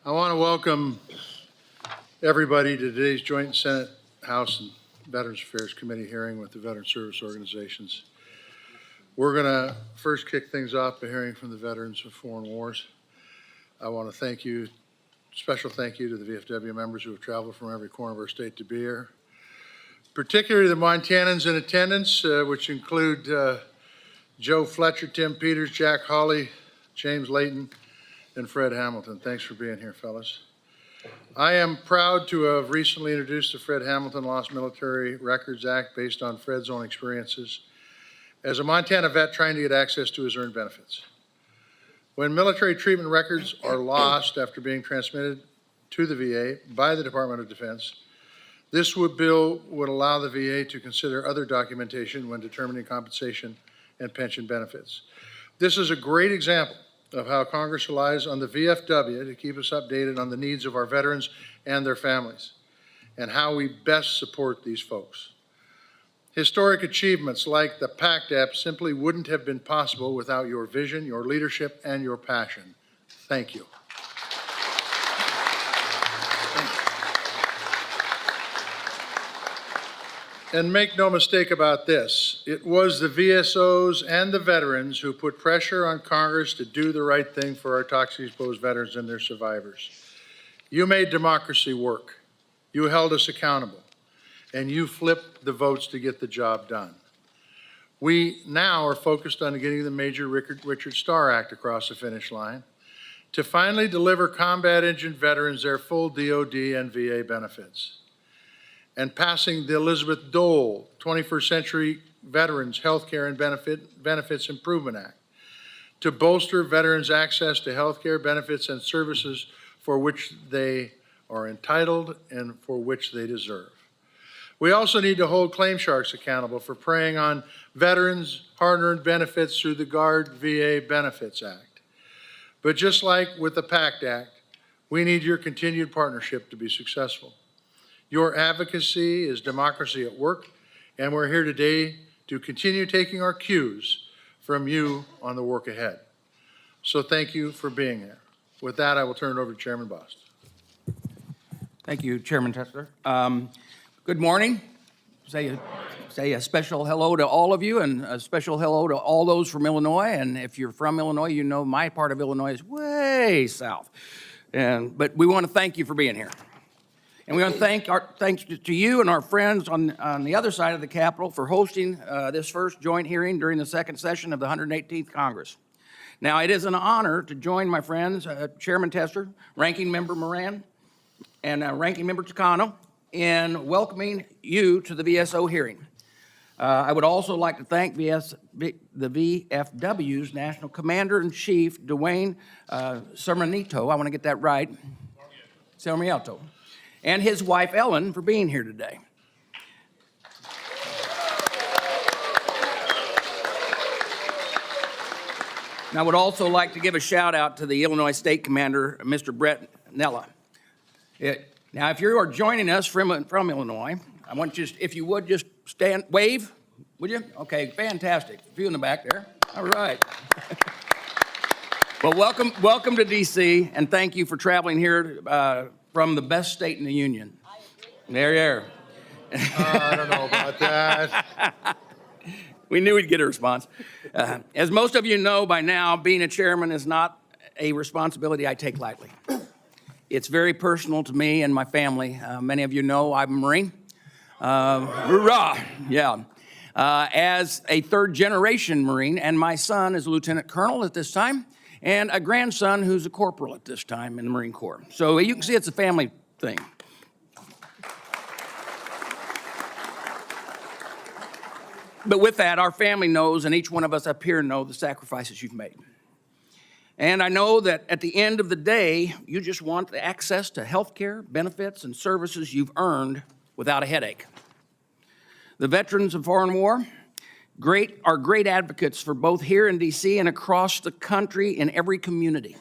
I want to welcome everybody to today's joint Senate, House, and Veterans Affairs Committee hearing with the Veteran Service Organizations. We're going to first kick things off by hearing from the veterans of foreign wars. I want to thank you, special thank you to the VFW members who have traveled from every corner of our state to be here, particularly the Montanans in attendance, which include Joe Fletcher, Tim Peters, Jack Hawley, James Layton, and Fred Hamilton. Thanks for being here, fellas. I am proud to have recently introduced the Fred Hamilton Lost Military Records Act based on Fred's own experiences as a Montana vet trying to get access to his earned benefits. When military treatment records are lost after being transmitted to the VA by the Department of Defense, this bill would allow the VA to consider other documentation when determining compensation and pension benefits. This is a great example of how Congress relies on the VFW to keep us updated on the needs of our veterans and their families, and how we best support these folks. Historic achievements like the PACT Act simply wouldn't have been possible without your vision, your leadership, and your passion. Thank you. And make no mistake about this, it was the VSOs and the veterans who put pressure on Congress to do the right thing for our toxically exposed veterans and their survivors. You made democracy work. You held us accountable. And you flipped the votes to get the job done. We now are focused on getting the Major Richard Starr Act across the finish line to finally deliver combat injured veterans their full DOD and VA benefits, and passing the Elizabeth Dole 21st Century Veterans Healthcare and Benefits Improvement Act to bolster veterans' access to healthcare benefits and services for which they are entitled and for which they deserve. We also need to hold claim sharks accountable for preying on veterans' hard-earned benefits through the Guard VA Benefits Act. But just like with the PACT Act, we need your continued partnership to be successful. Your advocacy is democracy at work, and we're here today to continue taking our cues from you on the work ahead. So thank you for being here. With that, I will turn it over to Chairman Bost. Thank you, Chairman Tester. Good morning. Say a special hello to all of you, and a special hello to all those from Illinois. And if you're from Illinois, you know my part of Illinois is way south. But we want to thank you for being here. And we want to thanks to you and our friends on the other side of the Capitol for hosting this first joint hearing during the second session of the 118th Congress. Now, it is an honor to join my friends, Chairman Tester, Ranking Member Moran, and Ranking Member Takano in welcoming you to the VSO hearing. I would also like to thank the VFW's National Commander-in-Chief, Dwayne Sarmiento, I want to get that right, Sarmiento, and his wife, Ellen, for being here today. And I would also like to give a shout out to the Illinois State Commander, Mr. Brett Nella. Now, if you are joining us from Illinois, I want you, if you would, just stand, wave, would you? Okay, fantastic. A few in the back there. All right. Well, welcome to D.C., and thank you for traveling here from the best state in the Union. I agree. There. I don't know about that. We knew we'd get a response. As most of you know by now, being a chairman is not a responsibility I take lightly. It's very personal to me and my family. Many of you know I'm a Marine. Hoorah! Yeah. As a third-generation Marine, and my son is a lieutenant colonel at this time, and a grandson who's a corporal at this time in the Marine Corps. So you can see it's a family thing. But with that, our family knows, and each one of us up here know the sacrifices you've made. And I know that at the end of the day, you just want the access to health care, benefits, and services you've earned without a headache. The veterans of foreign war are great advocates for both here in D.C. and across the country in every community.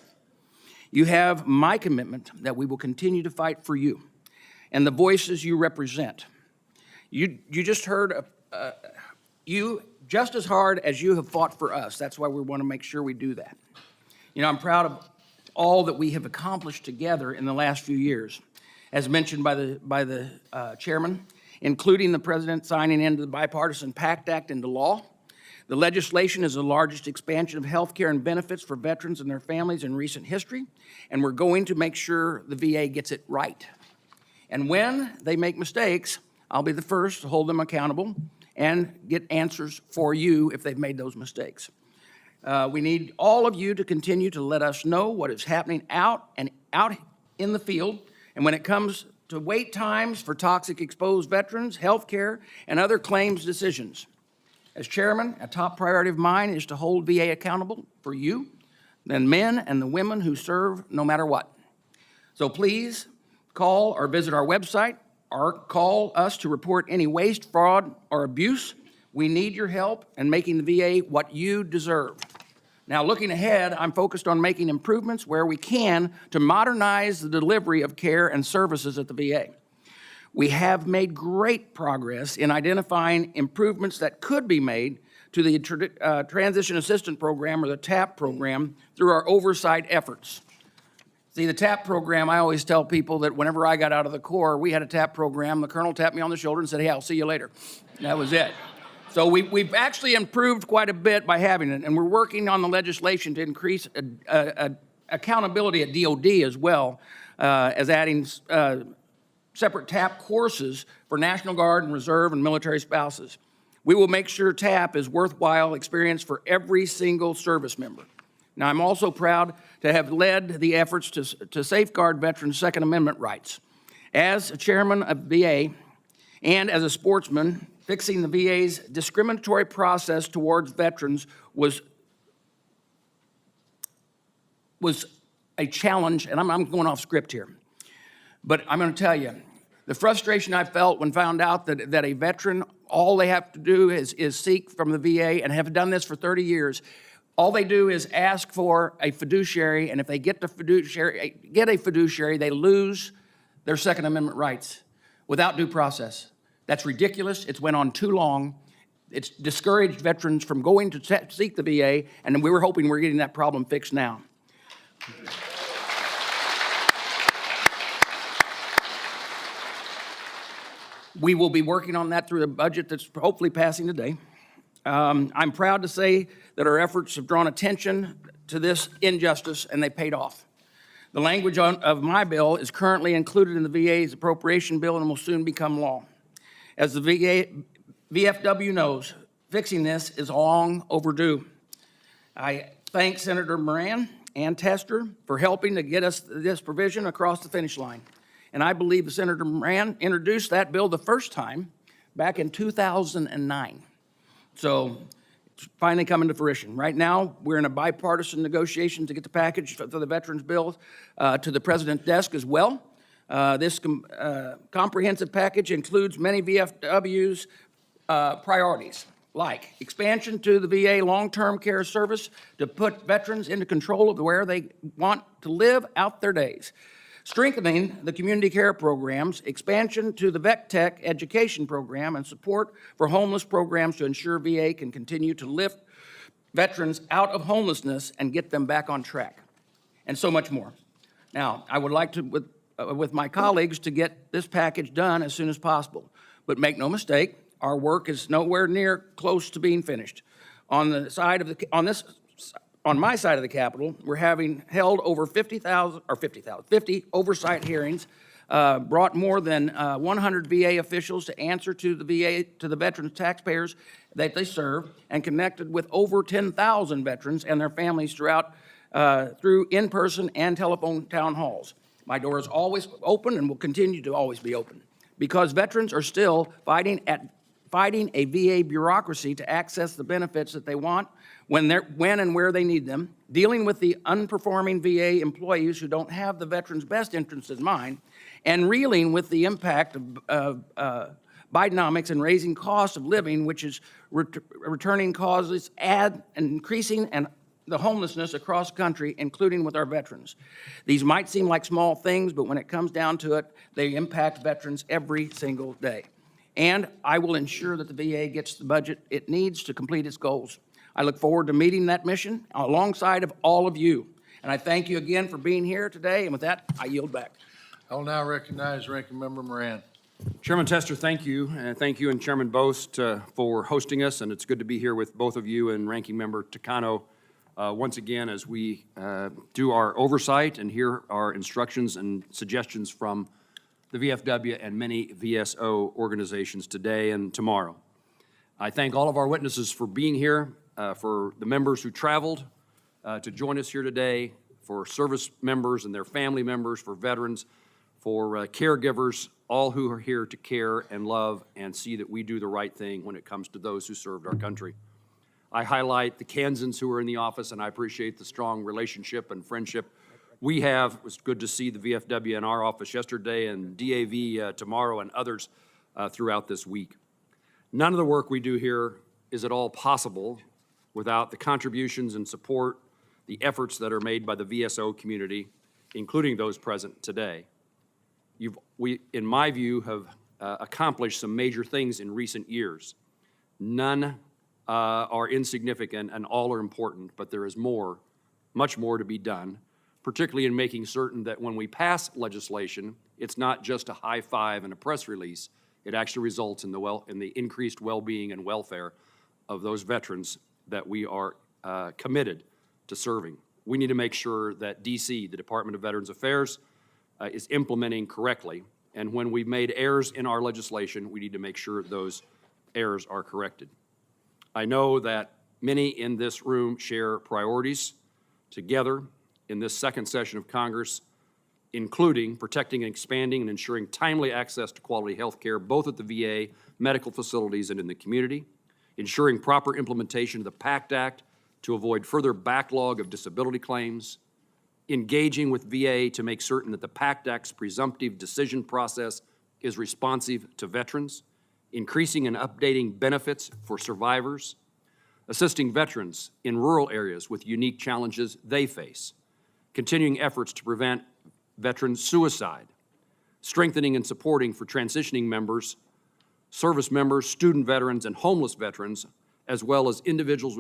You have my commitment that we will continue to fight for you and the voices you represent. You just heard you just as hard as you have fought for us. That's why we want to make sure we do that. You know, I'm proud of all that we have accomplished together in the last few years, as mentioned by the chairman, including the president signing into the Bipartisan PACT Act into law. The legislation is the largest expansion of health care and benefits for veterans and their families in recent history, and we're going to make sure the VA gets it right. And when they make mistakes, I'll be the first to hold them accountable and get answers for you if they've made those mistakes. We need all of you to continue to let us know what is happening out in the field, and when it comes to wait times for toxic exposed veterans, health care, and other claims decisions. As chairman, a top priority of mine is to hold VA accountable for you, the men and the women who serve no matter what. So please call or visit our website or call us to report any waste, fraud, or abuse. We need your help in making the VA what you deserve. Now, looking ahead, I'm focused on making improvements where we can to modernize the delivery of care and services at the VA. We have made great progress in identifying improvements that could be made to the Transition Assistance Program, or the TAP program, through our oversight efforts. See, the TAP program, I always tell people that whenever I got out of the Corps, we had a TAP program. The colonel tapped me on the shoulder and said, "Hey, I'll see you later." And that was it. So we've actually improved quite a bit by having it, and we're working on the legislation to increase accountability at DOD as well, as adding separate TAP courses for National Guard and Reserve and military spouses. We will make sure TAP is worthwhile experience for every single service member. Now, I'm also proud to have led the efforts to safeguard veterans' Second Amendment rights. As a chairman of VA and as a sportsman, fixing the VA's discriminatory process towards veterans was a challenge, and I'm going off script here. But I'm going to tell you, the frustration I felt when found out that a veteran, all they have to do is seek from the VA, and have done this for 30 years, all they do is ask for a fiduciary, and if they get a fiduciary, they lose their Second Amendment rights without due process. That's ridiculous. It's went on too long. It's discouraged veterans from going to seek the VA, and we were hoping we're getting that problem fixed now. We will be working on that through a budget that's hopefully passing today. I'm proud to say that our efforts have drawn attention to this injustice, and they paid off. The language of my bill is currently included in the VA's appropriation bill and will soon become law. As the VFW knows, fixing this is long overdue. I thank Senator Moran and Tester for helping to get us this provision across the finish line. And I believe Senator Moran introduced that bill the first time back in 2009. So it's finally coming to fruition. Right now, we're in a bipartisan negotiation to get the package for the Veterans Bill to the President's desk as well. This comprehensive package includes many VFW's priorities, like expansion to the VA long-term care service to put veterans into control of where they want to live out their days, strengthening the community care programs, expansion to the Vet Tech education program, and support for homeless programs to ensure VA can continue to lift veterans out of homelessness and get them back on track, and so much more. Now, I would like to, with my colleagues, to get this package done as soon as possible. But make no mistake, our work is nowhere near close to being finished. On my side of the Capitol, we're having held over 50 oversight hearings, brought more than 100 VA officials to answer to the veterans taxpayers that they serve, and connected with over 10,000 veterans and their families through in-person and telephone town halls. My door is always open and will continue to always be open, because veterans are still fighting a VA bureaucracy to access the benefits that they want when and where they need them, dealing with the unperforming VA employees who don't have the veterans' best interests in mind, and reeling with the impact of Bidenomics and raising costs of living, which is returning causes, increasing the homelessness across the country, including with our veterans. These might seem like small things, but when it comes down to it, they impact veterans every single day. And I will ensure that the VA gets the budget it needs to complete its goals. I look forward to meeting that mission alongside of all of you. And I thank you again for being here today, and with that, I yield back. I'll now recognize Ranking Member Moran. Chairman Tester, thank you, and Chairman Bost for hosting us, and it's good to be here with both of you and Ranking Member Takano once again as we do our oversight and hear our instructions and suggestions from the VFW and many VSO organizations today and tomorrow. I thank all of our witnesses for being here, for the members who traveled to join us here today, for service members and their family members, for veterans, for caregivers, all who are here to care and love and see that we do the right thing when it comes to those who served our country. I highlight the Kansans who are in the office, and I appreciate the strong relationship and friendship we have. It was good to see the VFW in our office yesterday and DAV tomorrow and others throughout this week. None of the work we do here is at all possible without the contributions and support, the efforts that are made by the VSO community, including those present today. We, in my view, have accomplished some major things in recent years. None are insignificant and all are important, but there is more, much more to be done, particularly in making certain that when we pass legislation, it's not just a high five and a press release. It actually results in the increased well-being and welfare of those veterans that we are committed to serving. We need to make sure that DC, the Department of Veterans Affairs, is implementing correctly, and when we've made errors in our legislation, we need to make sure those errors are corrected. I know that many in this room share priorities together in this second session of Congress, including protecting and expanding and ensuring timely access to quality health care, both at the VA, medical facilities, and in the community, ensuring proper implementation of the PACT Act to avoid further backlog of disability claims, engaging with VA to make certain that the PACT Act's presumptive decision process is responsive to veterans, increasing and updating benefits for survivors, assisting veterans in rural areas with unique challenges they face, continuing efforts to prevent veteran suicide, strengthening and supporting for transitioning members, service members, student veterans, and homeless veterans, as well as individuals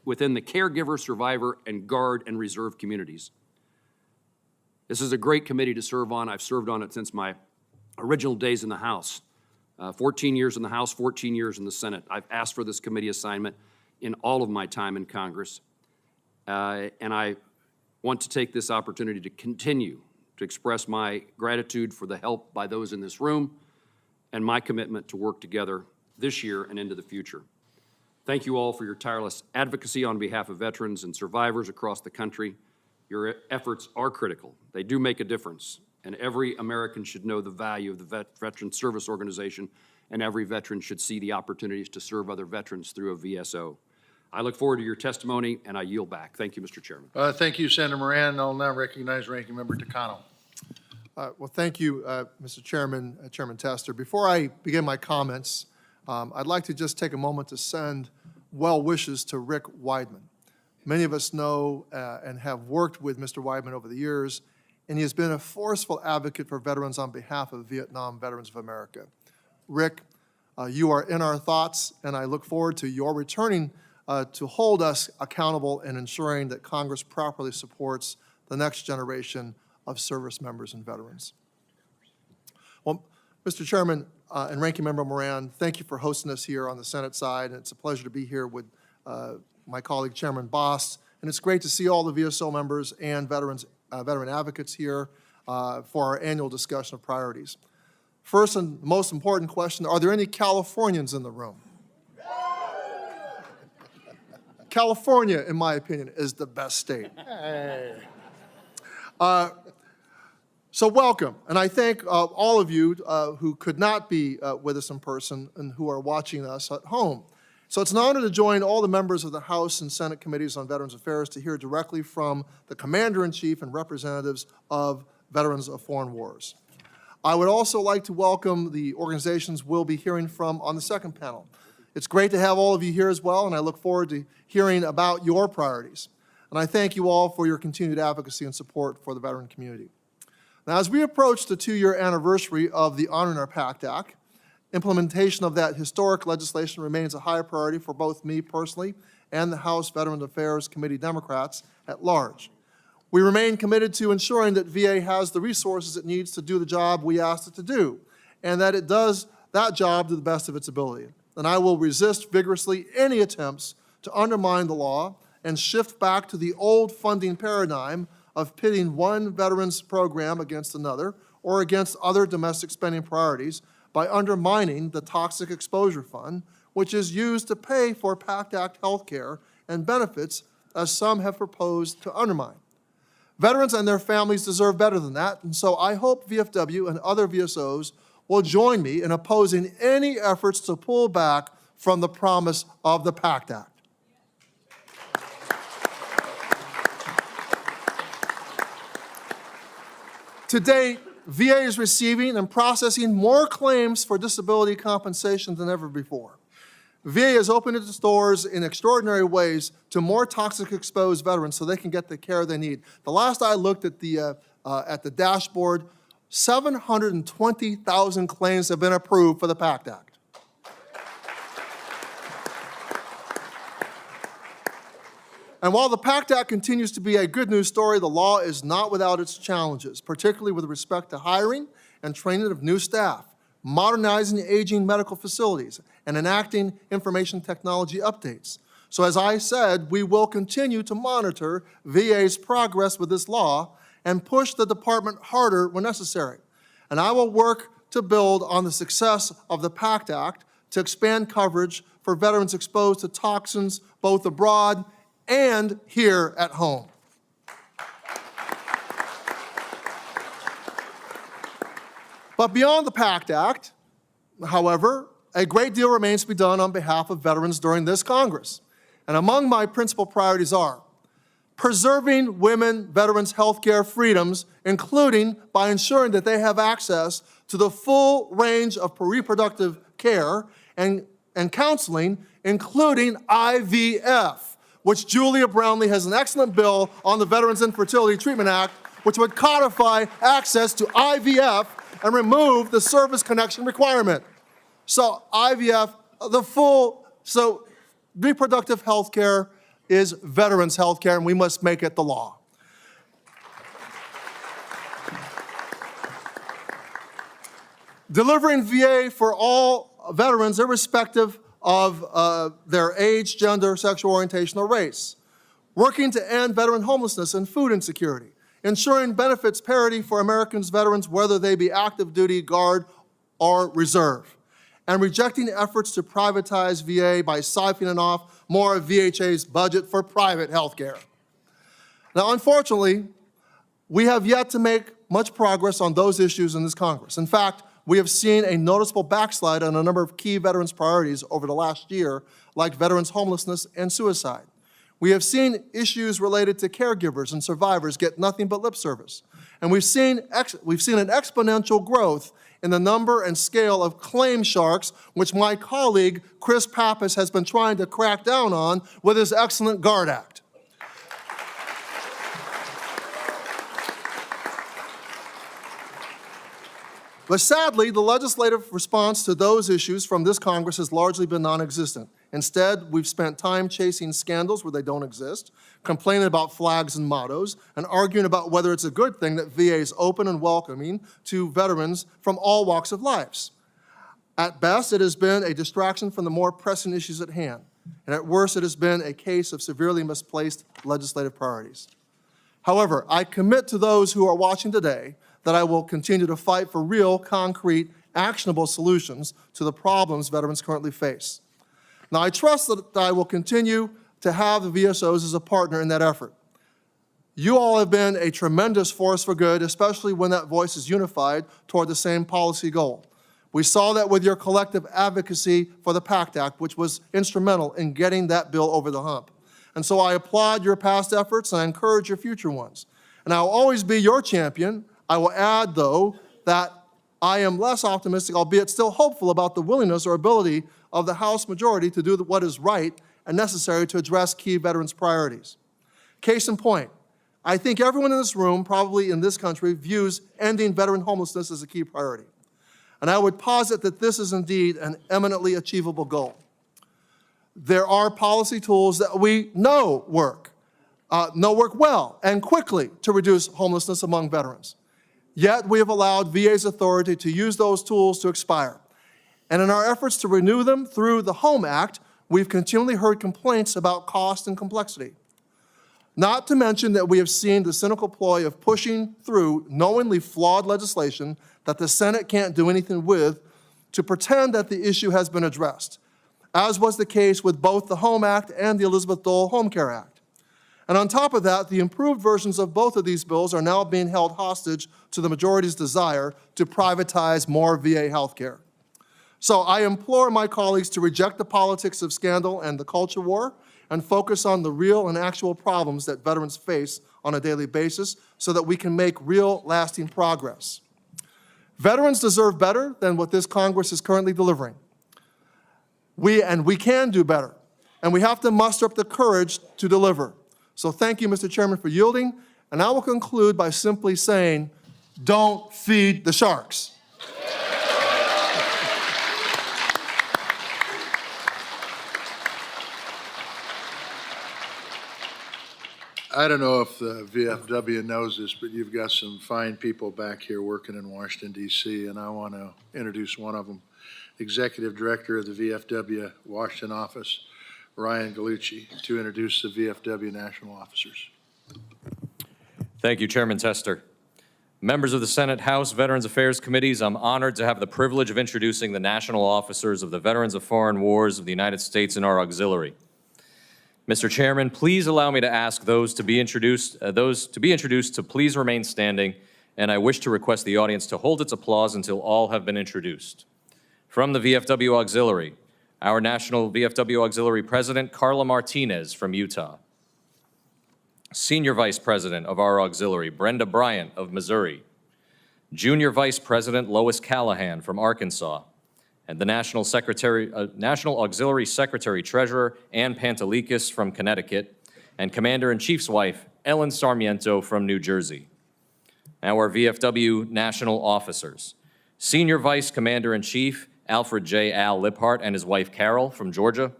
within the caregiver, survivor, and guard and reserve communities. This is a great committee to serve on. I've served on it since my original days in the House. 14 years in the House, 14 years in the Senate. I've asked for this committee assignment in all of my time in Congress. And I want to take this opportunity to continue to express my gratitude for the help by those in this room and my commitment to work together this year and into the future. Thank you all for your tireless advocacy on behalf of veterans and survivors across the country. Your efforts are critical. They do make a difference, and every American should know the value of the Veteran Service Organization, and every veteran should see the opportunities to serve other veterans through a VSO. I look forward to your testimony, and I yield back. Thank you, Mr. Chairman. Thank you, Senator Moran. I'll now recognize Ranking Member Takano. Well, thank you, Mr. Chairman, Chairman Tester. Before I begin my comments, I'd like to just take a moment to send well wishes to Rick Weidman. Many of us know and have worked with Mr. Weidman over the years, and he has been a forceful advocate for veterans on behalf of Vietnam Veterans of America. Rick, you are in our thoughts, and I look forward to your returning to hold us accountable and ensuring that Congress properly supports the next generation of service members and veterans. Well, Mr. Chairman and Ranking Member Moran, thank you for hosting us here on the Senate side, and it's a pleasure to be here with my colleague Chairman Bost, and it's great to see all the VSO members and veteran advocates here for our annual discussion of priorities. First and most important question, are there any Californians in the room? California, in my opinion, is the best state. So welcome, and I thank all of you who could not be with us in person and who are watching us at home. So it's an honor to join all the members of the House and Senate Committees on Veterans Affairs to hear directly from the Commander-in-Chief and representatives of Veterans of Foreign Wars. I would also like to welcome the organizations we'll be hearing from on the second panel. It's great to have all of you here as well, and I look forward to hearing about your priorities. And I thank you all for your continued advocacy and support for the veteran community. Now, as we approach the 2-year anniversary of the Honoring Our PACT Act, implementation of that historic legislation remains a high priority for both me personally and the House Veterans Affairs Committee Democrats at large. We remain committed to ensuring that VA has the resources it needs to do the job we asked it to do, and that it does that job to the best of its ability. And I will resist vigorously any attempts to undermine the law and shift back to the old funding paradigm of pitting one veterans program against another or against other domestic spending priorities by undermining the Toxic Exposure Fund, which is used to pay for PACT Act health care and benefits, as some have proposed to undermine. Veterans and their families deserve better than that, and so I hope VFW and other VSOs will join me in opposing any efforts to pull back from the promise of the PACT Act. To date, VA is receiving and processing more claims for disability compensation than ever before. VA has opened its doors in extraordinary ways to more toxic exposed veterans so they can get the care they need. The last I looked at the dashboard, 720,000 claims have been approved for the PACT Act. And while the PACT Act continues to be a good news story, the law is not without its challenges, particularly with respect to hiring and training of new staff, modernizing aging medical facilities, and enacting information technology updates. So as I said, we will continue to monitor VA's progress with this law and push the department harder when necessary. And I will work to build on the success of the PACT Act to expand coverage for veterans exposed to toxins both abroad and here at home. But beyond the PACT Act, however, a great deal remains to be done on behalf of veterans during this Congress. And among my principal priorities are preserving women veterans' health care freedoms, including by ensuring that they have access to the full range of reproductive care and counseling, including IVF, which Julia Brownlee has an excellent bill on the Veterans Infertility Treatment Act, which would codify access to IVF and remove the service connection requirement. So IVF, so reproductive health care is veterans' health care, and we must make it the law. Delivering VA for all veterans, irrespective of their age, gender, sexual orientation, or race. Working to end veteran homelessness and food insecurity. Ensuring benefits parity for Americans veterans, whether they be active duty, guard, or reserve. And rejecting efforts to privatize VA by siphoning off more of VHA's budget for private health care. Now, unfortunately, we have yet to make much progress on those issues in this Congress. In fact, we have seen a noticeable backslide on a number of key veterans' priorities over the last year, like veterans' homelessness and suicide. We have seen issues related to caregivers and survivors get nothing but lip service. And we've seen an exponential growth in the number and scale of claim sharks, which my colleague, Chris Pappas, has been trying to crack down on with his excellent GUARD Act. But sadly, the legislative response to those issues from this Congress has largely been non-existent. Instead, we've spent time chasing scandals where they don't exist, complaining about flags and mottos, and arguing about whether it's a good thing that VA is open and welcoming to veterans from all walks of life. At best, it has been a distraction from the more pressing issues at hand, and at worst, it has been a case of severely misplaced legislative priorities. However, I commit to those who are watching today that I will continue to fight for real, concrete, actionable solutions to the problems veterans currently face. Now, I trust that I will continue to have the VSOs as a partner in that effort. You all have been a tremendous force for good, especially when that voice is unified toward the same policy goal. We saw that with your collective advocacy for the PACT Act, which was instrumental in getting that bill over the hump. And so I applaud your past efforts and I encourage your future ones. And I will always be your champion. I will add, though, that I am less optimistic, albeit still hopeful, about the willingness or ability of the House majority to do what is right and necessary to address key veterans' priorities. Case in point, I think everyone in this room, probably in this country, views ending veteran homelessness as a key priority. And I would posit that this is indeed an eminently achievable goal. There are policy tools that we know work. work well and quickly to reduce homelessness among veterans. Yet we have allowed VA's authority to use those tools to expire. And in our efforts to renew them through the HOME Act, we've continually heard complaints about cost and complexity. Not to mention that we have seen the cynical ploy of pushing through knowingly flawed legislation that the Senate can't do anything with to pretend that the issue has been addressed, as was the case with both the HOME Act and the Elizabeth Dole Home Care Act. And on top of that, the improved versions of both of these bills are now being held hostage to the majority's desire to privatize more VA health care. So I implore my colleagues to reject the politics of scandal and the culture war and focus on the real and actual problems that veterans face on a daily basis so that we can make real, lasting progress. Veterans deserve better than what this Congress is currently delivering. We can do better, and we have to muster up the courage to deliver. So thank you, Mr. Chairman, for yielding, and I will conclude by simply saying, don't feed the sharks. I don't know if the VFW knows this, but you've got some fine people back here working in Washington, D.C., and I want to introduce one of them, Executive Director of the VFW Washington office, Ryan Gallucci, to introduce the VFW national officers. Thank you, Chairman Tester. Members of the Senate House Veterans Affairs Committees, I'm honored to have the privilege of introducing the national officers of the Veterans of Foreign Wars of the United States and our auxiliary. Mr. Chairman, please allow me to ask those to be introduced to please remain standing, and I wish to request the audience to hold its applause until all have been introduced. From the VFW Auxiliary, our National VFW Auxiliary President, Carla Martinez from Utah. Senior Vice President of our auxiliary, Brenda Bryant of Missouri. Junior Vice President, Lois Callahan from Arkansas. And the National Auxiliary Secretary Treasurer, Ann Pantelikis from Connecticut, and Commander-in-Chief's wife, Ellen Sarmiento from New Jersey. Our VFW National Officers. Senior Vice Commander-in-Chief, Alfred J. Al Liphart and his wife, Carol from Georgia.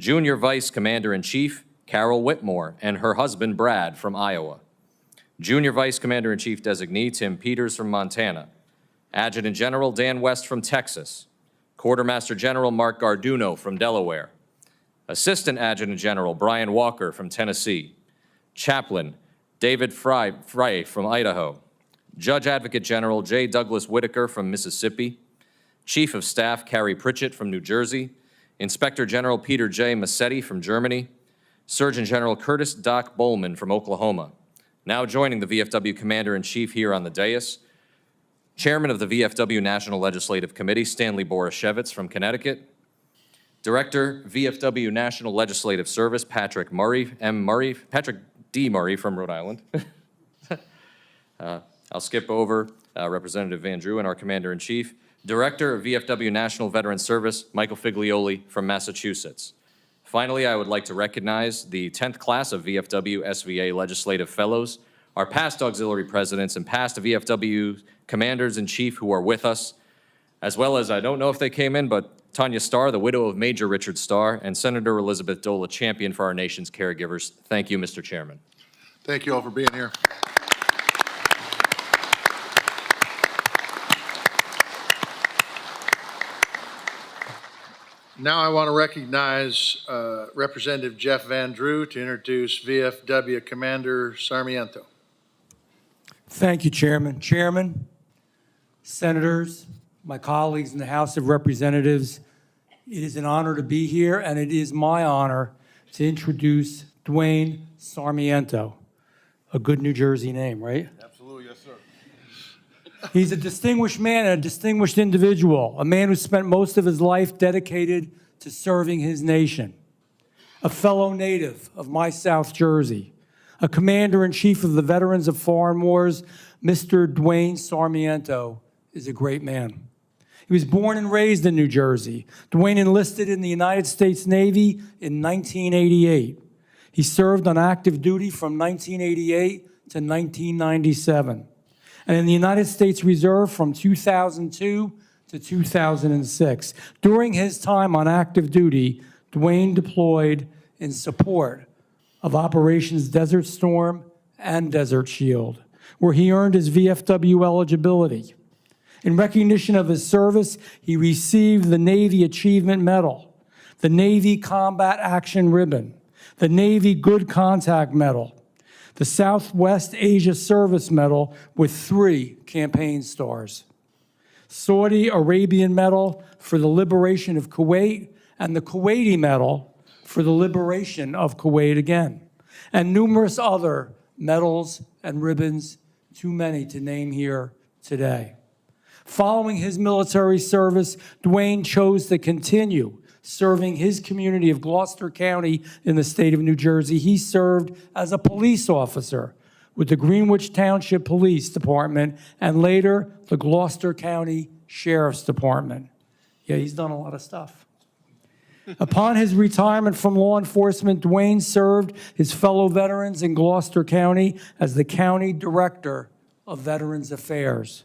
Junior Vice Commander-in-Chief, Carol Whitmore and her husband, Brad from Iowa. Junior Vice Commander-in-Chief Designee, Tim Peters from Montana. Adjutant General Dan West from Texas. Quartermaster General Mark Garduno from Delaware. Assistant Adjutant General Brian Walker from Tennessee. Chaplain David Fry from Idaho. Judge Advocate General J. Douglas Whitaker from Mississippi. Chief of Staff Carrie Pritchett from New Jersey. Inspector General Peter J. Massetti from Germany. Surgeon General Curtis Doc Bowman from Oklahoma. Now joining the VFW Commander-in-Chief here on the dais, Chairman of the VFW National Legislative Committee, Stanley Borashevitz from Connecticut. Director, VFW National Legislative Service, Patrick D. Murray from Rhode Island. I'll skip over Representative Van Drew, our Commander-in-Chief. Director of VFW National Veterans Service, Michael Figlioli from Massachusetts. Finally, I would like to recognize the 10th class of VFW SVA Legislative Fellows, our past auxiliary presidents and past VFW commanders-in-chief who are with us, as well as, I don't know if they came in, but Tanya Starr, the widow of Major Richard Starr, and Senator Elizabeth Dole, a champion for our nation's caregivers. Thank you, Mr. Chairman. Thank you all for being here. Now I want to recognize Representative Jeff Van Drew to introduce VFW Commander Sarmiento. Thank you, Chairman. Chairman, Senators, my colleagues in the House of Representatives, it is an honor to be here, and it is my honor to introduce Dwayne Sarmiento, a good New Jersey name, right? Absolutely, yes, sir. He's a distinguished man and a distinguished individual, a man who spent most of his life dedicated to serving his nation, a fellow native of my South Jersey, a commander-in-chief of the Veterans of Foreign Wars. Mr. Dwayne Sarmiento is a great man. He was born and raised in New Jersey. Dwayne enlisted in the United States Navy in 1988. He served on active duty from 1988 to 1997, and in the United States Reserve from 2002 to 2006. During his time on active duty, Dwayne deployed in support of Operations Desert Storm and Desert Shield, where he earned his VFW eligibility. In recognition of his service, he received the Navy Achievement Medal, the Navy Combat Action Ribbon, the Navy Good Contact Medal, the Southwest Asia Service Medal with 3 campaign stars, Saudi Arabian Medal for the liberation of Kuwait, and the Kuwaiti Medal for the liberation of Kuwait again, and numerous other medals and ribbons, too many to name here today. Following his military service, Dwayne chose to continue serving his community of Gloucester County in the state of New Jersey. He served as a police officer with the Greenwich Township Police Department and later the Gloucester County Sheriff's Department. Yeah, he's done a lot of stuff. Upon his retirement from law enforcement, Dwayne served his fellow veterans in Gloucester County as the County Director of Veterans Affairs.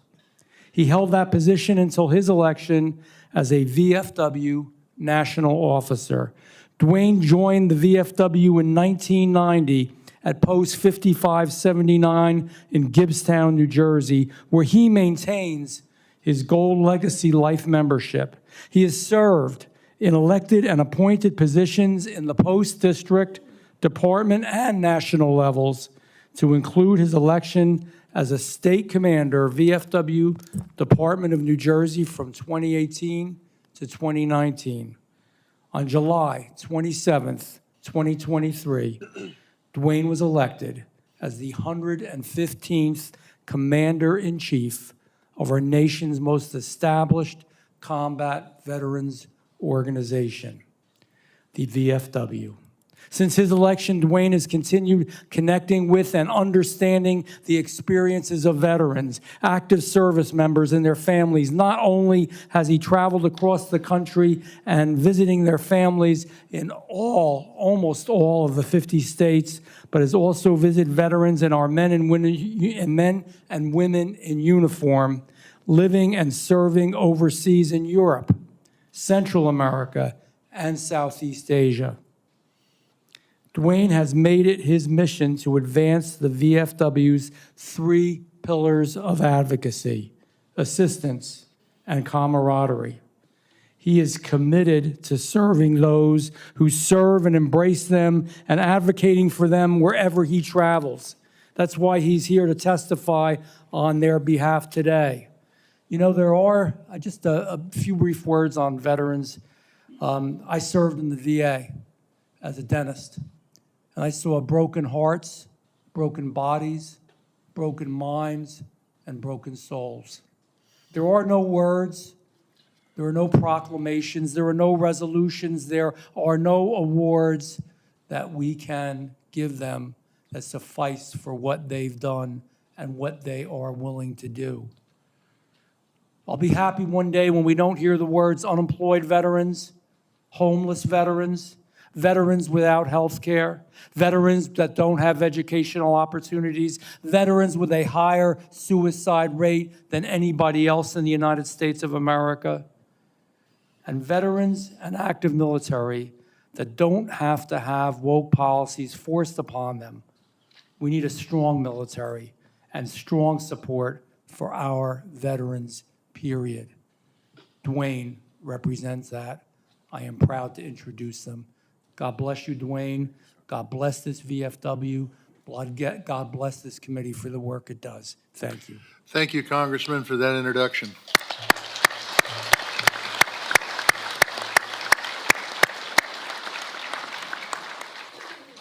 He held that position until his election as a VFW national officer. Dwayne joined the VFW in 1990 at Post 5579 in Gibbstown, New Jersey, where he maintains his Gold Legacy Life membership. He has served in elected and appointed positions in the Post District, Department, and national levels, to include his election as a state commander, VFW Department of New Jersey from 2018 to 2019. On July 27th, 2023, Dwayne was elected as the 115th Commander-in-Chief of our nation's most established combat veterans organization, the VFW. Since his election, Dwayne has continued connecting with and understanding the experiences of veterans, active service members, and their families. Not only has he traveled across the country and visiting their families in almost all of the 50 states, but has also visited veterans and our men and women in uniform living and serving overseas in Europe, Central America, and Southeast Asia. Dwayne has made it his mission to advance the VFW's 3 pillars of advocacy: assistance and camaraderie. He is committed to serving those who serve and embrace them and advocating for them wherever he travels. That's why he's here to testify on their behalf today. You know, there are just a few brief words on veterans. I served in the VA as a dentist. And I saw broken hearts, broken bodies, broken minds, and broken souls. There are no words, there are no proclamations, there are no resolutions, there are no awards that we can give them that suffice for what they've done and what they are willing to do. I'll be happy one day when we don't hear the words unemployed veterans, homeless veterans, veterans without health care, veterans that don't have educational opportunities, veterans with a higher suicide rate than anybody else in the United States of America, and veterans and active military that don't have to have woke policies forced upon them. We need a strong military and strong support for our veterans, period. Dwayne represents that. I am proud to introduce them. God bless you, Dwayne. God bless this VFW. God bless this committee for the work it does. Thank you. Thank you, Congressman, for that introduction.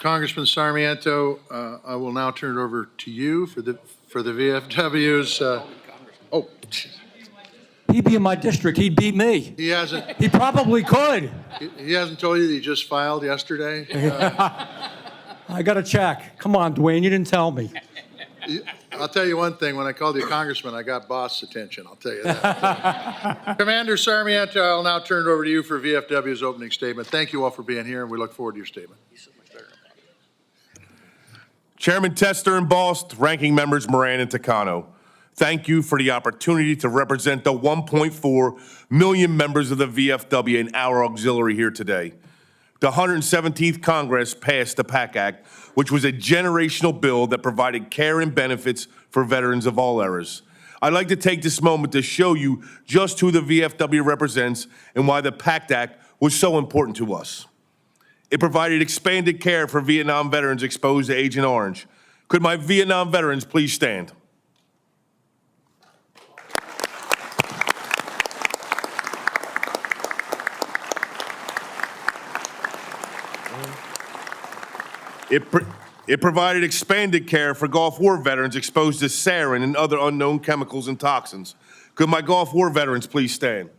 Congressman Sarmiento, I will now turn it over to you for the VFW's. Oh, He'd be in my district. He'd beat me. he hasn't. He probably could. He hasn't told you that he just filed yesterday. I got to check. Come on, Dwayne. You didn't tell me. I'll tell you one thing. When I called you congressman, I got boss attention. I'll tell you that. Commander Sarmiento, I'll now turn it over to you for VFW's opening statement. Thank you all for being here, and we look forward to your statement. Chairman Tester and Bost, ranking members Moran and Takano, thank you for the opportunity to represent the 1.4 million members of the VFW and our auxiliary here today. the 117th Congress passed the PAC Act, which was a generational bill that provided care and benefits for veterans of all eras. I'd like to take this moment to show you just who the VFW represents and why the PAC Act was so important to us. It provided expanded care for Vietnam veterans exposed to Agent Orange. Could my Vietnam veterans please stand? It provided expanded care for Gulf War veterans exposed to sarin and other unknown chemicals and toxins. Could my Gulf War veterans please stand?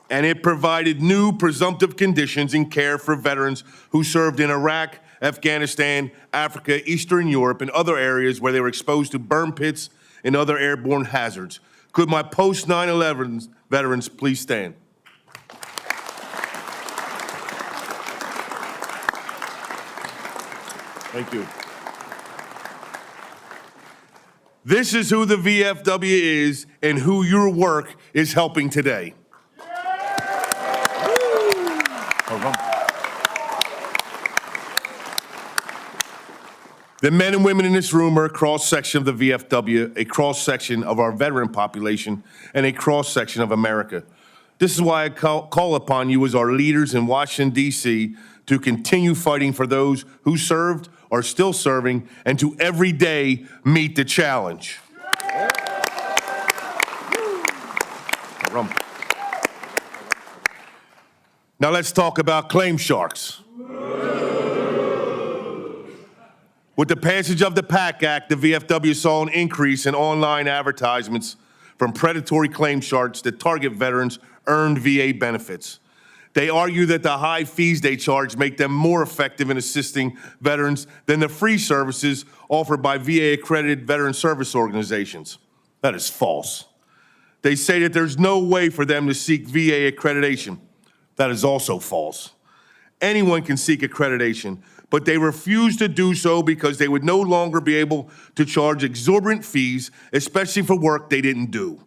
And it provided new presumptive conditions in care for veterans who served in Iraq, Afghanistan, Africa, Eastern Europe, and other areas where they were exposed to burn pits and other airborne hazards. Could my post-9/11 veterans please stand? Thank you. This is who the VFW is and who your work is helping today. The men and women in this room are a cross-section of the VFW, a cross-section of our veteran population, and a cross-section of America. This is why I call upon you as our leaders in Washington, D.C., to continue fighting for those who served, are still serving, and to every day meet the challenge. Now let's talk about claim sharks. With the passage of the PAC Act, the VFW saw an increase in online advertisements from predatory claim sharks that target veterans' earned VA benefits. They argue that the high fees they charge make them more effective in assisting veterans than the free services offered by VA-accredited veteran service organizations. That is false. They say that there's no way for them to seek VA accreditation. That is also false. Anyone can seek accreditation, but they refuse to do so because they would no longer be able to charge exorbitant fees, especially for work they didn't do.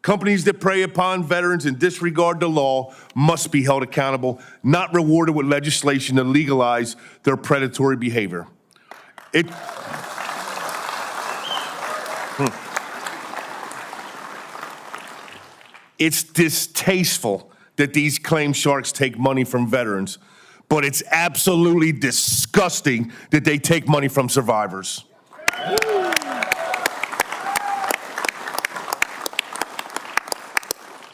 Companies that prey upon veterans and disregard the law must be held accountable, not rewarded with legislation to legalize their predatory behavior. It's distasteful that these claim sharks take money from veterans, but it's absolutely disgusting that they take money from survivors.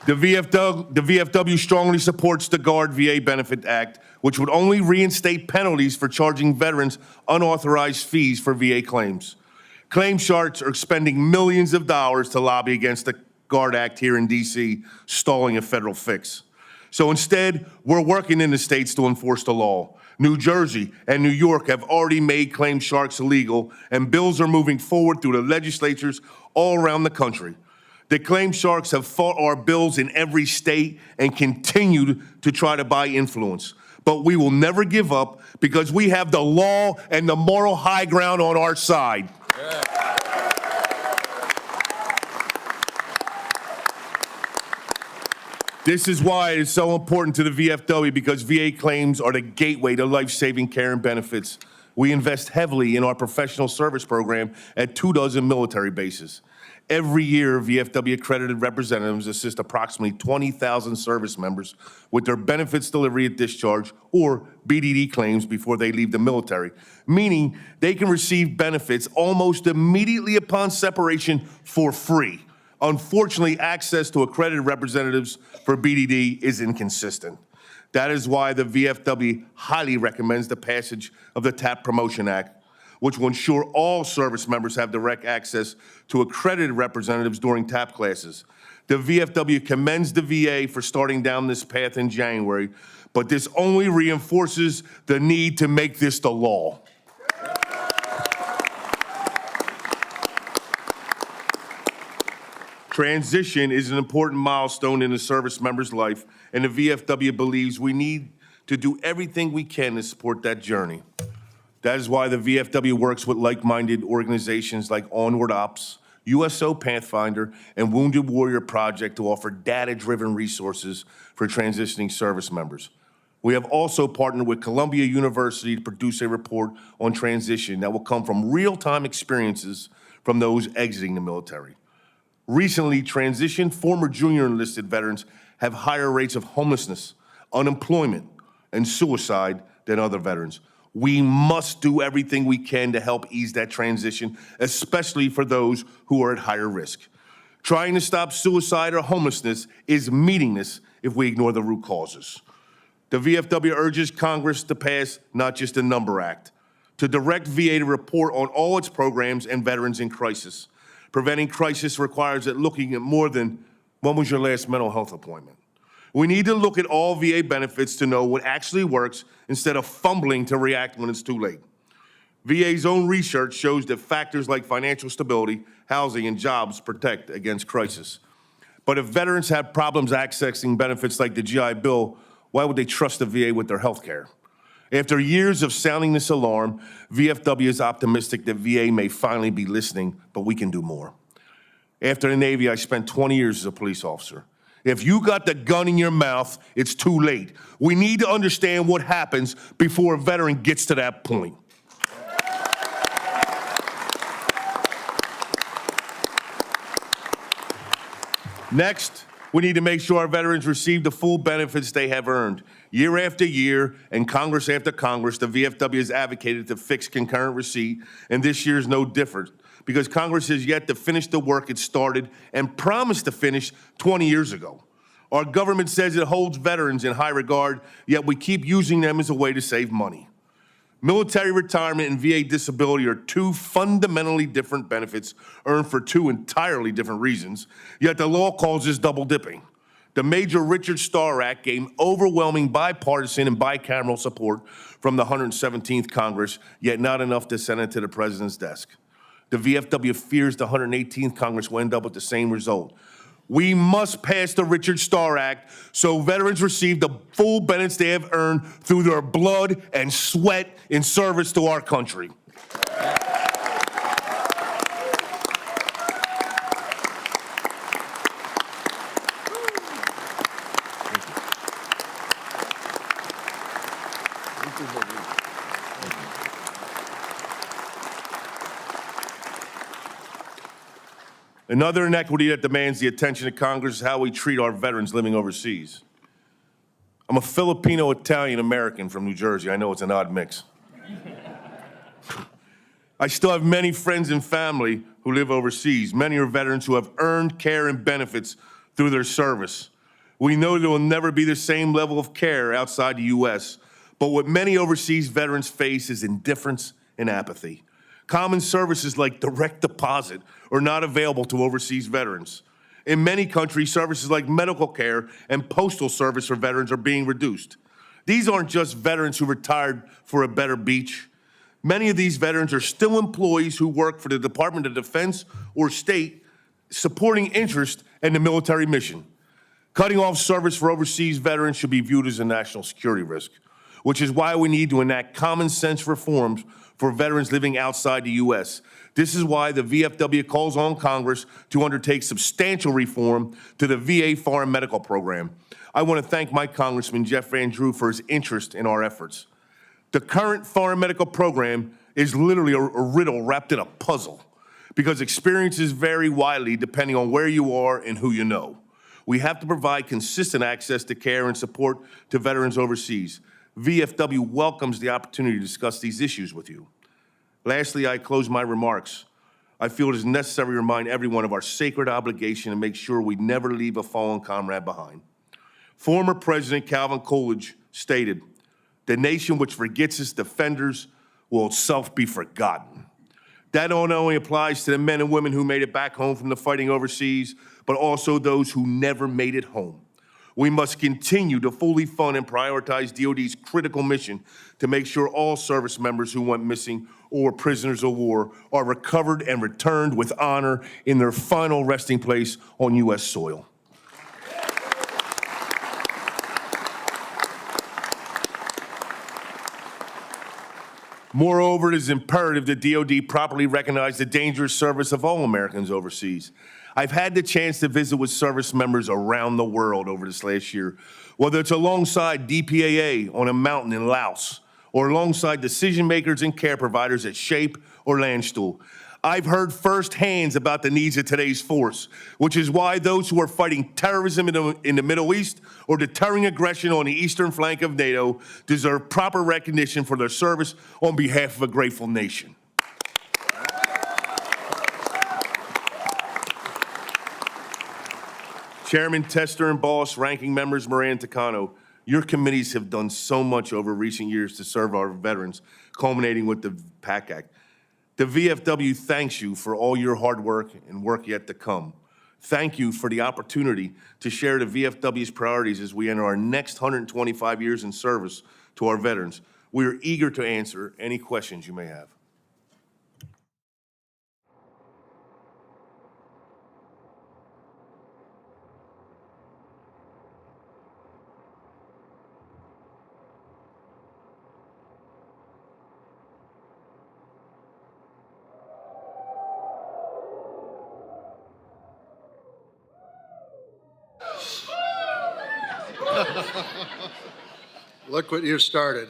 The VFW strongly supports the Guard VA Benefit Act, which would only reinstate penalties for charging veterans unauthorized fees for VA claims. Claim sharks are spending millions of dollars to lobby against the Guard Act here in D.C., stalling a federal fix. So instead, we're working in the states to enforce the law. New Jersey and New York have already made claim sharks illegal, and bills are moving forward through the legislatures all around the country. The claim sharks have fought our bills in every state and continue to try to buy influence. But we will never give up because we have the law and the moral high ground on our side. Yeah. This is why it is so important to the VFW, because VA claims are the gateway to life-saving care and benefits. We invest heavily in our professional service program at 24 military bases. Every year, VFW-accredited representatives assist approximately 20,000 service members with their benefits delivery at discharge or BDD claims before they leave the military, meaning they can receive benefits almost immediately upon separation for free. Unfortunately, access to accredited representatives for BDD is inconsistent. That is why the VFW highly recommends the passage of the TAP Promotion Act, which will ensure all service members have direct access to accredited representatives during TAP classes. The VFW commends the VA for starting down this path in January, but this only reinforces the need to make this the law. Transition is an important milestone in a service member's life, and the VFW believes we need to do everything we can to support that journey. That is why the VFW works with like-minded organizations like Onward Ops, USO Pathfinder, and Wounded Warrior Project to offer data-driven resources for transitioning service members. We have also partnered with Columbia University to produce a report on transition that will come from real-time experiences from those exiting the military. Recently, transitioned former junior enlisted veterans have higher rates of homelessness, unemployment, and suicide than other veterans. We must do everything we can to help ease that transition, especially for those who are at higher risk. Trying to stop suicide or homelessness is meaningless if we ignore the root causes. The VFW urges Congress to pass not just a number act, to direct VA to report on all its programs and veterans in crisis. Preventing crisis requires it looking at more than when was your last mental health appointment. We need to look at all VA benefits to know what actually works instead of fumbling to react when it's too late. VA's own research shows that factors like financial stability, housing, and jobs protect against crisis. But if veterans have problems accessing benefits like the GI Bill, why would they trust the VA with their health care? After years of sounding this alarm, VFW is optimistic that VA may finally be listening, but we can do more. After the Navy, I spent 20 years as a police officer. If you got the gun in your mouth, it's too late. We need to understand what happens before a veteran gets to that point. Next, we need to make sure our veterans receive the full benefits they have earned. Year after year, and Congress after Congress, the VFW has advocated to fix concurrent receipt, and this year is no different, because Congress has yet to finish the work it started and promised to finish 20 years ago. Our government says it holds veterans in high regard, yet we keep using them as a way to save money. Military retirement and VA disability are two fundamentally different benefits earned for two entirely different reasons, yet the law calls this double dipping. The Major Richard Starr Act gained overwhelming bipartisan and bicameral support from the 117th Congress, yet not enough to send it to the president's desk. The VFW fears the 118th Congress will end up with the same result. We must pass the Richard Starr Act so veterans receive the full benefits they have earned through their blood and sweat in service to our country. Another inequity that demands the attention of Congress is how we treat our veterans living overseas. I'm a Filipino-Italian-American from New Jersey. I know it's an odd mix. I still have many friends and family who live overseas. Many are veterans who have earned care and benefits through their service. We know there will never be the same level of care outside the U.S., but what many overseas veterans face is indifference and apathy. Common services like direct deposit are not available to overseas veterans. In many countries, services like medical care and postal service for veterans are being reduced. These aren't just veterans who retired for a better beach. Many of these veterans are still employees who work for the Department of Defense or state, supporting interest in the military mission. Cutting off service for overseas veterans should be viewed as a national security risk, which is why we need to enact common sense reforms for veterans living outside the U.S. This is why the VFW calls on Congress to undertake substantial reform to the VA Foreign Medical Program. I want to thank my Congressman, Jeff Van Drew, for his interest in our efforts. The current Foreign Medical Program is literally a riddle wrapped in a puzzle because experiences vary widely depending on where you are and who you know. We have to provide consistent access to care and support to veterans overseas. VFW welcomes the opportunity to discuss these issues with you. Lastly, I close my remarks. I feel it is necessary to remind everyone of our sacred obligation to make sure we never leave a fallen comrade behind. Former President Calvin Coolidge stated, "The nation which forgets its defenders will itself be forgotten." That not only applies to the men and women who made it back home from the fighting overseas, but also those who never made it home. We must continue to fully fund and prioritize DoD's critical mission to make sure all service members who went missing or prisoners of war are recovered and returned with honor in their final resting place on U.S. soil. Moreover, it is imperative that DoD properly recognize the dangerous service of all Americans overseas. I've had the chance to visit with service members around the world over this last year, whether it's alongside DPAA on a mountain in Laos or alongside decision makers and care providers at SHAPE or Landstuhl. I've heard firsthand about the needs of today's force, which is why those who are fighting terrorism in the Middle East or deterring aggression on the eastern flank of NATO deserve proper recognition for their service on behalf of a grateful nation. Chairman Tester and Boss, ranking members Moran and Takano, your committees have done so much over recent years to serve our veterans, culminating with the PAC Act. The VFW thanks you for all your hard work and work yet to come. Thank you for the opportunity to share the VFW's priorities as we enter our next 125 years in service to our veterans. We are eager to answer any questions you may have. Look what you started.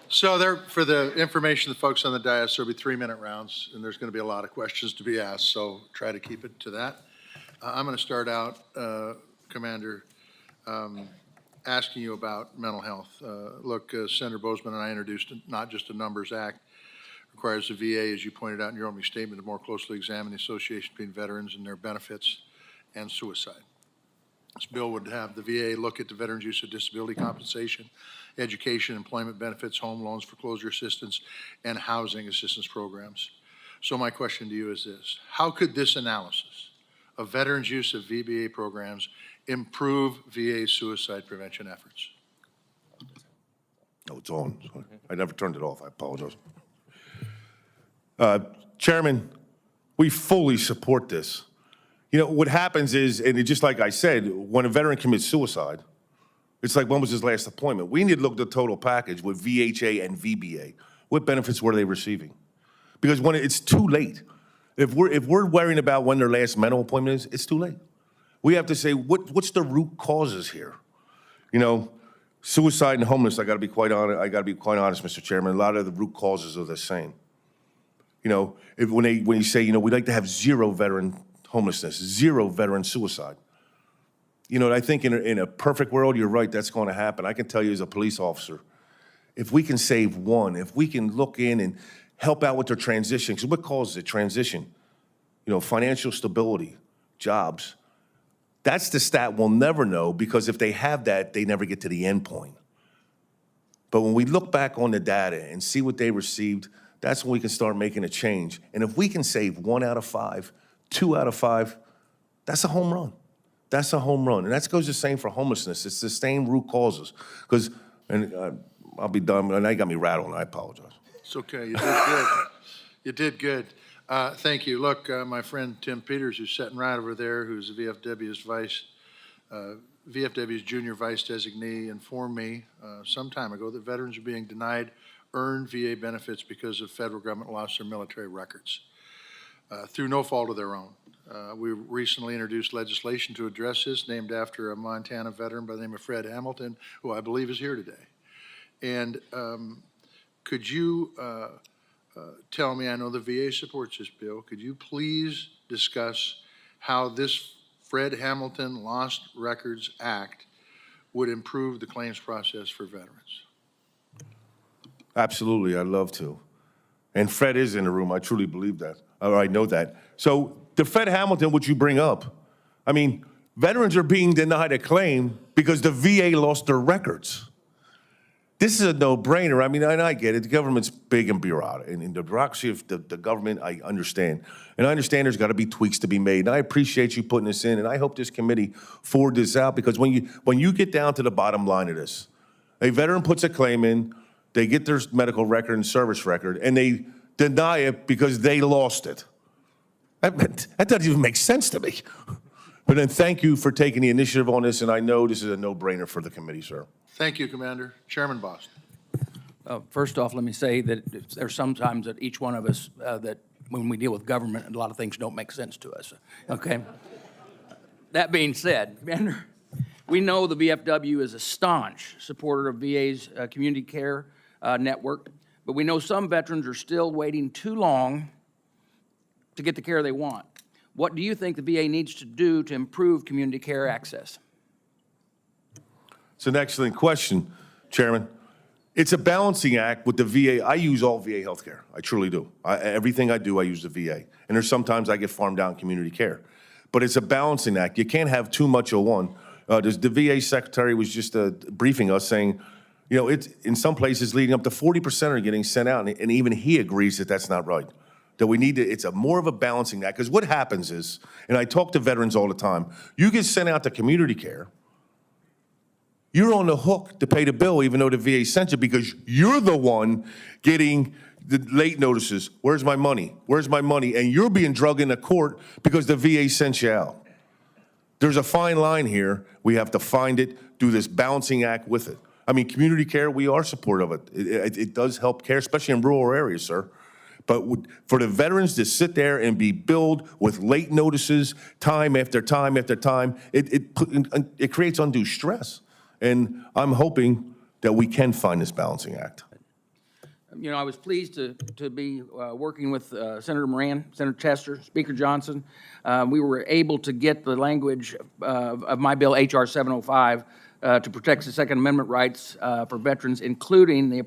So there, for the information of the folks on the dais, there'll be 3-minute rounds, and there's going to be a lot of questions to be asked, so try to keep it to that. I'm going to start out, Commander, asking you about mental health. Look, Senator Bozeman and I introduced not just a Numbers Act, requires the VA, as you pointed out in your opening statement, to more closely examine the association between veterans and their benefits and suicide. This bill would have the VA look at the veterans' use of disability compensation, education, employment benefits, home loans, foreclosure assistance, and housing assistance programs. So my question to you is this: how could this analysis of veterans' use of VBA programs improve VA suicide prevention efforts? Oh, it's on. I never turned it off. I apologize. Chairman, we fully support this. You know, what happens is, and it, just like I said, when a veteran commits suicide, it's like, when was his last appointment? We need to look at the total package with VHA and VBA. What benefits were they receiving? Because when it's too late, if we're worrying about when their last mental appointment is, it's too late. We have to say, what's the root causes here? You know, suicide and homeless, I gotta be quite honest, Mr. Chairman, a lot of the root causes are the same. You know, when you say, you know, we'd like to have zero veteran homelessness, zero veteran suicide. You know, I think in a perfect world, you're right, that's going to happen. I can tell you as a police officer, if we can save one, if we can look in and help out with their transition, because what causes it? Transition. You know, financial stability, jobs. That's the stat we'll never know, because if they have that, they never get to the end point. But when we look back on the data and see what they received, that's when we can start making a change. And if we can save 1 out of 5, 2 out of 5, that's a home run. That's a home run. And that goes the same for homelessness. It's the same root causes. Because, and I'll be done, and I got me rattled, I apologize. It's okay, you did good. You did good. Thank you. Look, my friend Tim Peters, who's sitting right over there, who's the VFW's junior vice designee, informed me some time ago that veterans are being denied earned VA benefits because of federal government lost their military records through no fault of their own. We recently introduced legislation to address this, named after a Montana veteran by the name of Fred Hamilton, who I believe is here today. And could you tell me, I know the VA supports this bill, could you please discuss how this Fred Hamilton Lost Records Act would improve the claims process for veterans? Absolutely, I'd love to. And Fred is in the room, I truly believe that, or I know that. So the Fred Hamilton, what you bring up, I mean, veterans are being denied a claim because the VA lost their records. This is a no-brainer. I mean, I get it. The government's big and bureaucratic. And in the bureaucracy of the government, I understand. And I understand there's got to be tweaks to be made. And I appreciate you putting this in. And I hope this committee forward this out, because when you get down to the bottom line of this, a veteran puts a claim in, they get their medical record and service record, and they deny it because they lost it. That doesn't even make sense to me. But then thank you for taking the initiative on this, and I know this is a no-brainer for the committee, sir. Thank you, Commander. Chairman Boston. First off, let me say that there's sometimes that each one of us, that when we deal with government, a lot of things don't make sense to us, okay? That being said, Commander, we know the VFW is a staunch supporter of VA's community care network, but we know some veterans are still waiting too long to get the care they want. What do you think the VA needs to do to improve community care access? It's an excellent question, Chairman. It's a balancing act with the VA. I use all VA healthcare. I truly do. Everything I do, I use the VA. And there's sometimes I get farmed out in community care. But it's a balancing act. You can't have too much of one. The VA secretary was just briefing us saying, you know, it's in some places leading up to 40% are getting sent out, and even he agrees that that's not right. That we need to, it's a more of a balancing act. Because what happens is, and I talk to veterans all the time, you get sent out to community care, you're on the hook to pay the bill even though the VA sent you because you're the one getting the late notices. Where's my money? Where's my money? And you're being drugged into court because the VA sent you out. There's a fine line here. We have to find it, do this balancing act with it. I mean, community care, we are supportive of it. It does help care, especially in rural areas, sir. But for the veterans to sit there and be billed with late notices, time after time after time, it creates undue stress. And I'm hoping that we can find this balancing act. You know, I was pleased to be working with Senator Moran, Senator Tester, Speaker Johnson. We were able to get the language of my bill, H.R. 705, to protect the Second Amendment rights for veterans, including the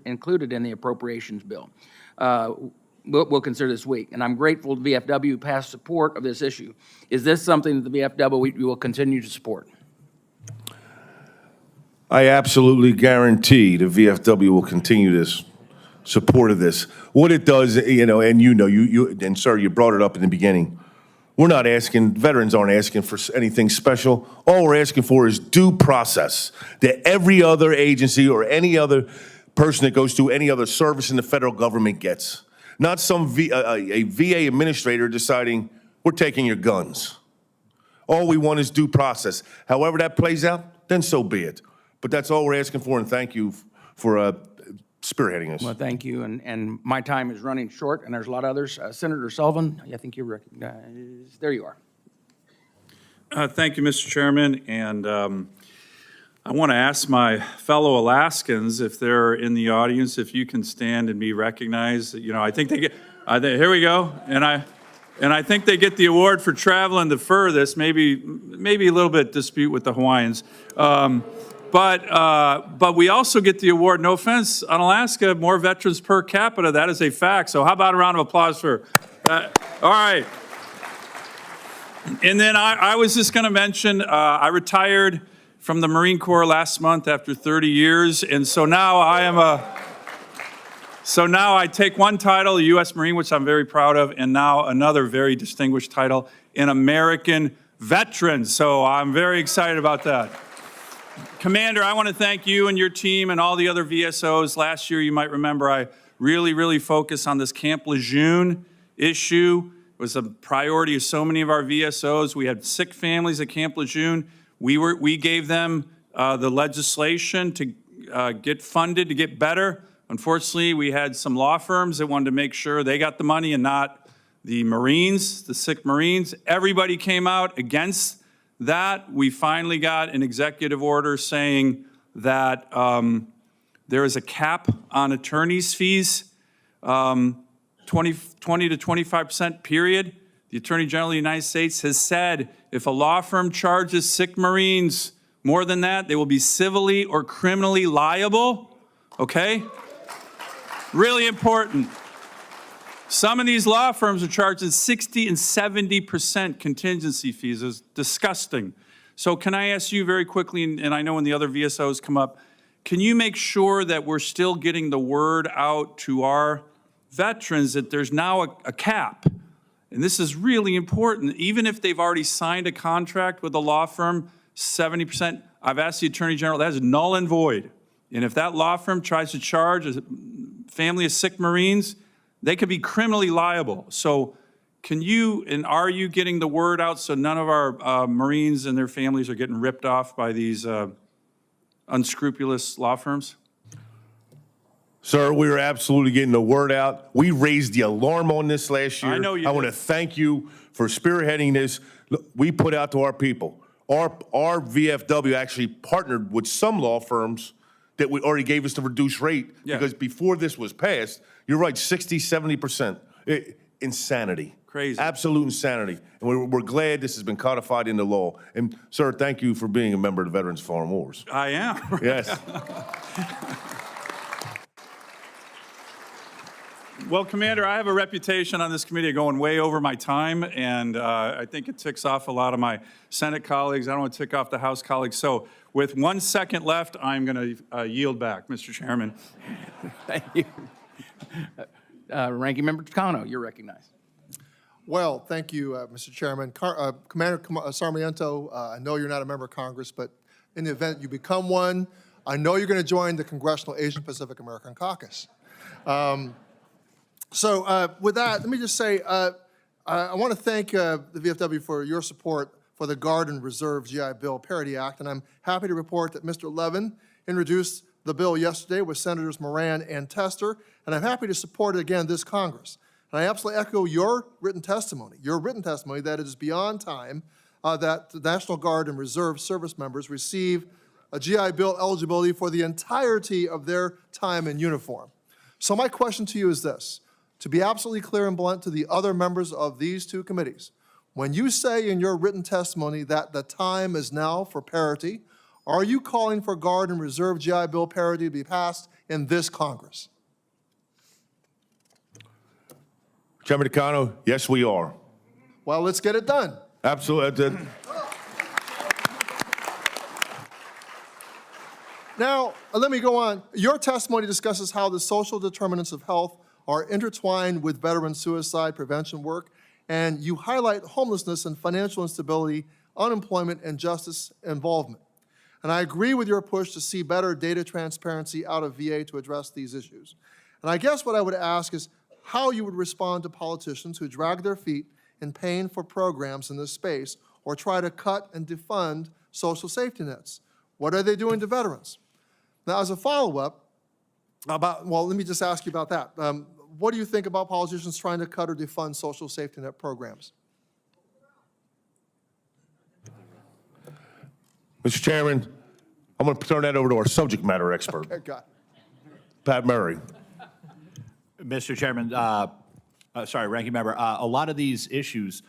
included in the appropriations bill. We'll consider this week, and I'm grateful to VFW past support of this issue. Is this something that the VFW will continue to support? I absolutely guarantee the VFW will continue this support of this. What it does, you know, and sir, you brought it up in the beginning. We're not asking, veterans aren't asking for anything special. All we're asking for is due process that every other agency or any other person that goes through any other service in the federal government gets. Not some a VA administrator deciding, we're taking your guns. All we want is due process. However that plays out, then so be it. But that's all we're asking for, and thank you for spearheading us. Well, thank you, and my time is running short, and there's a lot of others. Senator Sullivan, I think you're recognized. There you are. Thank you, Mr. Chairman, and I want to ask my fellow Alaskans if they're in the audience, if you can stand and be recognized. You know, I think they get, here we go, and I think they get the award for traveling the furthest, maybe a little bit dispute with the Hawaiians. But we also get the award, no offense, on Alaska, more veterans per capita. That is a fact. So how about a round of applause for that? All right. And then I was just going to mention, I retired from the Marine Corps last month after 30 years. And so now I take one title, a U.S. Marine, which I'm very proud of, and now another very distinguished title, an American veteran. So I'm very excited about that. Commander, I want to thank you and your team and all the other VSOs. Last year, you might remember, I really focused on this Camp Lejeune issue. It was a priority of so many of our VSOs. We had sick families at Camp Lejeune. We gave them the legislation to get funded, to get better. Unfortunately, we had some law firms that wanted to make sure they got the money and not the Marines, the sick Marines. Everybody came out against that. We finally got an executive order saying that there is a cap on attorney's fees, 20 to 25% period. The Attorney General of the United States has said if a law firm charges sick Marines more than that, they will be civilly or criminally liable, okay? Really important. Some of these law firms are charging 60 and 70% contingency fees. It's disgusting. So can I ask you very quickly, and I know when the other VSOs come up, can you make sure that we're still getting the word out to our veterans that there's now a cap? And this is really important. Even if they've already signed a contract with a law firm, 70%, I've asked the Attorney General, that is null and void. And if that law firm tries to charge a family of sick Marines, they could be criminally liable. So can you and are you getting the word out so none of our Marines and their families are getting ripped off by these unscrupulous law firms? Sir, we are absolutely getting the word out. We raised the alarm on this last year. I know you I want to did. thank you for spearheading this. Look, we put out to our people. Our VFW actually partnered with some law firms that we already gave us the reduced rate. Yeah. Because before this was passed, you're right, 60, 70%. Insanity. Crazy. Absolute insanity. And we're glad this has been codified into law. And sir, thank you for being a member of the Veterans of Foreign Wars. I am. Yes. Well, Commander, I have a reputation on this committee of going way over my time, and I think it ticks off a lot of my Senate colleagues. I don't want to tick off the House colleagues. So with 1 second left, I'm going to yield back, Mr. Chairman. Thank you. Ranking Member Takano, you're recognized. Well, thank you, Mr. Chairman. Commander Sarmiento, I know you're not a member of Congress, but in the event you become one, I know you're going to join the Congressional Asian Pacific American Caucus. So with that, let me just say, I want to thank the VFW for your support for the Guard and Reserve GI Bill Parity Act, and I'm happy to report that Mr. Levin introduced the bill yesterday with Senators Moran and Tester, and I'm happy to support it again this Congress. And I absolutely echo your written testimony that it is beyond time that the National Guard and Reserve service members receive a GI Bill eligibility for the entirety of their time in uniform. So my question to you is this: to be absolutely clear and blunt to the other members of these two committees, when you say in your written testimony that the time is now for parity, are you calling for Guard and Reserve GI Bill parity to be passed in this Congress? Chairman Takano, yes, we are. Well, let's get it done. Absolutely. Now, let me go on. Your testimony discusses how the social determinants of health are intertwined with veteran suicide prevention work, and you highlight homelessness and financial instability, unemployment, and justice involvement. And I agree with your push to see better data transparency out of VA to address these issues. And I guess what I would ask is how you would respond to politicians who drag their feet in paying for programs in this space or try to cut and defund social safety nets. What are they doing to veterans? Now, as a follow-up, let me just ask you about that. What do you think about politicians trying to cut or defund social safety net programs? Mr. Chairman, I'm going to turn that over to our subject matter expert, Okay, got it. Pat Murray. Mr. Chairman, Ranking Member, a lot of these issues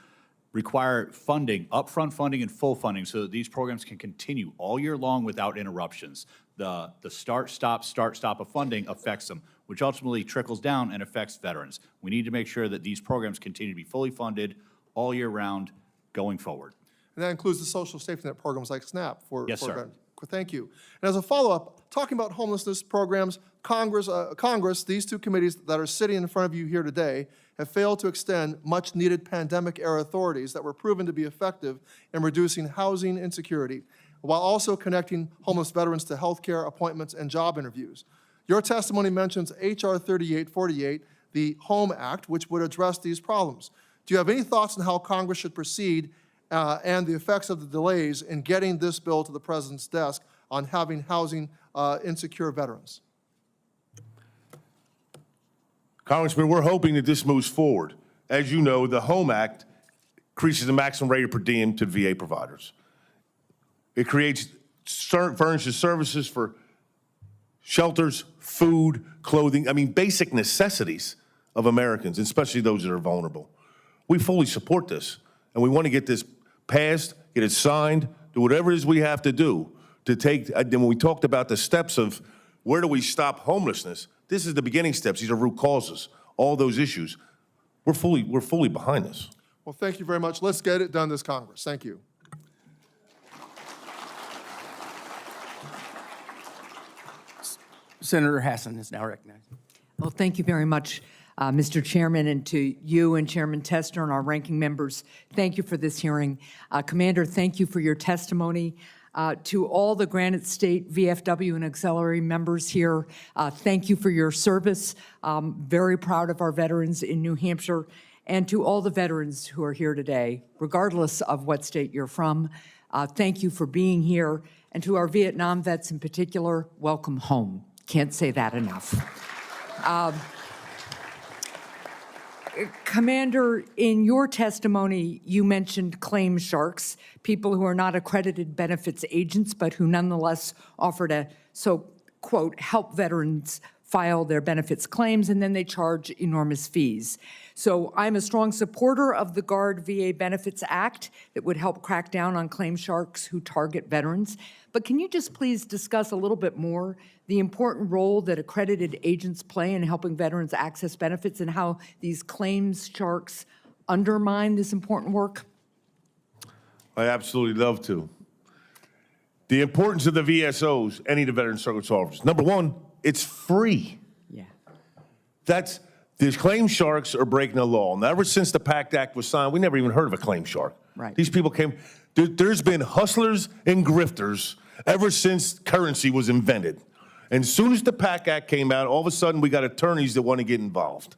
require funding, upfront funding and full funding so that these programs can continue all year long without interruptions. The start-stop of funding affects them, which ultimately trickles down and affects veterans. We need to make sure that these programs continue to be fully funded all year round going forward. And that includes the social safety net programs like SNAP for Yes, sir. veterans. Thank you. And as a follow-up, talking about homelessness programs, Congress, these two committees that are sitting in front of you here today, have failed to extend much-needed pandemic-era authorities that were proven to be effective in reducing housing insecurity, while also connecting homeless veterans to health care appointments and job interviews. Your testimony mentions H.R. 3848, the HOME Act, which would address these problems. Do you have any thoughts on how Congress should proceed and the effects of the delays in getting this bill to the President's desk on having housing insecure veterans? Congressman, we're hoping that this moves forward. As you know, the HOME Act increases the maximum rate of per diem to VA providers. It furnishes services for shelters, food, clothing, basic necessities of Americans, especially those that are vulnerable. We fully support this, and we want to get this passed, get it signed, do whatever it is we have to do to take, when we talked about the steps of where do we stop homelessness, this is the beginning steps. These are root causes, all those issues. We're fully behind this. Well, thank you very much. Let's get it done this Congress. Thank you. Senator Hassan is now recognized. Well, thank you very much, Mr. Chairman, and to you and Chairman Tester and our ranking members, thank you for this hearing. Commander, thank you for your testimony. To all the Granite State VFW and auxiliary members here, thank you for your service. Very proud of our veterans in New Hampshire, and to all the veterans who are here today, regardless of what state you're from. Thank you for being here. And to our Vietnam vets in particular, welcome home. Can't say that enough. Commander, in your testimony, you mentioned claim sharks, people who are not accredited benefits agents, but who nonetheless offer to, quote, help veterans file their benefits claims, and then they charge enormous fees. So I'm a strong supporter of the Guard VA Benefits Act that would help crack down on claim sharks who target veterans. But can you just please discuss a little bit more the important role that accredited agents play in helping veterans access benefits and how these claims sharks undermine this important work? I absolutely love to. The importance of the VSOs, any of the Veteran Service Officers. Number one, it's free. Yeah. These claim sharks are breaking the law. And ever since the PACT Act was signed, we never even heard of a claim shark. Right. These people came, there's been hustlers and grifters ever since currency was invented. And as soon as the PACT Act came out, all of a sudden we got attorneys that want to get involved.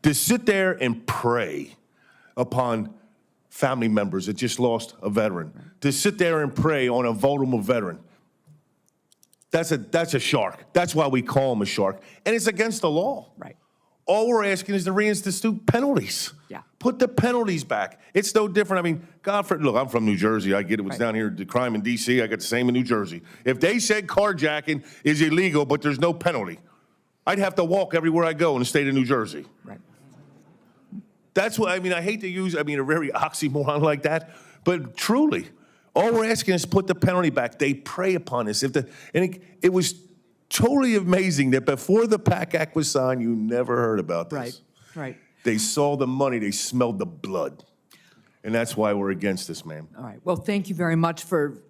To sit there and prey upon family members that just lost a veteran, to sit there and prey on a vulnerable veteran, that's a shark. That's why we call him a shark. And it's against the law. Right. All we're asking is to reinstitute penalties. Yeah. Put the penalties back. It's no different. I mean, look, I'm from New Jersey. I get it was Right. down here, the crime in D.C. I got the same in New Jersey. If they said carjacking is illegal, but there's no penalty, I'd have to walk everywhere I go in the state of New Jersey. Right. That's what, I mean, I hate to use, a very oxymoron like that, but truly, all we're asking is put the penalty back. They prey upon us. It was totally amazing that before the PACT Act was signed, you never heard about this. Right. Right. They saw the money, they smelled the blood. And that's why we're against this, ma'am. All right. Well, thank you very much for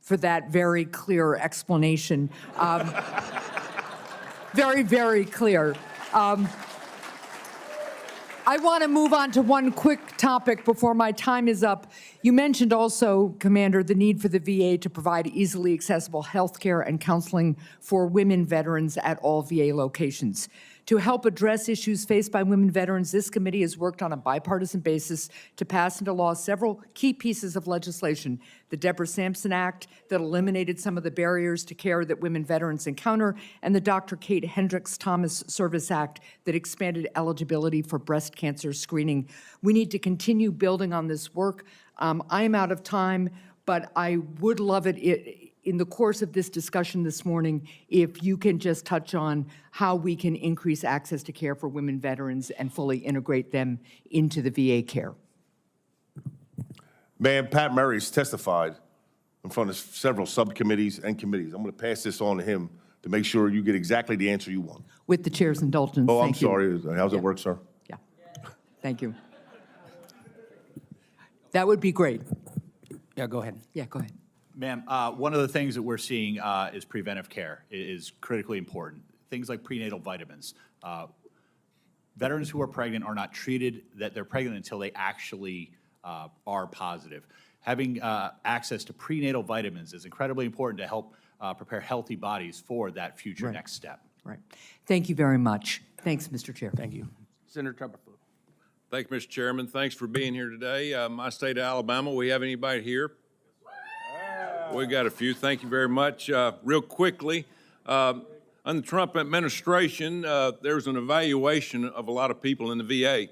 that very clear explanation. Very, very clear. I want to move on to one quick topic before my time is up. You mentioned also, Commander, the need for the VA to provide easily accessible health care and counseling for women veterans at all VA locations. To help address issues faced by women veterans, this committee has worked on a bipartisan basis to pass into law several key pieces of legislation. The Deborah Sampson Act that eliminated some of the barriers to care that women veterans encounter, and the Dr. Kate Hendricks Thomas Service Act that expanded eligibility for breast cancer screening. We need to continue building on this work. I am out of time, but I would love it in the course of this discussion this morning, if you can just touch on how we can increase access to care for women veterans and fully integrate them into the VA care. Man, Pat Murray's testified in front of several subcommittees and committees. I'm going to pass this on to him to make sure you get exactly the answer you want. With the chair's indulgence, Oh, I'm thank you. sorry. How's Yeah. it work, sir? Yeah, thank you. That would be great. Yeah, go ahead. Yeah, go ahead. Ma'am, one of the things that we're seeing is preventive care is critically important. Things like prenatal vitamins. Veterans who are pregnant are not treated that they're pregnant until they actually are positive. Having access to prenatal vitamins is incredibly important to help prepare healthy bodies for that future Right. next step. Right. Thank you very much. Thanks, Mr. Chair. Thank you. Senator Tuberville. Thank you, Mr. Chairman. Thanks for being here today. My state of Alabama, we have anybody here? We got a few. Thank you very much. Real quickly, under the Trump administration, there's an evaluation of a lot of people in the VA.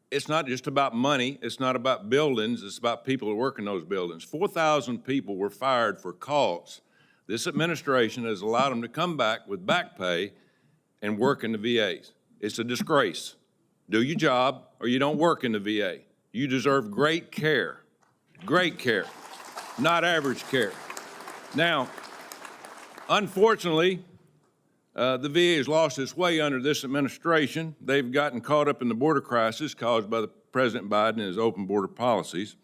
It's not just about money. It's not about buildings. It's about people who work in those buildings. 4,000 people were fired for cause. This administration has allowed them to come back with back pay and work in the VAs. It's a disgrace. Do your job or you don't work in the VA. You deserve great care. Great care, not average care. Now, unfortunately, the VA has lost its way under this administration. They've gotten caught up in the border crisis caused by the President Biden and his open border policies,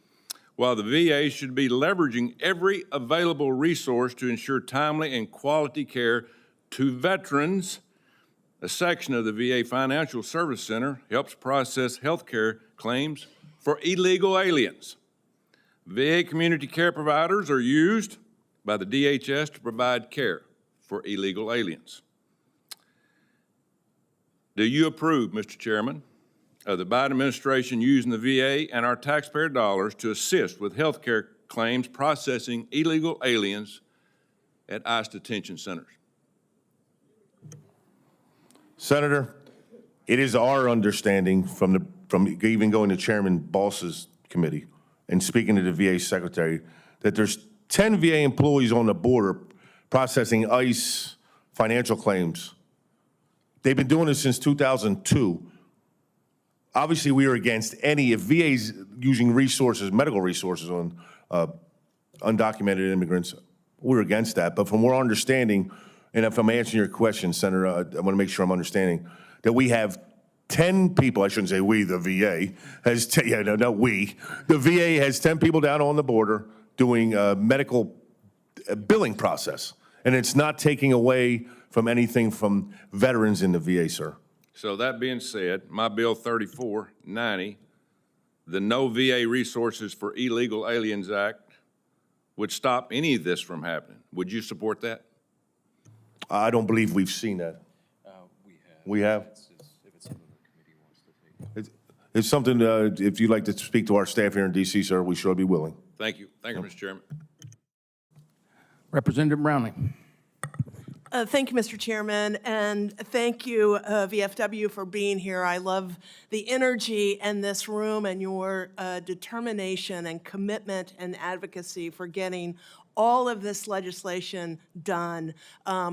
while the VA should be leveraging every available resource to ensure timely and quality care to veterans. A section of the VA Financial Service Center helps process health care claims for illegal aliens. VA community care providers are used by the DHS to provide care for illegal aliens. Do you approve, Mr. Chairman, of the Biden administration using the VA and our taxpayer dollars to assist with health care claims processing illegal aliens at ICE detention centers. Senator, it is our understanding from even going to Chairman Boss's committee and speaking to the VA secretary that there's 10 VA employees on the border processing ICE financial claims. They've been doing this since 2002. Obviously, we are against if VA's using resources, medical resources on undocumented immigrants, we're against that. But from our understanding, and if I'm answering your question, Senator, I want to make sure I'm understanding, that we have 10 people, I shouldn't say we, the VA, not we. The VA has 10 people down on the border doing medical billing process. And it's not taking away from anything from veterans in the VA, sir. So that being said, my Bill 3490, the No VA Resources for Illegal Aliens Act, would stop any of this from happening. Would you support that? I don't believe we've seen that. We have? It's something, if you'd like to speak to our staff here in D.C., sir, we should be willing. Thank you. Thank you, Mr. Chairman. Representative Brownlee. Thank you, Mr. Chairman, and thank you, VFW, for being here. I love the energy in this room and your determination and commitment and advocacy for getting all of this legislation done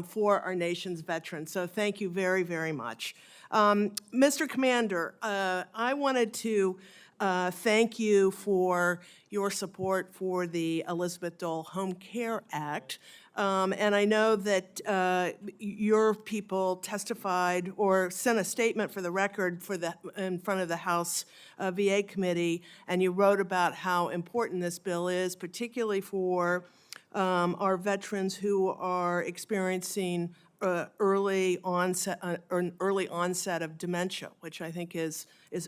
for our nation's veterans. So thank you very, very much. Mr. Commander, I wanted to thank you for your support for the Elizabeth Dole Home Care Act. And I know that your people testified or sent a statement for the record in front of the House VA Committee, and you wrote about how important this bill is, particularly for our veterans who are experiencing early onset of dementia, which I think is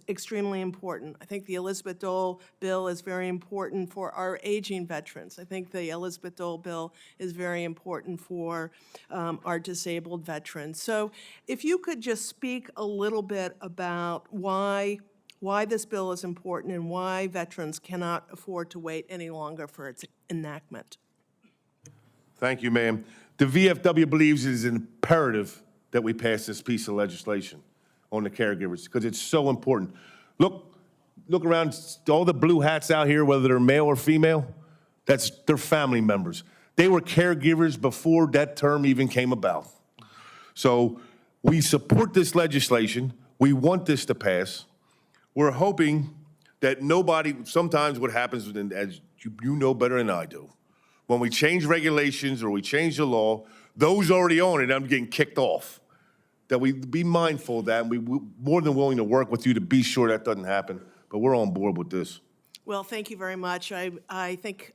extremely important. I think the Elizabeth Dole bill is very important for our aging veterans. I think the Elizabeth Dole bill is very important for our disabled veterans. So if you could just speak a little bit about why this bill is important and why veterans cannot afford to wait any longer for its enactment. Thank you, ma'am. The VFW believes it is imperative that we pass this piece of legislation on the caregivers because it's so important. Look around, all the blue hats out here, whether they're male or female, they're family members. They were caregivers before that term even came about. So we support this legislation. We want this to pass. We're hoping that sometimes what happens, as you know better than I do, when we change regulations or we change the law, those already on it, I'm getting kicked off. That we be mindful of that, and we're more than willing to work with you to be sure that doesn't happen, but we're on board with this. Well, thank you very much. I think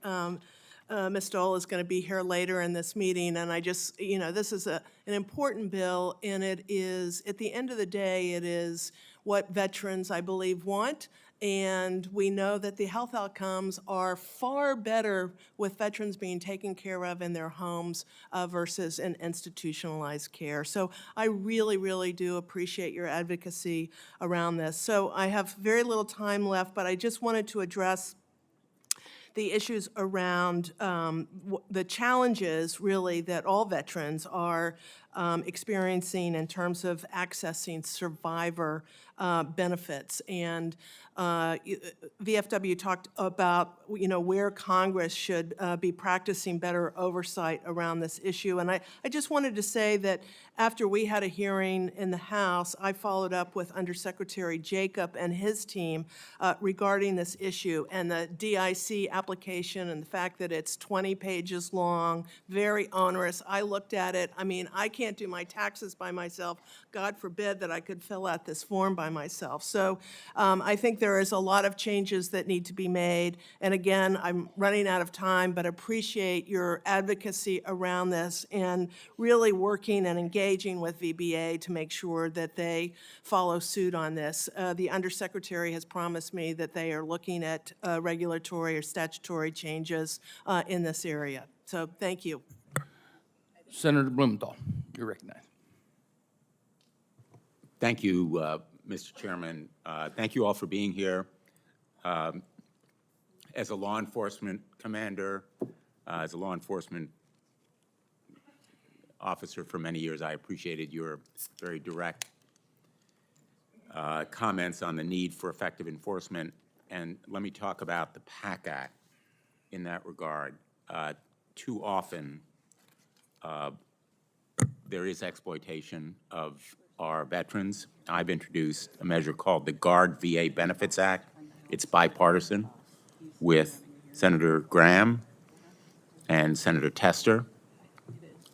Ms. Dole is going to be here later in this meeting, and I just, this is an important bill, and it is, at the end of the day, it is what veterans, I believe, want. And we know that the health outcomes are far better with veterans being taken care of in their homes versus in institutionalized care. So I really, really do appreciate your advocacy around this. So I have very little time left, but I just wanted to address the issues around the challenges, really, that all veterans are experiencing in terms of accessing survivor benefits. And VFW talked about, where Congress should be practicing better oversight around this issue. And I just wanted to say that after we had a hearing in the House, I followed up with Undersecretary Jacob and his team regarding this issue and the DIC application and the fact that it's 20 pages long, very onerous. I looked at it. I mean, I can't do my taxes by myself. God forbid that I could fill out this form by myself. So I think there is a lot of changes that need to be made. And again, I'm running out of time, but appreciate your advocacy around this and really working and engaging with VBA to make sure that they follow suit on this. The Undersecretary has promised me that they are looking at regulatory or statutory changes in this area. So thank you. Senator Blumenthal, you're recognized. Thank you, Mr. Chairman. Thank you all for being here. As a law enforcement commander, as a law enforcement officer for many years, I appreciated your very direct comments on the need for effective enforcement. And let me talk about the PAC Act in that regard. Too often, there is exploitation of our veterans. I've introduced a measure called the Guard VA Benefits Act. It's bipartisan with Senator Graham and Senator Tester.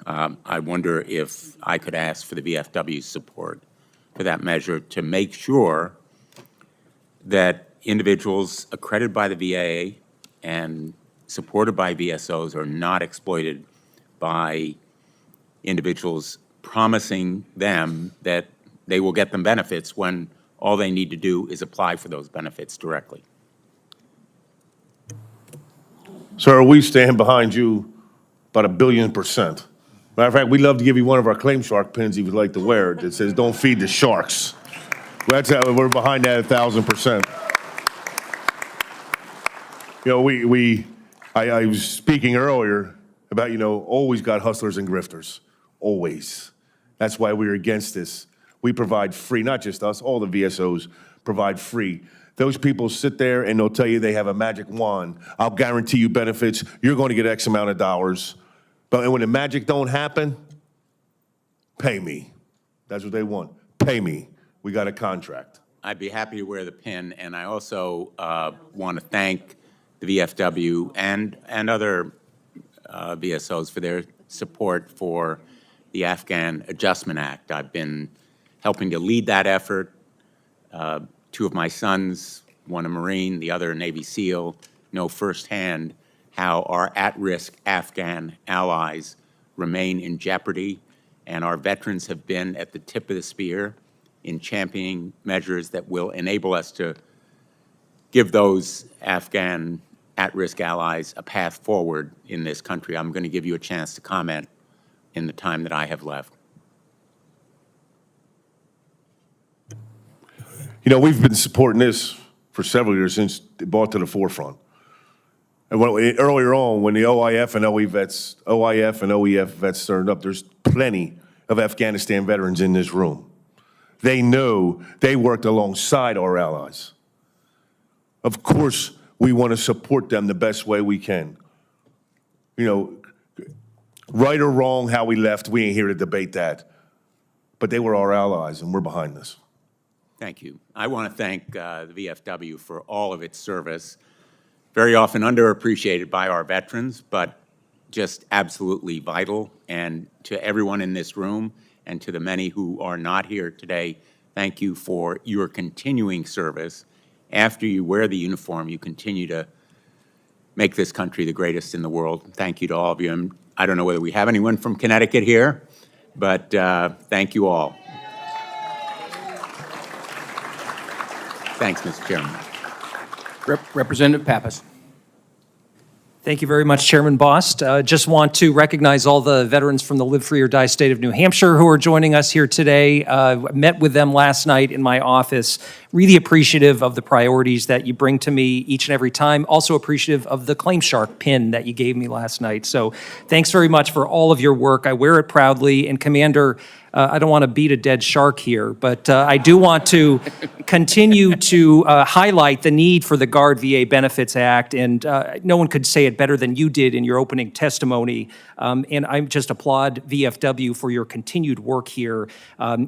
I wonder if I could ask for the VFW's support for that measure to make sure that individuals accredited by the VA and supported by VSOs are not exploited by individuals promising them that they will get them benefits when all they need to do is apply for those benefits directly. Sir, we stand behind you about 1,000,000,000%. Matter of fact, we'd love to give you one of our Claim Shark pins if you'd like to wear it that says, "Don't feed the sharks." That's how we're behind that 1,000%. You know, I was speaking earlier about, always got hustlers and grifters. Always. That's why we're against this. We provide free, not just us, all the VSOs provide free. Those people sit there and they'll tell you they have a magic wand. I'll guarantee you benefits. You're going to get X amount of dollars. But when the magic don't happen, pay me. That's what they want. Pay me. We got a contract. I'd be happy to wear the pin, and I also want to thank the VFW and other VSOs for their support for the Afghan Adjustment Act. I've been helping to lead that effort. Two of my sons, one a Marine, the other a Navy SEAL, know firsthand how our at-risk Afghan allies remain in jeopardy, and our veterans have been at the tip of the spear in championing measures that will enable us to give those Afghan at-risk allies a path forward in this country. I'm going to give you a chance to comment in the time that I have left. We've been supporting this for several years since it brought to the forefront. And earlier on, when the OIF and OEF vets turned up, there's plenty of Afghanistan veterans in this room. They know they worked alongside our allies. Of course, we want to support them the best way we can. Right or wrong how we left, we ain't here to debate that. But they were our allies, and we're behind this. Thank you. I want to thank the VFW for all of its service, very often underappreciated by our veterans, but just absolutely vital. And to everyone in this room and to the many who are not here today, thank you for your continuing service. After you wear the uniform, you continue to make this country the greatest in the world. Thank you to all of you. And I don't know whether we have anyone from Connecticut here, but thank you all. Thanks, Mr. Chairman. Representative Pappas. Thank you very much, Chairman Bost. Just want to recognize all the veterans from the Live Free or Die state of New Hampshire who are joining us here today. Met with them last night in my office. Really appreciative of the priorities that you bring to me each and every time. Also appreciative of the Claim Shark pin that you gave me last night. So thanks very much for all of your work. I wear it proudly. And Commander, I don't want to beat a dead shark here, but I do want to continue to highlight the need for the Guard VA Benefits Act, and no one could say it better than you did in your opening testimony. And I just applaud VFW for your continued work here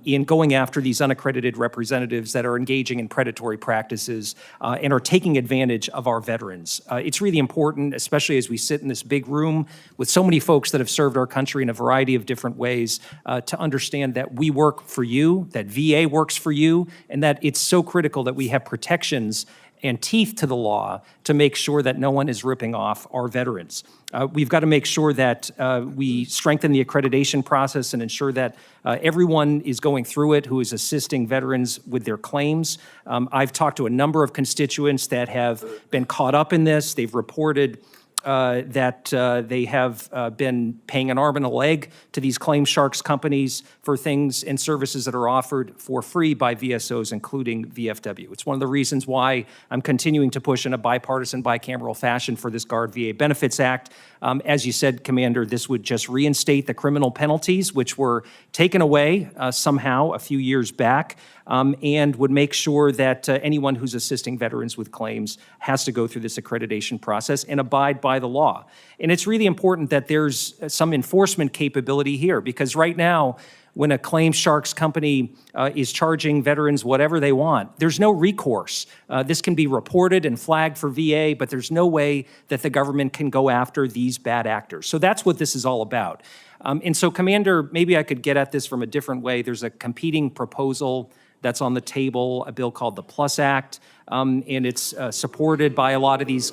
in going after these unaccredited representatives that are engaging in predatory practices and are taking advantage of our veterans. It's really important, especially as we sit in this big room with so many folks that have served our country in a variety of different ways, to understand that we work for you, that VA works for you, and that it's so critical that we have protections and teeth to the law to make sure that no one is ripping off our veterans. We've got to make sure that we strengthen the accreditation process and ensure that everyone is going through it who is assisting veterans with their claims. I've talked to a number of constituents that have been caught up in this. They've reported that they have been paying an arm and a leg to these claim sharks companies for things and services that are offered for free by VSOs, including VFW. It's one of the reasons why I'm continuing to push in a bipartisan, bicameral fashion for this Guard VA Benefits Act. As you said, Commander, this would just reinstate the criminal penalties, which were taken away somehow a few years back, and would make sure that anyone who's assisting veterans with claims has to go through this accreditation process and abide by the law. And it's really important that there's some enforcement capability here, because right now, when a claim sharks company is charging veterans whatever they want, there's no recourse. This can be reported and flagged for VA, but there's no way that the government can go after these bad actors. So that's what this is all about. And so, Commander, maybe I could get at this from a different way. There's a competing proposal that's on the table, a bill called the PLUS Act, and it's supported by a lot of these.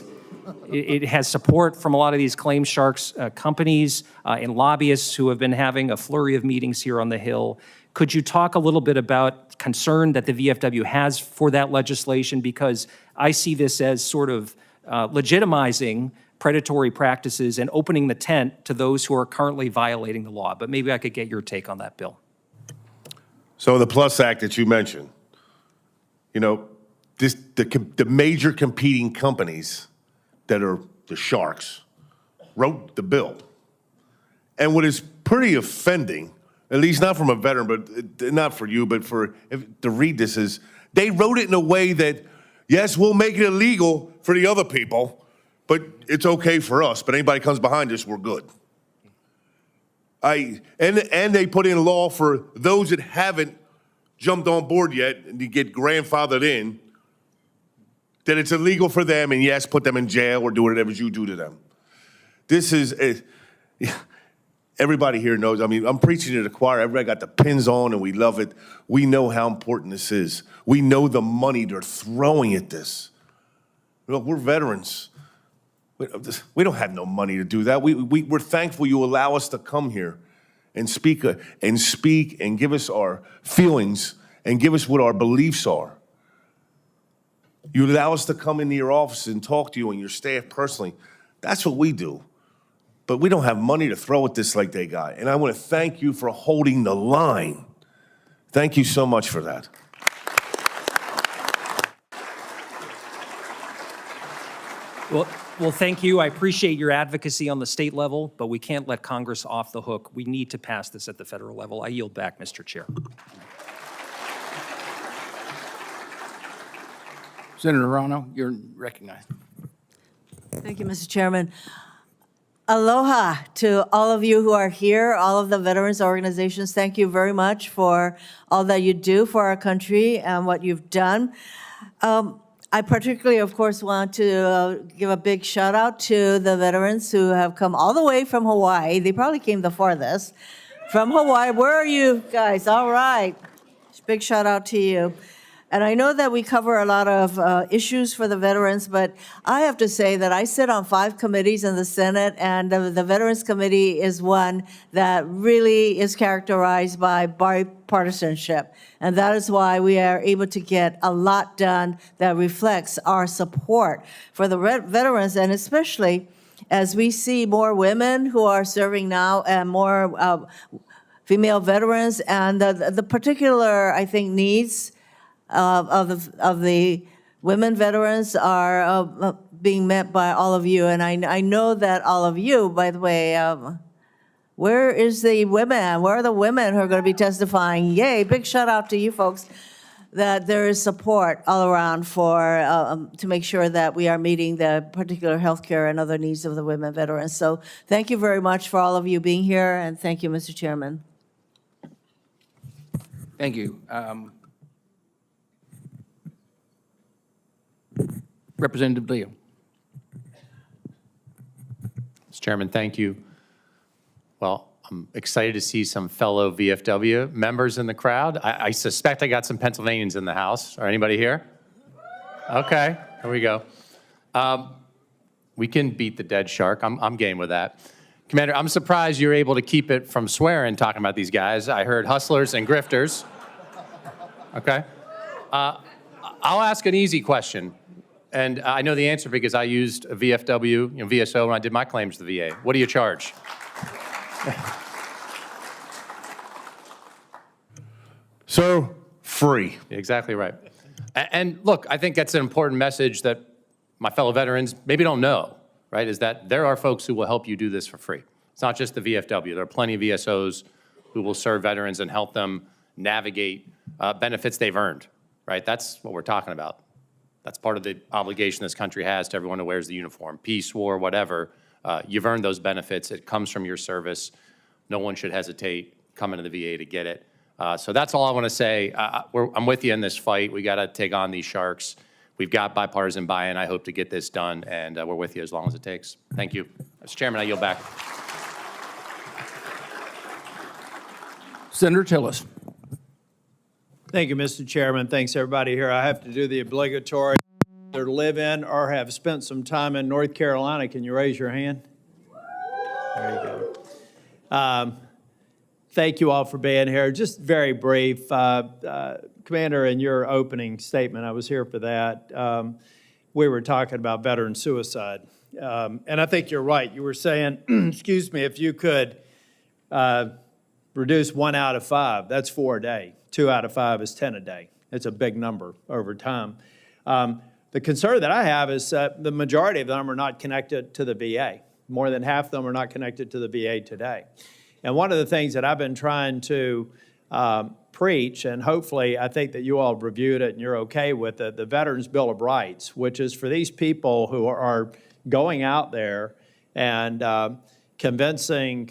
It has support from a lot of these claim sharks companies and lobbyists who have been having a flurry of meetings here on the Hill. Could you talk a little bit about concern that the VFW has for that legislation? Because I see this as sort of legitimizing predatory practices and opening the tent to those who are currently violating the law. But maybe I could get your take on that, Bill. So the PLUS Act that you mentioned, you know, the major competing companies that are the sharks wrote the bill. And what is pretty offending, at least not from a veteran, but not for you, but to read this, is they wrote it in a way that, yes, we'll make it illegal for the other people, but it's okay for us. But anybody comes behind us, we're good. And they put in law for those that haven't jumped on board yet and you get grandfathered in, that it's illegal for them, and yes, put them in jail or do whatever you do to them. This is, everybody here knows, I mean, I'm preaching to the choir, everybody got the pins on and we love it. We know how important this is. We know the money they're throwing at this. Look, we're veterans. We don't have no money to do that. We're thankful you allow us to come here and speak and give us our feelings and give us what our beliefs are. You allow us to come into your office and talk to you and your staff personally. That's what we do. But we don't have money to throw at this like they got. And I want to thank you for holding the line. Thank you so much for that. Well, thank you. I appreciate your advocacy on the state level, but we can't let Congress off the hook. We need to pass this at the federal level. I yield back, Mr. Chair. Senator Rano, you're recognized. Thank you, Mr. Chairman. Aloha to all of you who are here, all of the veterans organizations. Thank you very much for all that you do for our country and what you've done. I particularly, of course, want to give a big shout out to the veterans who have come all the way from Hawaii. They probably came the farthest from Hawaii. Where are you guys? All right. Big shout out to you. And I know that we cover a lot of issues for the veterans, but I have to say that I sit on 5 committees in the Senate, and the Veterans Committee is one that really is characterized by bipartisanship. And that is why we are able to get a lot done that reflects our support for the veterans, and especially as we see more women who are serving now and more female veterans, and the particular, I think, needs of the women veterans are being met by all of you. And I know that all of you, by the way, where is the women? Where are the women who are going to be testifying? Yay, big shout out to you folks, that there is support all around for to make sure that we are meeting the particular healthcare and other needs of the women veterans. So thank you very much for all of you being here, and thank you, Mr. Chairman. Thank you. Representative Leo. Mr. Chairman, thank you. Well, I'm excited to see some fellow VFW members in the crowd. I suspect I got some Pennsylvanians in the house. Are anybody here? Okay, here we go. We can beat the dead shark. I'm game with that. Commander, I'm surprised you're able to keep it from swearing talking about these guys. I heard hustlers and grifters. Okay. I'll ask an easy question. And I know the answer because I used a VFW, VSO, when I did my claims to the VA. What do you charge? Sir, free. Exactly right. And look, I think that's an important message that my fellow veterans maybe don't know, right, is that there are folks who will help you do this for free. It's not just the VFW. There are plenty of VSOs who will serve veterans and help them navigate benefits they've earned, right? That's what we're talking about. That's part of the obligation this country has to everyone who wears the uniform, peace, war, whatever. You've earned those benefits. It comes from your service. No one should hesitate coming to the VA to get it. So that's all I want to say. I'm with you in this fight. We got to take on these sharks. We've got bipartisan buy-in. I hope to get this done, and we're with you as long as it takes. Thank you. Mr. Chairman, I yield back. Senator Tillis. Thank you, Mr. Chairman. Thanks, everybody here. I have to do the obligatory. Either live in or have spent some time in North Carolina. Can you raise your hand? There you go. Thank you all for being here. Just very brief. Commander, in your opening statement, I was here for that. We were talking about veteran suicide. And I think you're right. You were saying, excuse me, if you could reduce 1 out of 5, that's 4 a day. 2 out of 5 is 10 a day. It's a big number over time. The concern that I have is that the majority of them are not connected to the VA. More than half of them are not connected to the VA today. And one of the things that I've been trying to preach, and hopefully I think that you all reviewed it and you're okay with it, the Veterans Bill of Rights, which is for these people who are going out there and convincing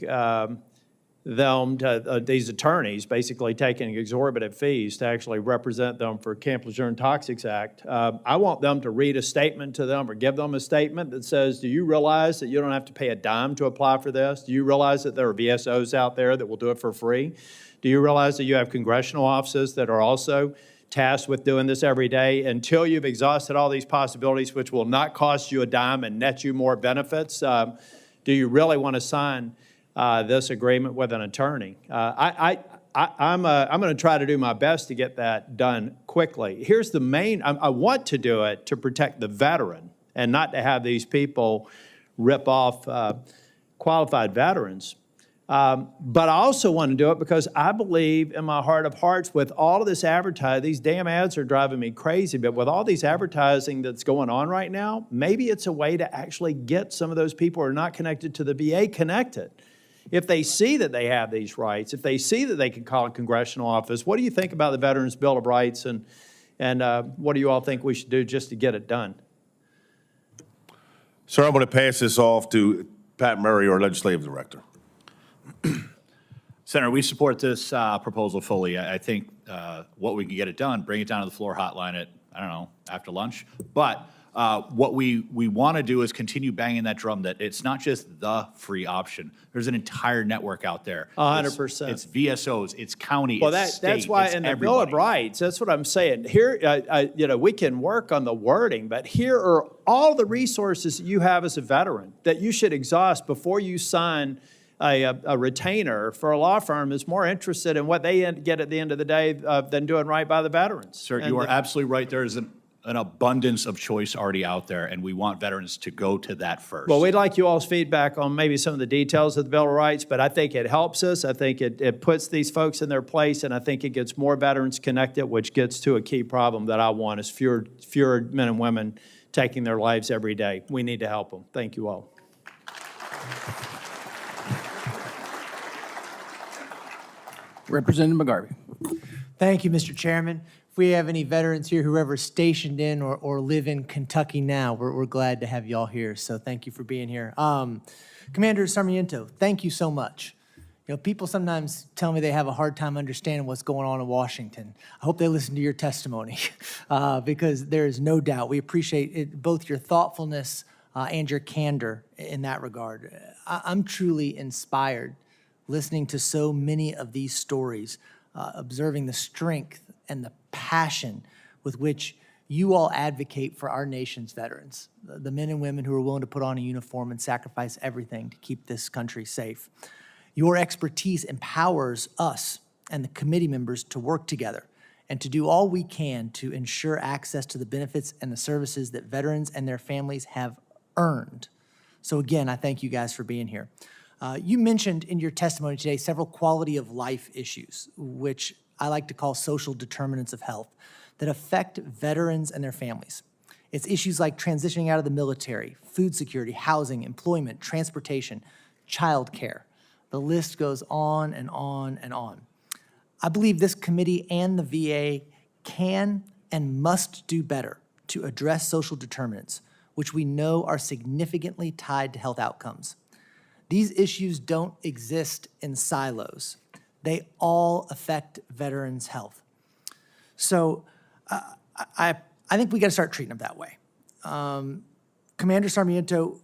them to, these attorneys basically taking exorbitant fees to actually represent them for Camp Lejeune Toxics Act. I want them to read a statement to them or give them a statement that says, do you realize that you don't have to pay a dime to apply for this? Do you realize that there are VSOs out there that will do it for free? Do you realize that you have congressional offices that are also tasked with doing this every day? Until you've exhausted all these possibilities, which will not cost you a dime and net you more benefits, do you really want to sign this agreement with an attorney? I'm going to try to do my best to get that done quickly. Here's the main, I want to do it to protect the veteran and not to have these people rip off qualified veterans. But I also want to do it because I believe in my heart of hearts with all of this advertising, these damn ads are driving me crazy, but with all these advertising that's going on right now, maybe it's a way to actually get some of those people who are not connected to the VA connected. If they see that they have these rights, if they see that they can call a congressional office, what do you think about the Veterans Bill of Rights, and what do you all think we should do just to get it done? Sir, I'm going to pass this off to Pat Murray, our legislative director. Senator, we support this proposal fully. I think what we can get it done, bring it down to the floor hotline at, I don't know, after lunch. But what we want to do is continue banging that drum that it's not just the free option. There's an entire network out there. 100%. It's VSOs, it's county, Well, it's state, that's why it's in the Bill of everybody. Rights, that's what I'm saying. Here, we can work on the wording, but here are all the resources that you have as a veteran that you should exhaust before you sign a retainer for a law firm is more interested in what they get at the end of the day than doing right by the veterans. Sir, you are absolutely right. There is an abundance of choice already out there, and we want veterans to go to that first. Well, we'd like you all's feedback on maybe some of the details of the Bill of Rights, but I think it helps us. I think it puts these folks in their place, and I think it gets more veterans connected, which gets to a key problem that I want is fewer men and women taking their lives every day. We need to help them. Thank you all. Representative McGarvey. Thank you, Mr. Chairman. If we have any veterans here who are ever stationed in or live in Kentucky now, we're glad to have you all here. So thank you for being here. Commander Sarmiento, thank you so much. You know, people sometimes tell me they have a hard time understanding what's going on in Washington. I hope they listen to your testimony because there is no doubt. We appreciate it, both your thoughtfulness and your candor in that regard. I'm truly inspired listening to so many of these stories, observing the strength and the passion with which you all advocate for our nation's veterans, the men and women who are willing to put on a uniform and sacrifice everything to keep this country safe. Your expertise empowers us and the committee members to work together and to do all we can to ensure access to the benefits and the services that veterans and their families have earned. So again, I thank you guys for being here. You mentioned in your testimony today several quality of life issues, which I like to call social determinants of health, that affect veterans and their families. It's issues like transitioning out of the military, food security, housing, employment, transportation, childcare. The list goes on and on and on. I believe this committee and the VA can and must do better to address social determinants, which we know are significantly tied to health outcomes. These issues don't exist in silos. They all affect veterans' health. So I think we got to start treating them that way. Commander Sarmiento,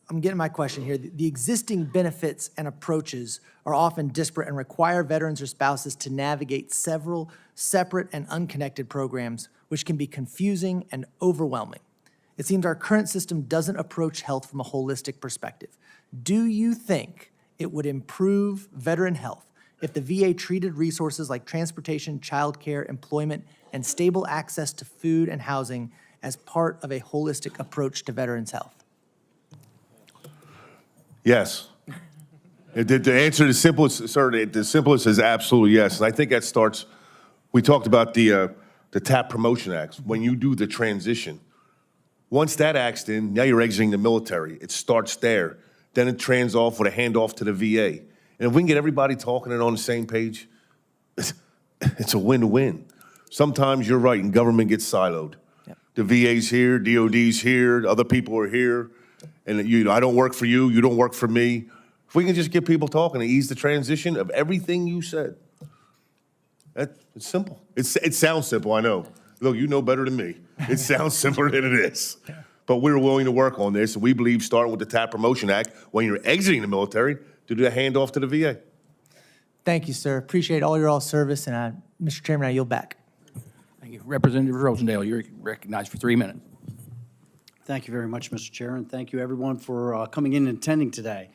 I'm getting my question here. The existing benefits and approaches are often disparate and require veterans or spouses to navigate several separate and unconnected programs, which can be confusing and overwhelming. It seems our current system doesn't approach health from a holistic perspective. Do you think it would improve veteran health if the VA treated resources like transportation, childcare, employment, and stable access to food and housing as part of a holistic approach to veterans' health? Yes. The answer, the simplest, sir, the simplest is absolutely yes. And I think that starts, we talked about the TAP Promotion Act. When you do the transition, once that act's in, now you're exiting the military. It starts there. Then it trans off with a handoff to the VA. And if we can get everybody talking and on the same page, it's a win-win. Sometimes you're right, and government gets siloed. Yep. The VA's here, DOD's here, other people are here, and I don't work for you, you don't work for me. If we can just get people talking and ease the transition of everything you said, it's simple. It sounds simple, I know. Look, you know better than me. It sounds simpler than it is. But we're willing to work on this, and we believe starting with the TAP Promotion Act, when you're exiting the military, to do a handoff to the VA. Thank you, sir. Appreciate all your all service, and Mr. Chairman, I yield back. Thank you. Representative Rosendale, you're recognized for 3 minutes. Thank you very much, Mr. Chair, and thank you, everyone, for coming in and attending today.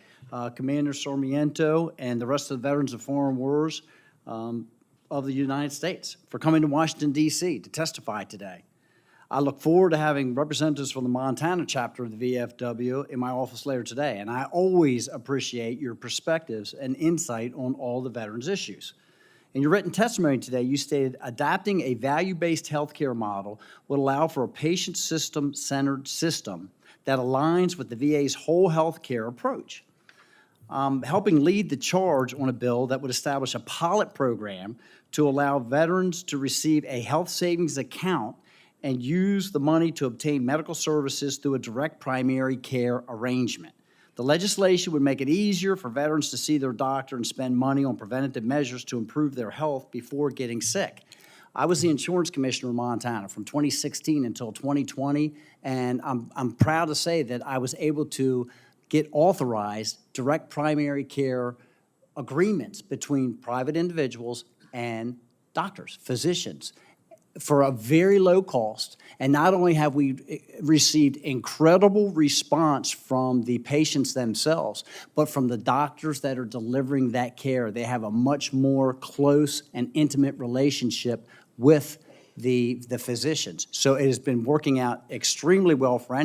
Commander Sarmiento and the rest of the veterans of foreign wars of the United States for coming to Washington, D.C. to testify today. I look forward to having representatives from the Montana chapter of the VFW in my office later today, and I always appreciate your perspectives and insight on all the veterans' issues. In your written testimony today, you stated adopting a value-based healthcare model would allow for a patient system-centered system that aligns with the VA's whole healthcare approach. Helping lead the charge on a bill that would establish a pilot program to allow veterans to receive a health savings account and use the money to obtain medical services through a direct primary care arrangement. The legislation would make it easier for veterans to see their doctor and spend money on preventative measures to improve their health before getting sick. I was the insurance commissioner of Montana from 2016 until 2020, and I'm proud to say that I was able to get authorized direct primary care agreements between private individuals and doctors, physicians, for a very low cost. And not only have we received incredible response from the patients themselves, but from the doctors that are delivering that care. They have a much more close and intimate relationship with the physicians. So it has been working out extremely well for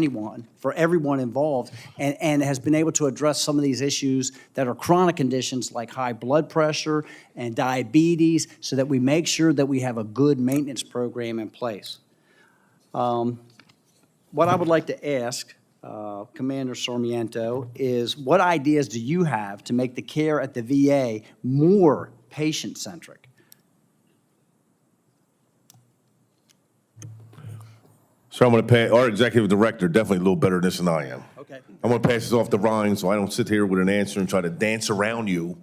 everyone involved, and has been able to address some of these issues that are chronic conditions like high blood pressure and diabetes, so that we make sure that we have a good maintenance program in place. What I would like to ask Commander Sarmiento is, what ideas do you have to make the care at the VA more patient-centric? So I'm going to pass, our executive director definitely a little better at this than I am. Okay. I'm going to pass this off to Ryan so I don't sit here with an answer and try to dance around you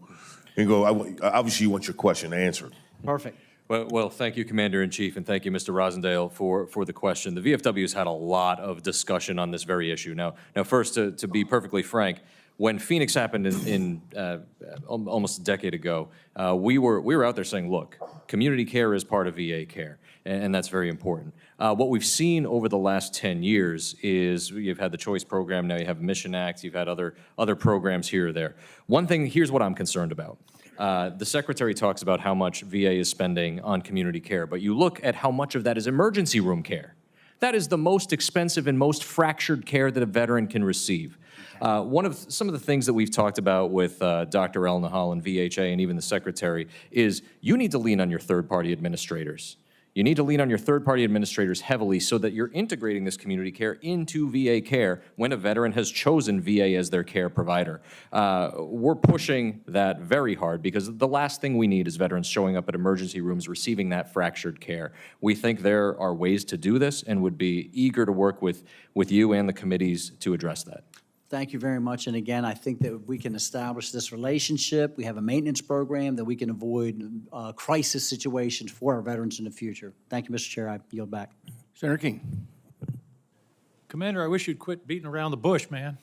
and go, obviously you want your question answered. Perfect. Well, thank you, Commander-in-Chief, and thank you, Mr. Rosendale, for the question. The VFW has had a lot of discussion on this very issue. Now first, to be perfectly frank, when Phoenix happened in almost a decade ago, we were out there saying, look, community care is part of VA care, and that's very important. What we've seen over the last 10 years is you've had the Choice Program, now you have Mission Act, you've had other programs here or there. One thing, here's what I'm concerned about. The Secretary talks about how much VA is spending on community care, but you look at how much of that is emergency room care. That is the most expensive and most fractured care that a veteran can receive. Some of the things that we've talked about with Dr. El Nahal and VHA and even the Secretary is you need to lean on your third-party administrators. You need to lean on your third-party administrators heavily so that you're integrating this community care into VA care when a veteran has chosen VA as their care provider. We're pushing that very hard because the last thing we need is veterans showing up at emergency rooms receiving that fractured care. We think there are ways to do this and would be eager to work with you and the committees to address that. Thank you very much. And again, I think that we can establish this relationship. We have a maintenance program that we can avoid crisis situations for our veterans in the future. Thank you, Mr. Chair. I yield back. Senator King. Commander, I wish you'd quit beating around the bush, man.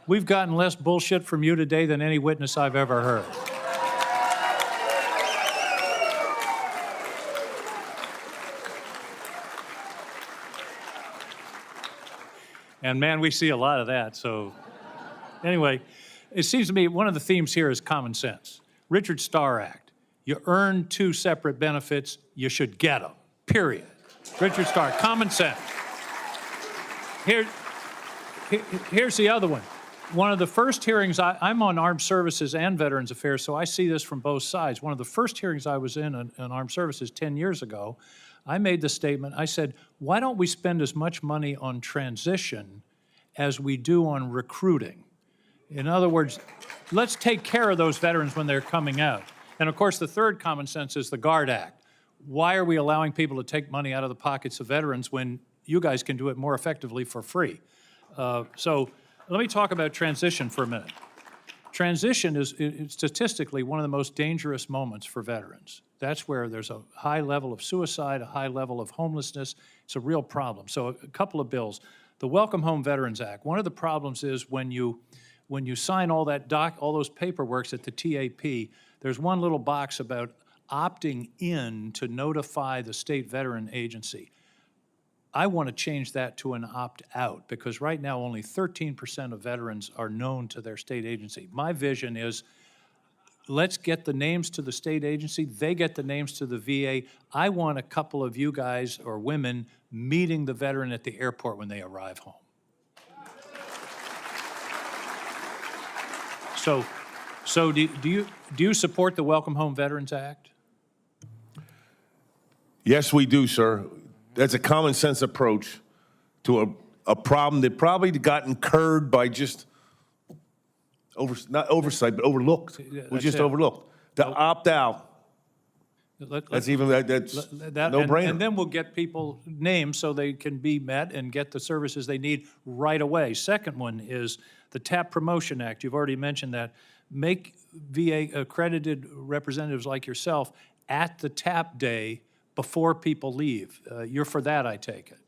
We've gotten less bullshit from you today than any witness I've ever heard. And man, we see a lot of that. So anyway, it seems to me one of the themes here is common sense. Richard Starr Act. You earn two separate benefits, you should get them, period. Richard Starr, common sense. Here's the other one. One of the first hearings, I'm on Armed Services and Veterans Affairs, so I see this from both sides. One of the first hearings I was in on Armed Services 10 years ago, I made the statement, I said, why don't we spend as much money on transition as we do on recruiting? In other words, let's take care of those veterans when they're coming out. And of course, the third common sense is the GUARD Act. Why are we allowing people to take money out of the pockets of veterans when you guys can do it more effectively for free? So let me talk about transition for a minute. Transition is statistically one of the most dangerous moments for veterans. That's where there's a high level of suicide, a high level of homelessness. It's a real problem. So a couple of bills. The Welcome Home Veterans Act. One of the problems is when you sign all those paperworks at the TAP, there's one little box about opting in to notify the state veteran agency. I want to change that to an opt-out because right now only 13% of veterans are known to their state agency. My vision is let's get the names to the state agency, they get the names to the VA. I want a couple of you guys or women meeting the veteran at the airport when they arrive home. So do you support the Welcome Home Veterans Act? Yes, we do, sir. That's a common sense approach to a problem that probably got incurred by just not oversight, but overlooked. Was just overlooked. The opt-out. That's a no-brainer. And then we'll get people names so they can be met and get the services they need right away. Second one is the TAP Promotion Act. You've already mentioned that. Make VA accredited representatives like yourself at the TAP day before people leave. You're for that, I take it.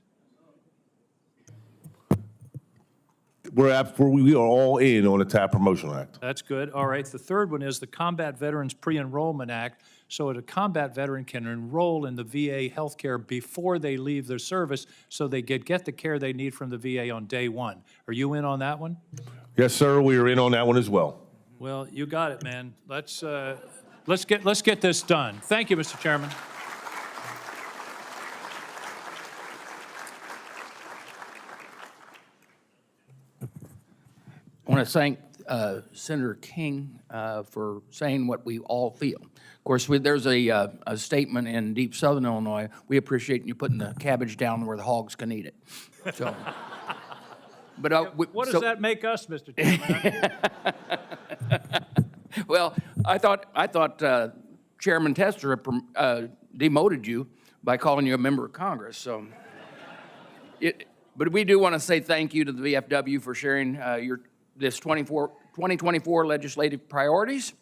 We are all in on the TAP Promotion Act. That's good. All right. The third one is the Combat Veterans Pre-Enrollment Act, so that a combat veteran can enroll in the VA healthcare before they leave their service so they get the care they need from the VA on day one. Are you in on that one? Yes, sir. We are in on that one as well. Well, you got it, man. Let's get this done. Thank you, Mr. Chairman. I want to thank Senator King for saying what we all feel. Of course, there's a statement in deep southern Illinois, we appreciate you putting the cabbage down where the hogs can eat it. So, but what does that make us, Mr. Chairman? Well, I thought Chairman Tester demoted you by calling you a member of Congress. So, but we do want to say thank you to the VFW for sharing this 2024 legislative priorities,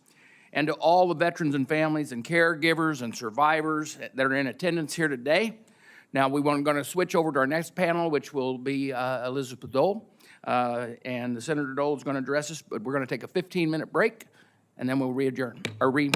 and to all the veterans and families and caregivers and survivors that are in attendance here today. Now, we're going to switch over to our next panel, which will be Elizabeth Dole, and Senator Dole is going to address us, but we're going to take a 15-minute break, and then we'll reconvene.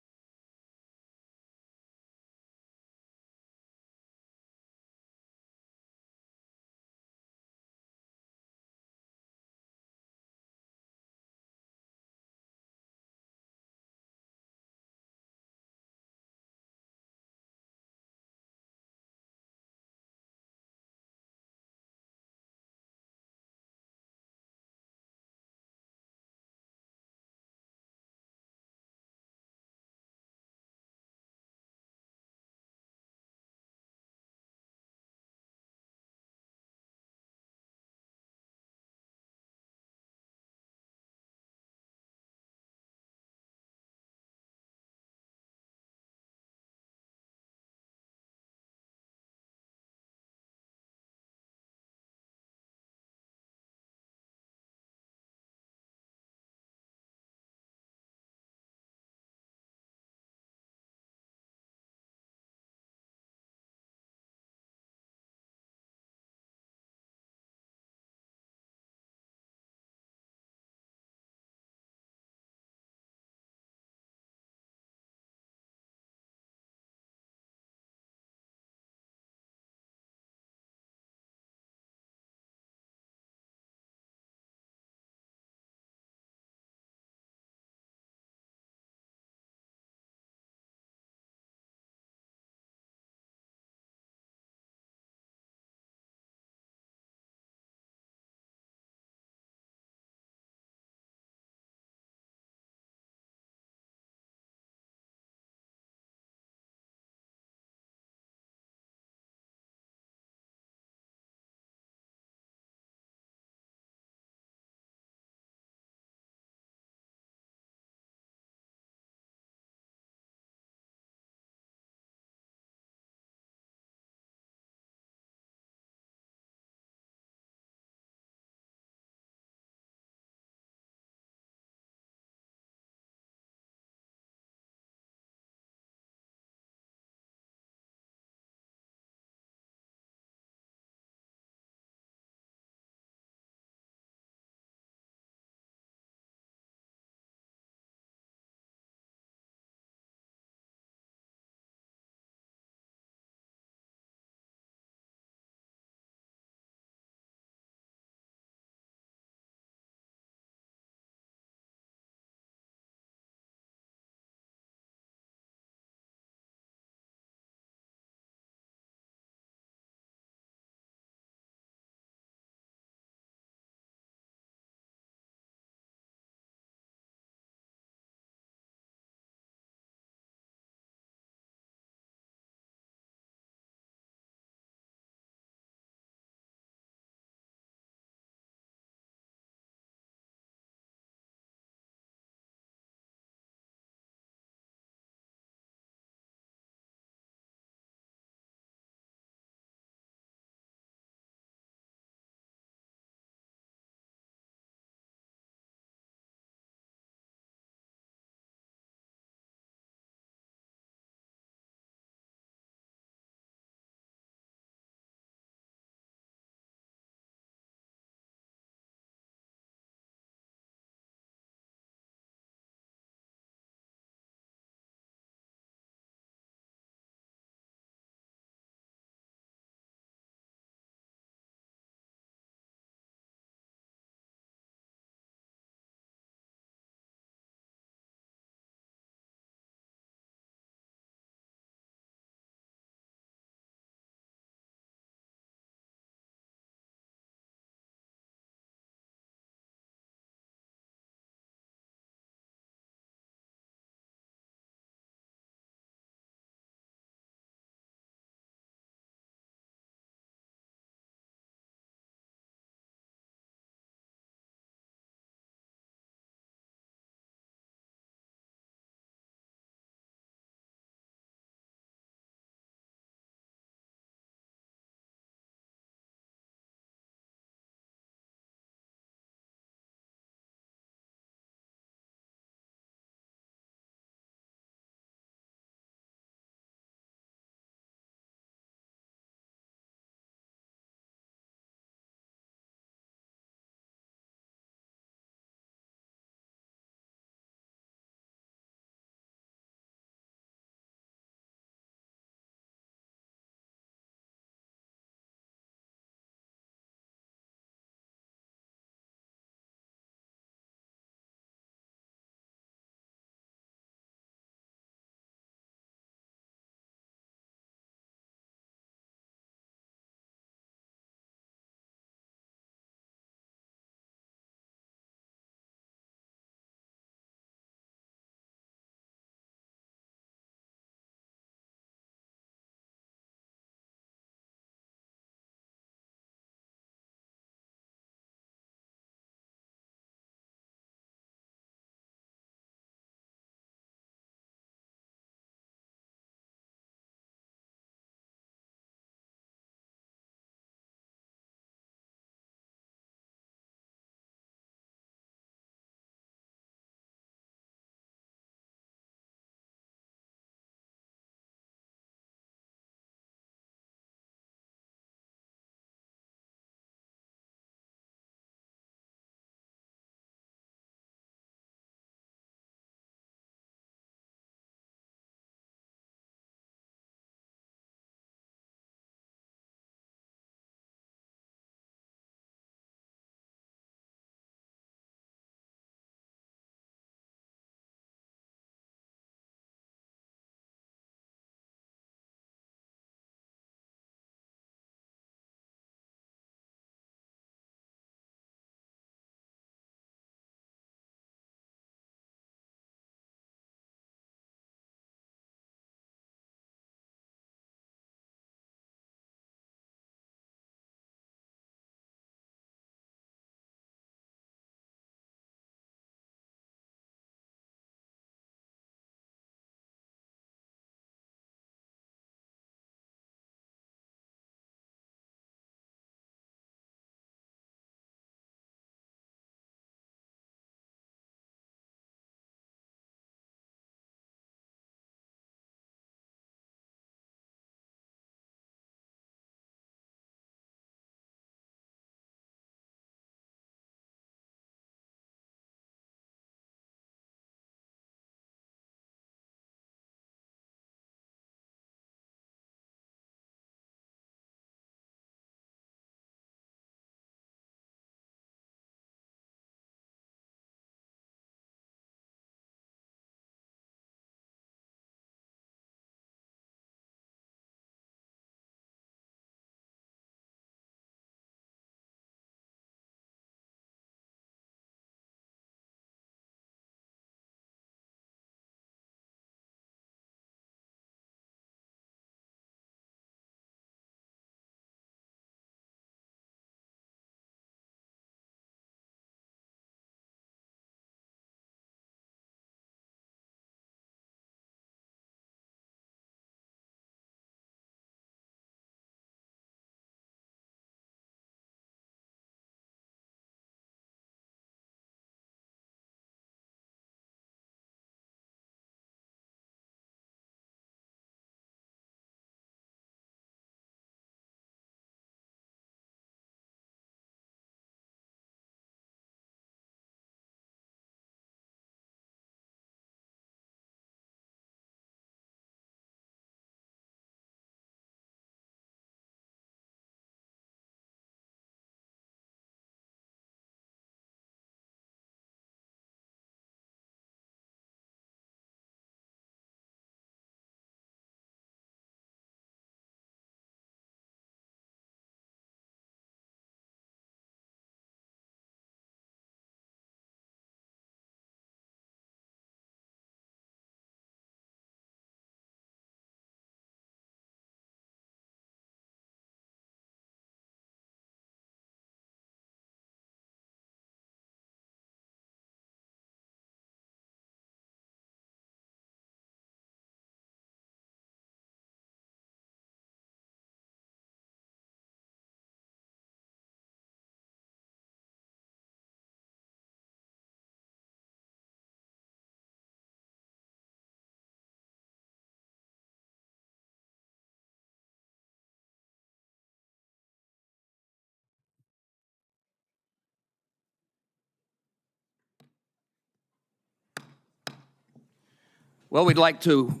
Well, we'd like to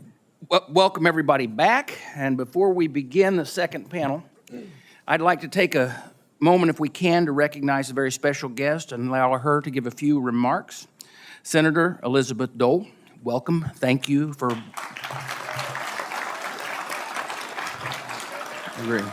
welcome everybody back, and before we begin the second panel, I'd like to take a moment, if we can, to recognize a very special guest and allow her to give a few remarks. Senator Elizabeth Dole, welcome. Thank you for... Agree.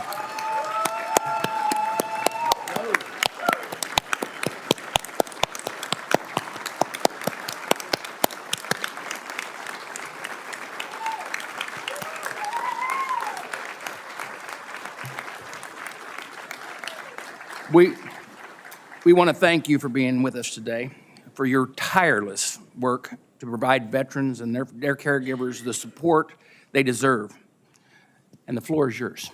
We want to thank you for being with us today, for your tireless work to provide veterans and their caregivers the support they deserve. And the floor is yours.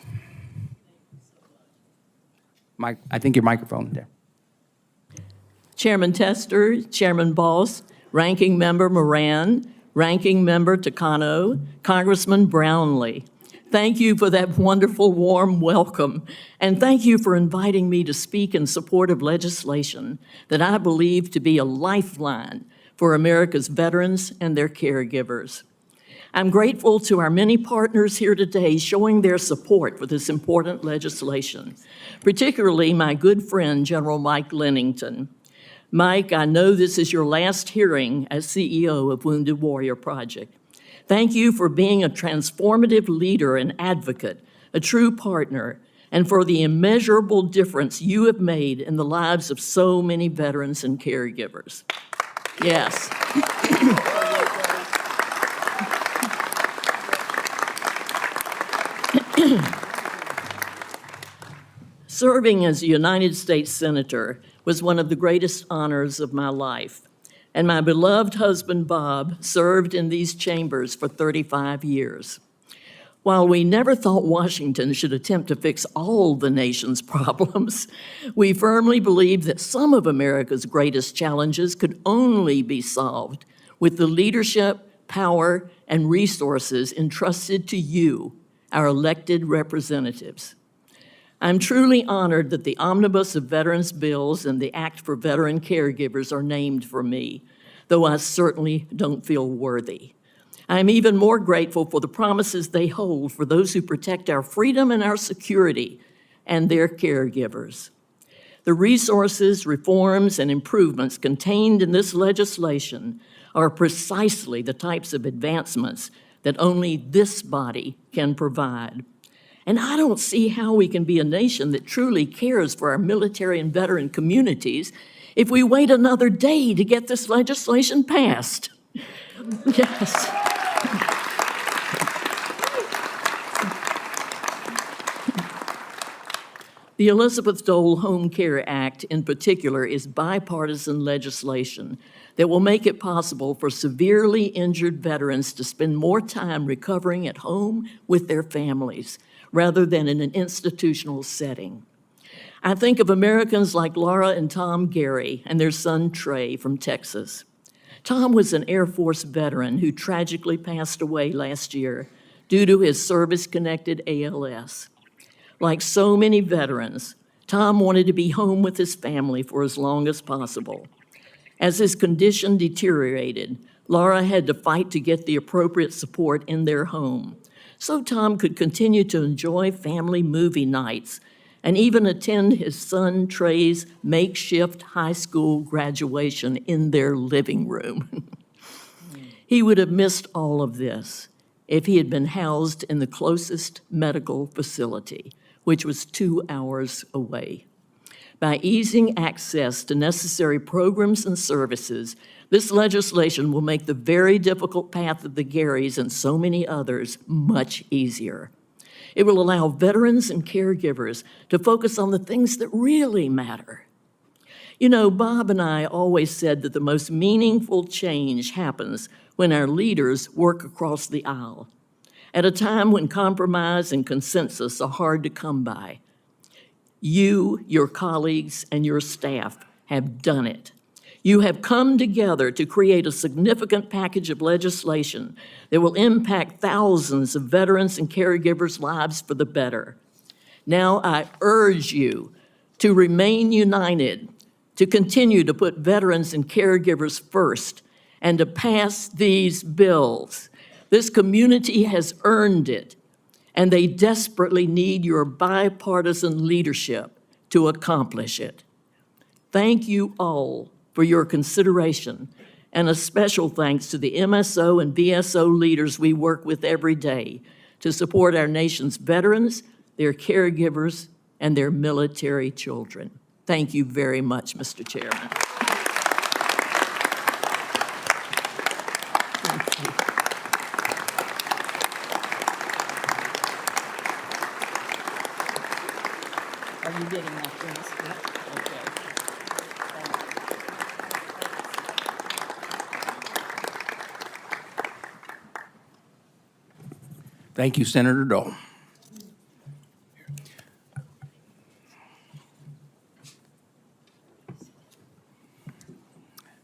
I think your microphone there. Chairman Tester, Chairman Boss, Ranking Member Moran, Ranking Member Takano, Congressman Brownlee. Thank you for that wonderful, warm welcome, and thank you for inviting me to speak in support of legislation that I believe to be a lifeline for America's veterans and their caregivers. I'm grateful to our many partners here today showing their support for this important legislation, particularly my good friend, General Mike Lennington. Mike, I know this is your last hearing as CEO of Wounded Warrior Project. Thank you for being a transformative leader and advocate, a true partner, and for the immeasurable difference you have made in the lives of so many veterans and caregivers. Yes. Serving as a United States Senator was one of the greatest honors of my life. And my beloved husband, Bob, served in these chambers for 35 years. While we never thought Washington should attempt to fix all the nation's problems, we firmly believe that some of America's greatest challenges could only be solved with the leadership, power, and resources entrusted to you, our elected representatives. I'm truly honored that the Omnibus of Veterans Bills and the Act for Veteran Caregivers are named for me, though I certainly don't feel worthy. I'm even more grateful for the promises they hold for those who protect our freedom and our security and their caregivers. The resources, reforms, and improvements contained in this legislation are precisely the types of advancements that only this body can provide. And I don't see how we can be a nation that truly cares for our military and veteran communities if we wait another day to get this legislation passed. Yes. The Elizabeth Dole Home Care Act, in particular, is bipartisan legislation that will make it possible for severely injured veterans to spend more time recovering at home with their families, rather than in an institutional setting. I think of Americans like Laura and Tom Gary and their son Trey from Texas. Tom was an Air Force veteran who tragically passed away last year due to his service-connected ALS. Like so many veterans, Tom wanted to be home with his family for as long as possible. As his condition deteriorated, Laura had to fight to get the appropriate support in their home, so Tom could continue to enjoy family movie nights and even attend his son Trey's makeshift high school graduation in their living room. He would have missed all of this if he had been housed in the closest medical facility, which was 2 hours away. By easing access to necessary programs and services, this legislation will make the very difficult path of the Garys and so many others much easier. It will allow veterans and caregivers to focus on the things that really matter. You know, Bob and I always said that the most meaningful change happens when our leaders work across the aisle, at a time when compromise and consensus are hard to come by. You, your colleagues, and your staff have done it. You have come together to create a significant package of legislation that will impact thousands of veterans and caregivers' lives for the better. Now I urge you to remain united, to continue to put veterans and caregivers first, and to pass these bills. This community has earned it, and they desperately need your bipartisan leadership to accomplish it. Thank you all for your consideration, and a special thanks to the MSO and VSO leaders we work with every day to support our nation's veterans, their caregivers, and their military children. Thank you very much, Mr. Chairman. Are you getting that, Dennis? Okay. Thank you, Senator Dole.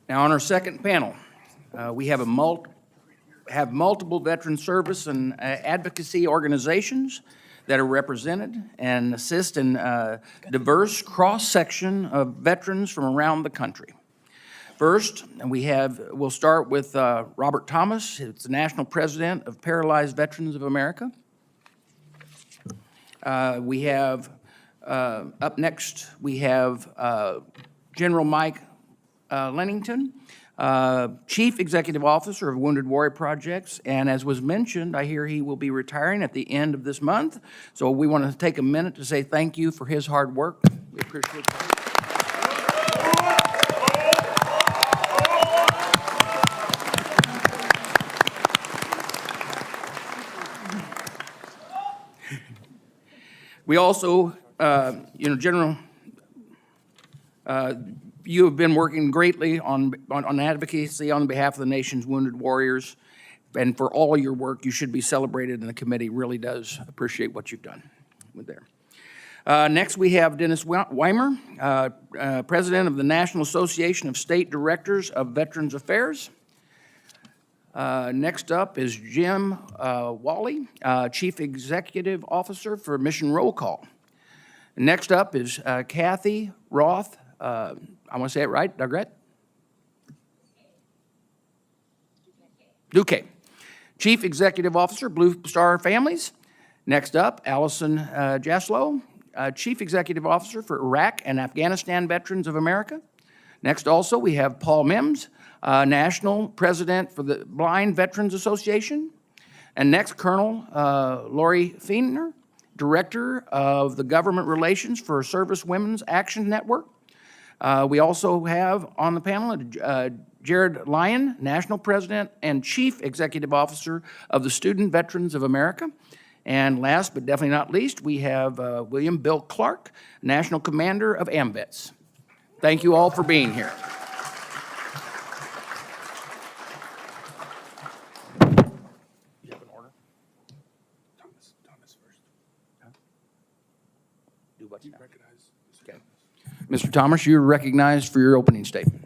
Now, on our second panel, we have multiple veteran service and advocacy organizations that are represented and assist in a diverse cross-section of veterans from around the country. First, we'll start with Robert Thomas. He's the National President of Paralyzed Veterans of America. Up next, we have General Mike Lennington, Chief Executive Officer of Wounded Warrior Projects, and as was mentioned, I hear he will be retiring at the end of this month. So we want to take a minute to say thank you for his hard work. We appreciate that. We also, General, you have been working greatly on advocacy on behalf of the nation's wounded warriors, and for all your work, you should be celebrated, and the committee really does appreciate what you've done with there. Next, we have Dennis Weimer, President of the National Association of State Directors of Veterans Affairs. Next up is Jim Wally, Chief Executive Officer for Mission Roll Call. Next up is Kathy Roth, I want to say it right, Duquette? Duque, Chief Executive Officer, Blue Star Families. Next up, Allison Jaslow, Chief Executive Officer for Iraq and Afghanistan Veterans of America. Next also, we have Paul Mims, National President for the Blind Veterans Association. And next, Colonel Lori Fiedner, Director of the Government Relations for Service Women's Action Network. We also have on the panel Jared Lyon, National President and Chief Executive Officer of the Student Veterans of America. And last but definitely not least, we have William Bill Clark, National Commander of AMVETS. Thank you all for being here. You have an order? Thomas first. Huh? Do what's now? Okay. Mr. Thomas, you're recognized for your opening statement.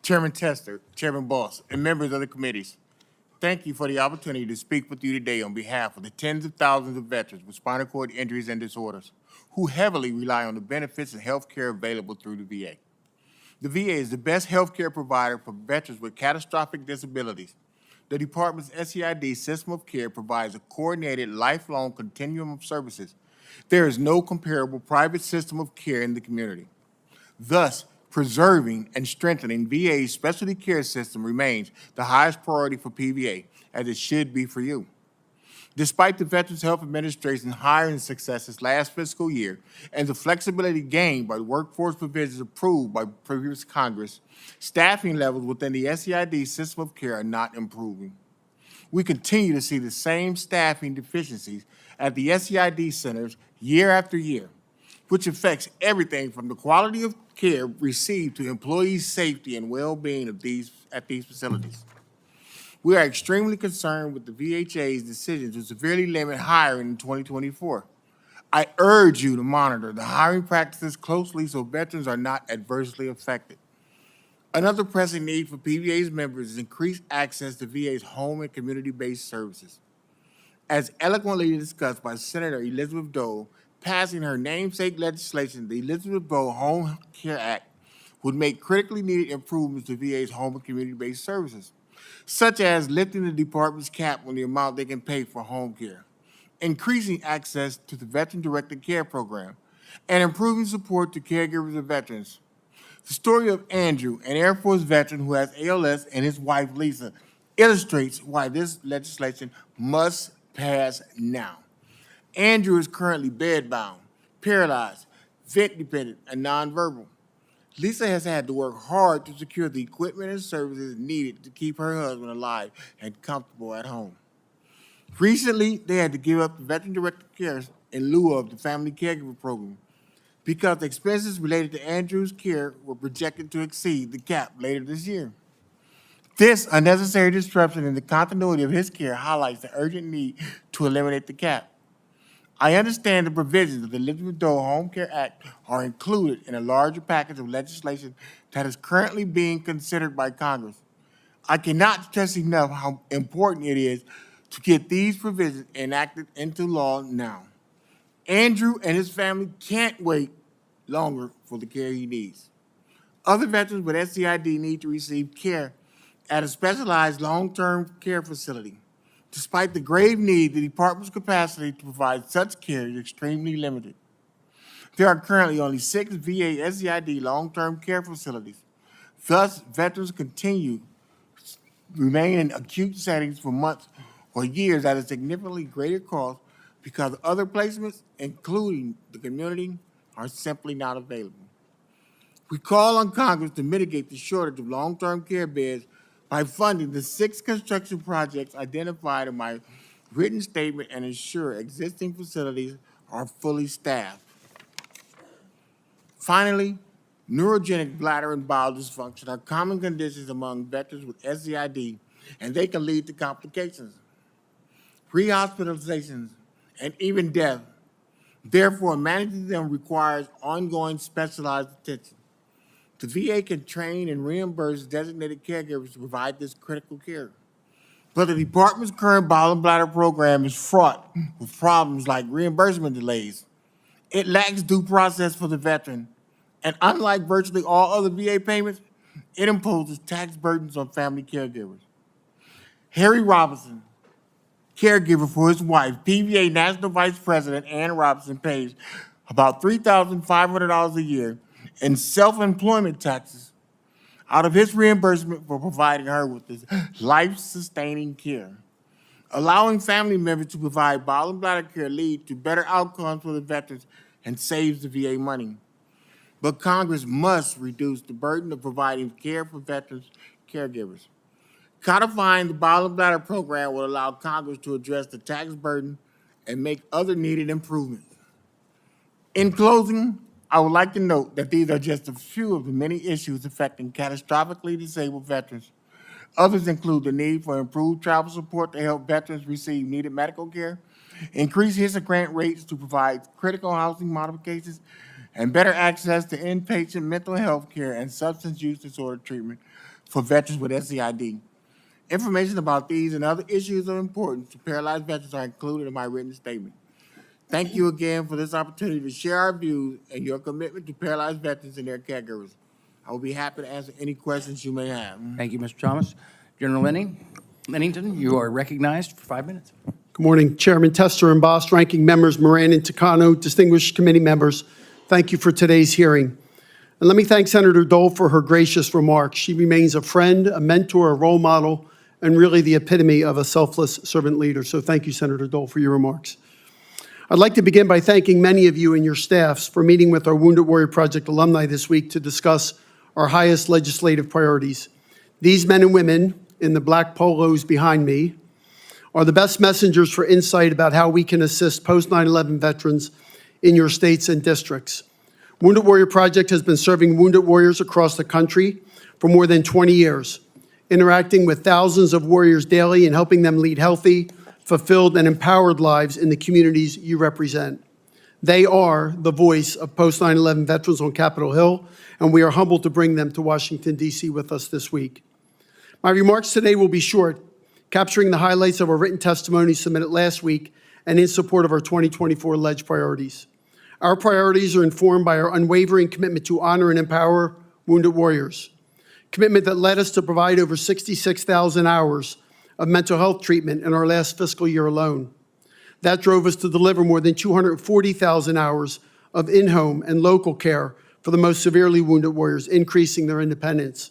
Chairman Tester, Chairman Boss, and members of the committees, thank you for the opportunity to speak with you today on behalf of the tens of thousands of veterans with spinal cord injuries and disorders who heavily rely on the benefits and health care available through the VA. The VA is the best health care provider for veterans with catastrophic disabilities. The department's SEID system of care provides a coordinated, lifelong continuum of services. There is no comparable private system of care in the community. Thus, preserving and strengthening VA's specialty care system remains the highest priority for PVA, as it should be for you. Despite the Veterans Health Administration's hiring successes last fiscal year and the flexibility gained by the workforce provisions approved by previous Congress, staffing levels within the SEID system of care are not improving. We continue to see the same staffing deficiencies at the SEID centers year after year, which affects everything from the quality of care received to employee safety and well-being at these facilities. We are extremely concerned with the VHA's decision to severely limit hiring in 2024. I urge you to monitor the hiring practices closely so veterans are not adversely affected. Another pressing need for PVA's members is increased access to VA's home and community-based services. As eloquently discussed by Senator Elizabeth Dole, passing her namesake legislation, the Elizabeth Dole Home Care Act, would make critically needed improvements to VA's home and community-based services. such as lifting the department's cap on the amount they can pay for home care, increasing access to the Veteran-Directed Care Program, and improving support to caregivers of veterans. The story of Andrew, an Air Force veteran who has ALS, and his wife, Lisa, illustrates why this legislation must pass now. Andrew is currently bedbound, paralyzed, vent-dependent, and nonverbal. Lisa has had to work hard to secure the equipment and services needed to keep her husband alive and comfortable at home. Recently, they had to give up the Veteran-Directed Care in lieu of the Family Caregiver Program because the expenses related to Andrew's care were projected to exceed the cap later this year. This unnecessary disruption in the continuity of his care highlights the urgent need to eliminate the cap. I understand the provisions of the Elizabeth Dole Home Care Act are included in a larger package of legislation that is currently being considered by Congress. I cannot stress enough how important it is to get these provisions enacted into law now. Andrew and his family can't wait longer for the care he needs. Other veterans with SCID need to receive care at a specialized long-term care facility. Despite the grave need, the department's capacity to provide such care is extremely limited. There are currently only 6 VA SCID long-term care facilities. Thus, veterans continue to remain in acute settings for months or years at a significantly greater cost because other placements, including the community, are simply not available. We call on Congress to mitigate the shortage of long-term care beds by funding the 6 construction projects identified in my written statement and ensure existing facilities are fully staffed. Finally, neurogenic bladder and bowel dysfunction are common conditions among veterans with SCID, and they can lead to complications, rehospitalizations, and even death. Therefore, managing them requires ongoing specialized attention. The VA can train and reimburse designated caregivers to provide this critical care. But the department's current bowel and bladder program is fraught with problems like reimbursement delays. It lacks due process for the veteran, and unlike virtually all other VA payments, it imposes tax burdens on family caregivers. Harry Robinson, caregiver for his wife, PVA National Vice President Ann Robinson, pays about $3,500 a year in self-employment taxes out of his reimbursement for providing her with this life-sustaining care. Allowing family members to provide bowel and bladder care leads to better outcomes for the veterans and saves the VA money. But Congress must reduce the burden of providing care for veterans' caregivers. Codifying the bowel and bladder program will allow Congress to address the tax burden and make other needed improvements. In closing, I would like to note that these are just a few of the many issues affecting catastrophically disabled veterans. Others include the need for improved travel support to help veterans receive needed medical care, increase HISA grant rates to provide critical housing modifications, and better access to inpatient mental health care and substance use disorder treatment for veterans with SCID. Information about these and other issues of importance to paralyzed veterans are included in my written statement. Thank you again for this opportunity to share our views and your commitment to paralyzed veterans and their caregivers. I will be happy to answer any questions you may have. Thank you, Mr. Thomas. General Lennington, you are recognized for 5 minutes. Good morning, Chairman Tester and Boss, ranking members Moran and Takano, distinguished committee members. Thank you for today's hearing. And let me thank Senator Dole for her gracious remarks. She remains a friend, a mentor, a role model, and really the epitome of a selfless servant leader. So thank you, Senator Dole, for your remarks. I'd like to begin by thanking many of you and your staffs for meeting with our Wounded Warrior Project alumni this week to discuss our highest legislative priorities. These men and women in the black polos behind me are the best messengers for insight about how we can assist post-9/11 veterans in your states and districts. Wounded Warrior Project has been serving wounded warriors across the country for more than 20 years, interacting with thousands of warriors daily and helping them lead healthy, fulfilled, and empowered lives in the communities you represent. They are the voice of post-9/11 veterans on Capitol Hill, and we are humbled to bring them to Washington, D.C. with us this week. My remarks today will be short, capturing the highlights of our written testimony submitted last week and in support of our 2024 Ledge priorities. Our priorities are informed by our unwavering commitment to honor and empower wounded warriors, commitment that led us to provide over 66,000 hours of mental health treatment in our last fiscal year alone. That drove us to deliver more than 240,000 hours of in-home and local care for the most severely wounded warriors, increasing their independence.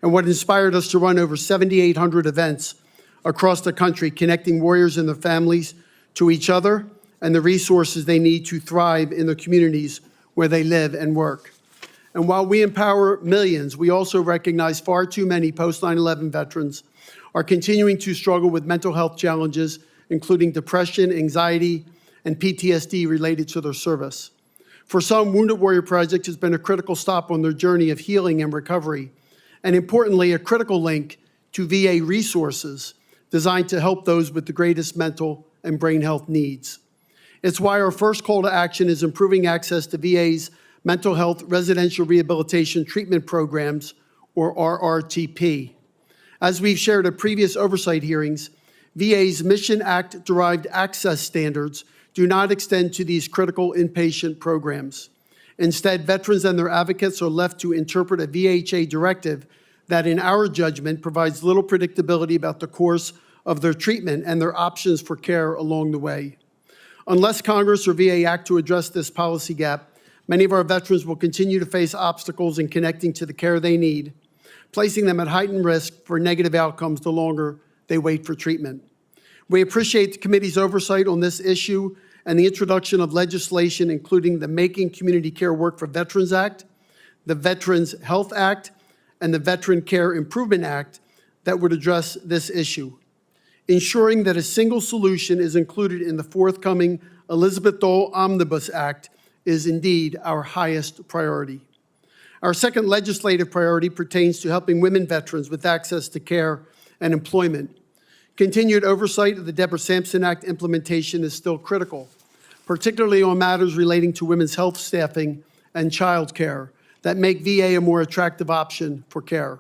And what inspired us to run over 7,800 events across the country, connecting warriors and their families to each other and the resources they need to thrive in the communities where they live and work. And while we empower millions, we also recognize far too many post-9/11 veterans are continuing to struggle with mental health challenges, including depression, anxiety, and PTSD related to their service. For some, Wounded Warrior Project has been a critical stop on their journey of healing and recovery, and importantly, a critical link to VA resources designed to help those with the greatest mental and brain health needs. It's why our first call to action is improving access to VA's mental health residential rehabilitation treatment programs, or RRTP. As we've shared at previous oversight hearings, VA's Mission Act-derived access standards do not extend to these critical inpatient programs. Instead, veterans and their advocates are left to interpret a VHA directive that, in our judgment, provides little predictability about the course of their treatment and their options for care along the way. Unless Congress or VA act to address this policy gap, many of our veterans will continue to face obstacles in connecting to the care they need, placing them at heightened risk for negative outcomes the longer they wait for treatment. We appreciate the committee's oversight on this issue and the introduction of legislation, including the Making Community Care Work for Veterans Act, the Veterans Health Act, and the Veteran Care Improvement Act that would address this issue. Ensuring that a single solution is included in the forthcoming Elizabeth Dole Omnibus Act is indeed our highest priority. Our second legislative priority pertains to helping women veterans with access to care and employment. Continued oversight of the Deborah Sampson Act implementation is still critical, particularly on matters relating to women's health staffing and child care that make VA a more attractive option for care.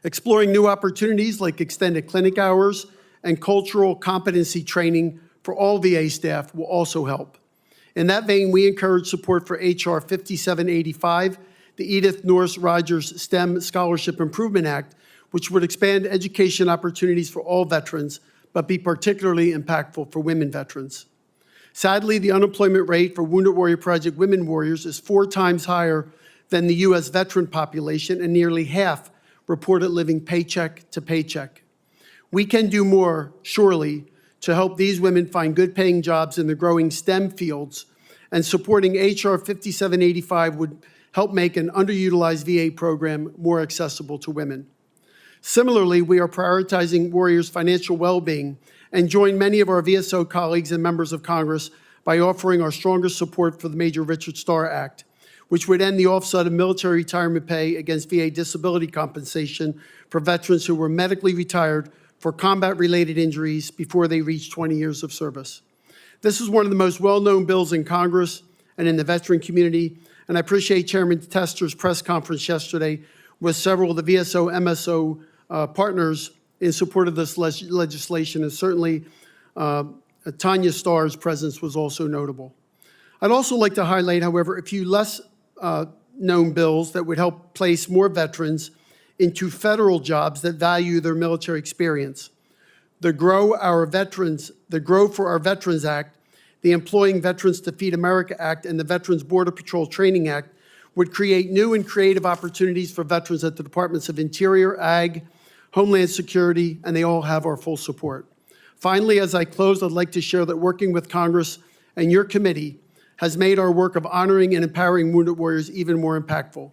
Exploring new opportunities like extended clinic hours and cultural competency training for all VA staff will also help. In that vein, we encourage support for H.R. 5785, the Edith Norris Rogers STEM Scholarship Improvement Act, which would expand education opportunities for all veterans, but be particularly impactful for women veterans. Sadly, the unemployment rate for Wounded Warrior Project women warriors is 4 times higher than the U.S. veteran population, and nearly half reported living paycheck to paycheck. We can do more, surely, to help these women find good-paying jobs in the growing STEM fields, and supporting H.R. 5785 would help make an underutilized VA program more accessible to women. Similarly, we are prioritizing warriors' financial well-being and join many of our VSO colleagues and members of Congress by offering our strongest support for the Major Richard Starr Act, which would end the offset of military retirement pay against VA disability compensation for veterans who were medically retired for combat-related injuries before they reached 20 years of service. This is one of the most well-known bills in Congress and in the veteran community, and I appreciate Chairman Tester's press conference yesterday with several of the VSO, MSO partners in support of this legislation, and certainly Tanya Starr's presence was also notable. I'd also like to highlight, however, a few less known bills that would help place more veterans into federal jobs that value their military experience. The Grow for Our Veterans Act, the Employing Veterans to Feed America Act, and the Veterans Border Patrol Training Act would create new and creative opportunities for veterans at the Departments of Interior, Ag, Homeland Security, and they all have our full support. Finally, as I close, I'd like to share that working with Congress and your committee has made our work of honoring and empowering wounded warriors even more impactful.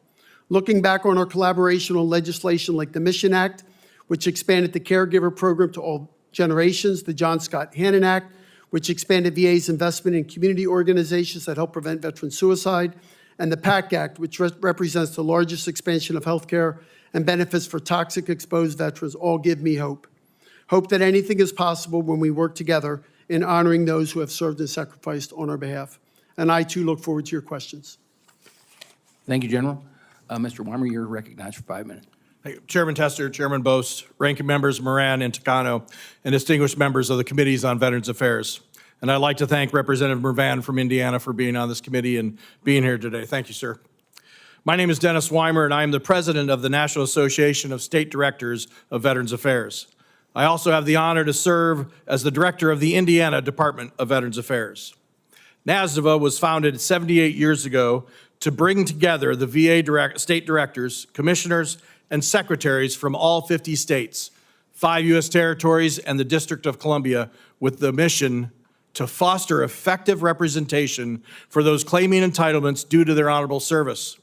Looking back on our collaboration on legislation like the Mission Act, which expanded the caregiver program to all generations, the John Scott Hannon Act, which expanded VA's investment in community organizations that help prevent veteran suicide, and the PAC Act, which represents the largest expansion of health care and benefits for toxic exposed veterans, all give me hope. Hope that anything is possible when we work together in honoring those who have served and sacrificed on our behalf. And I, too, look forward to your questions. Thank you, General. Mr. Weimer, you're recognized for 5 minutes. Chairman Tester, Chairman Bost, ranking members Moran and Takano, and distinguished members of the Committees on Veterans Affairs. And I'd like to thank Representative Moran from Indiana for being on this committee and being here today. Thank you, sir. My name is Dennis Weimer, and I am the president of the National Association of State Directors of Veterans Affairs. I also have the honor to serve as the director of the Indiana Department of Veterans Affairs. NASDVA was founded 78 years ago to bring together the VA state directors, commissioners, and secretaries from all 50 states, 5 U.S. territories, and the District of Columbia, with the mission to foster effective representation for those claiming entitlements due to their honorable service,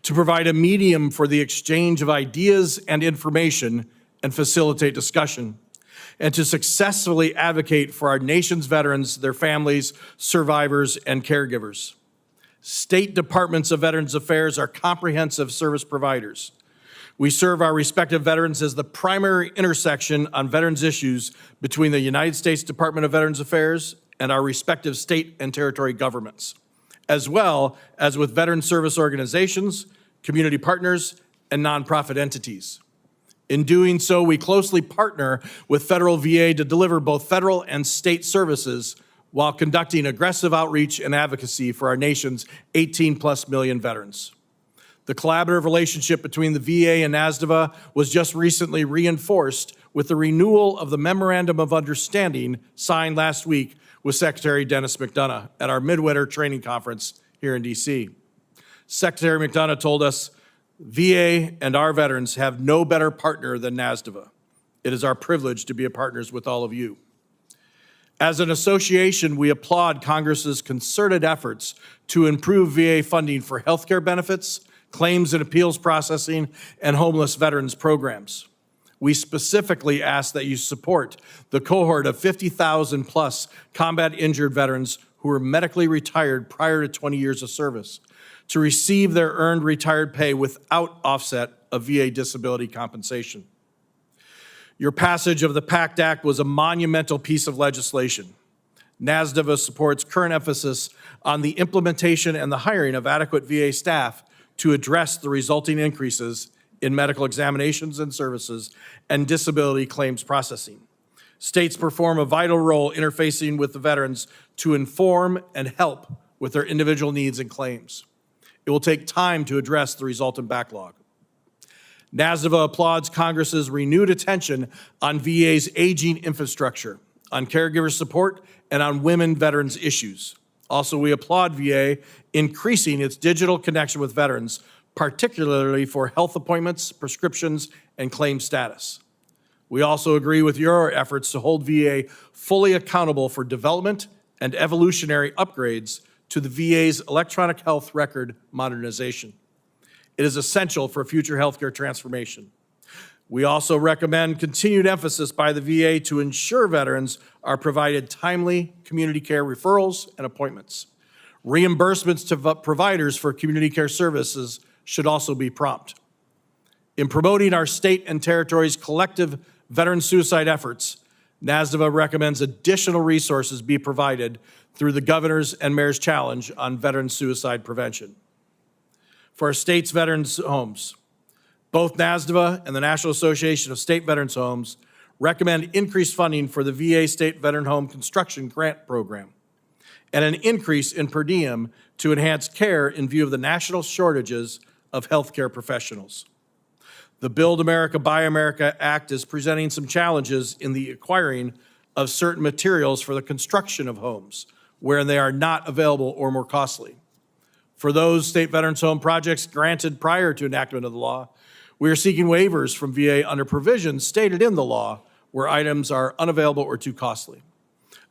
to provide a medium for the exchange of ideas and information and facilitate discussion, and to successfully advocate for our nation's veterans, their families, survivors, and caregivers. State departments of Veterans Affairs are comprehensive service providers. We serve our respective veterans as the primary intersection on veterans issues between the United States Department of Veterans Affairs and our respective state and territory governments, as well as with veteran service organizations, community partners, and nonprofit entities. In doing so, we closely partner with federal VA to deliver both federal and state services while conducting aggressive outreach and advocacy for our nation's 18+ million veterans. The collaborative relationship between the VA and NASDVA was just recently reinforced with the renewal of the Memorandum of Understanding signed last week with Secretary Dennis McDonough at our Midwinter Training Conference here in DC. Secretary McDonough told us, VA and our veterans have no better partner than NASDVA. It is our privilege to be partners with all of you. As an association, we applaud Congress's concerted efforts to improve VA funding for healthcare benefits, claims and appeals processing, and homeless veterans programs. We specifically ask that you support the cohort of 50,000 plus combat injured veterans who were medically retired prior to 20 years of service to receive their earned retired pay without offset of VA disability compensation. Your passage of the PACT Act was a monumental piece of legislation. NASDVA supports current emphasis on the implementation and the hiring of adequate VA staff to address the resulting increases in medical examinations and services and disability claims processing. States perform a vital role interfacing with the veterans to inform and help with their individual needs and claims. It will take time to address the resultant backlog. NASDVA applauds Congress's renewed attention on VA's aging infrastructure, on caregiver support, and on women veterans issues. Also, we applaud VA increasing its digital connection with veterans, particularly for health appointments, prescriptions, and claim status. We also agree with your efforts to hold VA fully accountable for development and evolutionary upgrades to the VA's electronic health record modernization. It is essential for future healthcare transformation. We also recommend continued emphasis by the VA to ensure veterans are provided timely community care referrals and appointments. Reimbursements to providers for community care services should also be prompt. In promoting our state and territories' collective veteran suicide efforts, NASDVA recommends additional resources be provided through the Governor's and Mayor's Challenge on Veteran Suicide Prevention. For our state's veterans' homes, both NASDVA and the National Association of State Veterans Homes recommend increased funding for the VA State Veteran Home Construction Grant Program and an increase in per diem to enhance care in view of the national shortages of healthcare professionals. The Build America, Buy America Act is presenting some challenges in the acquiring of certain materials for the construction of homes where they are not available or more costly. For those state veterans home projects granted prior to enactment of the law, we are seeking waivers from VA under provisions stated in the law where items are unavailable or too costly.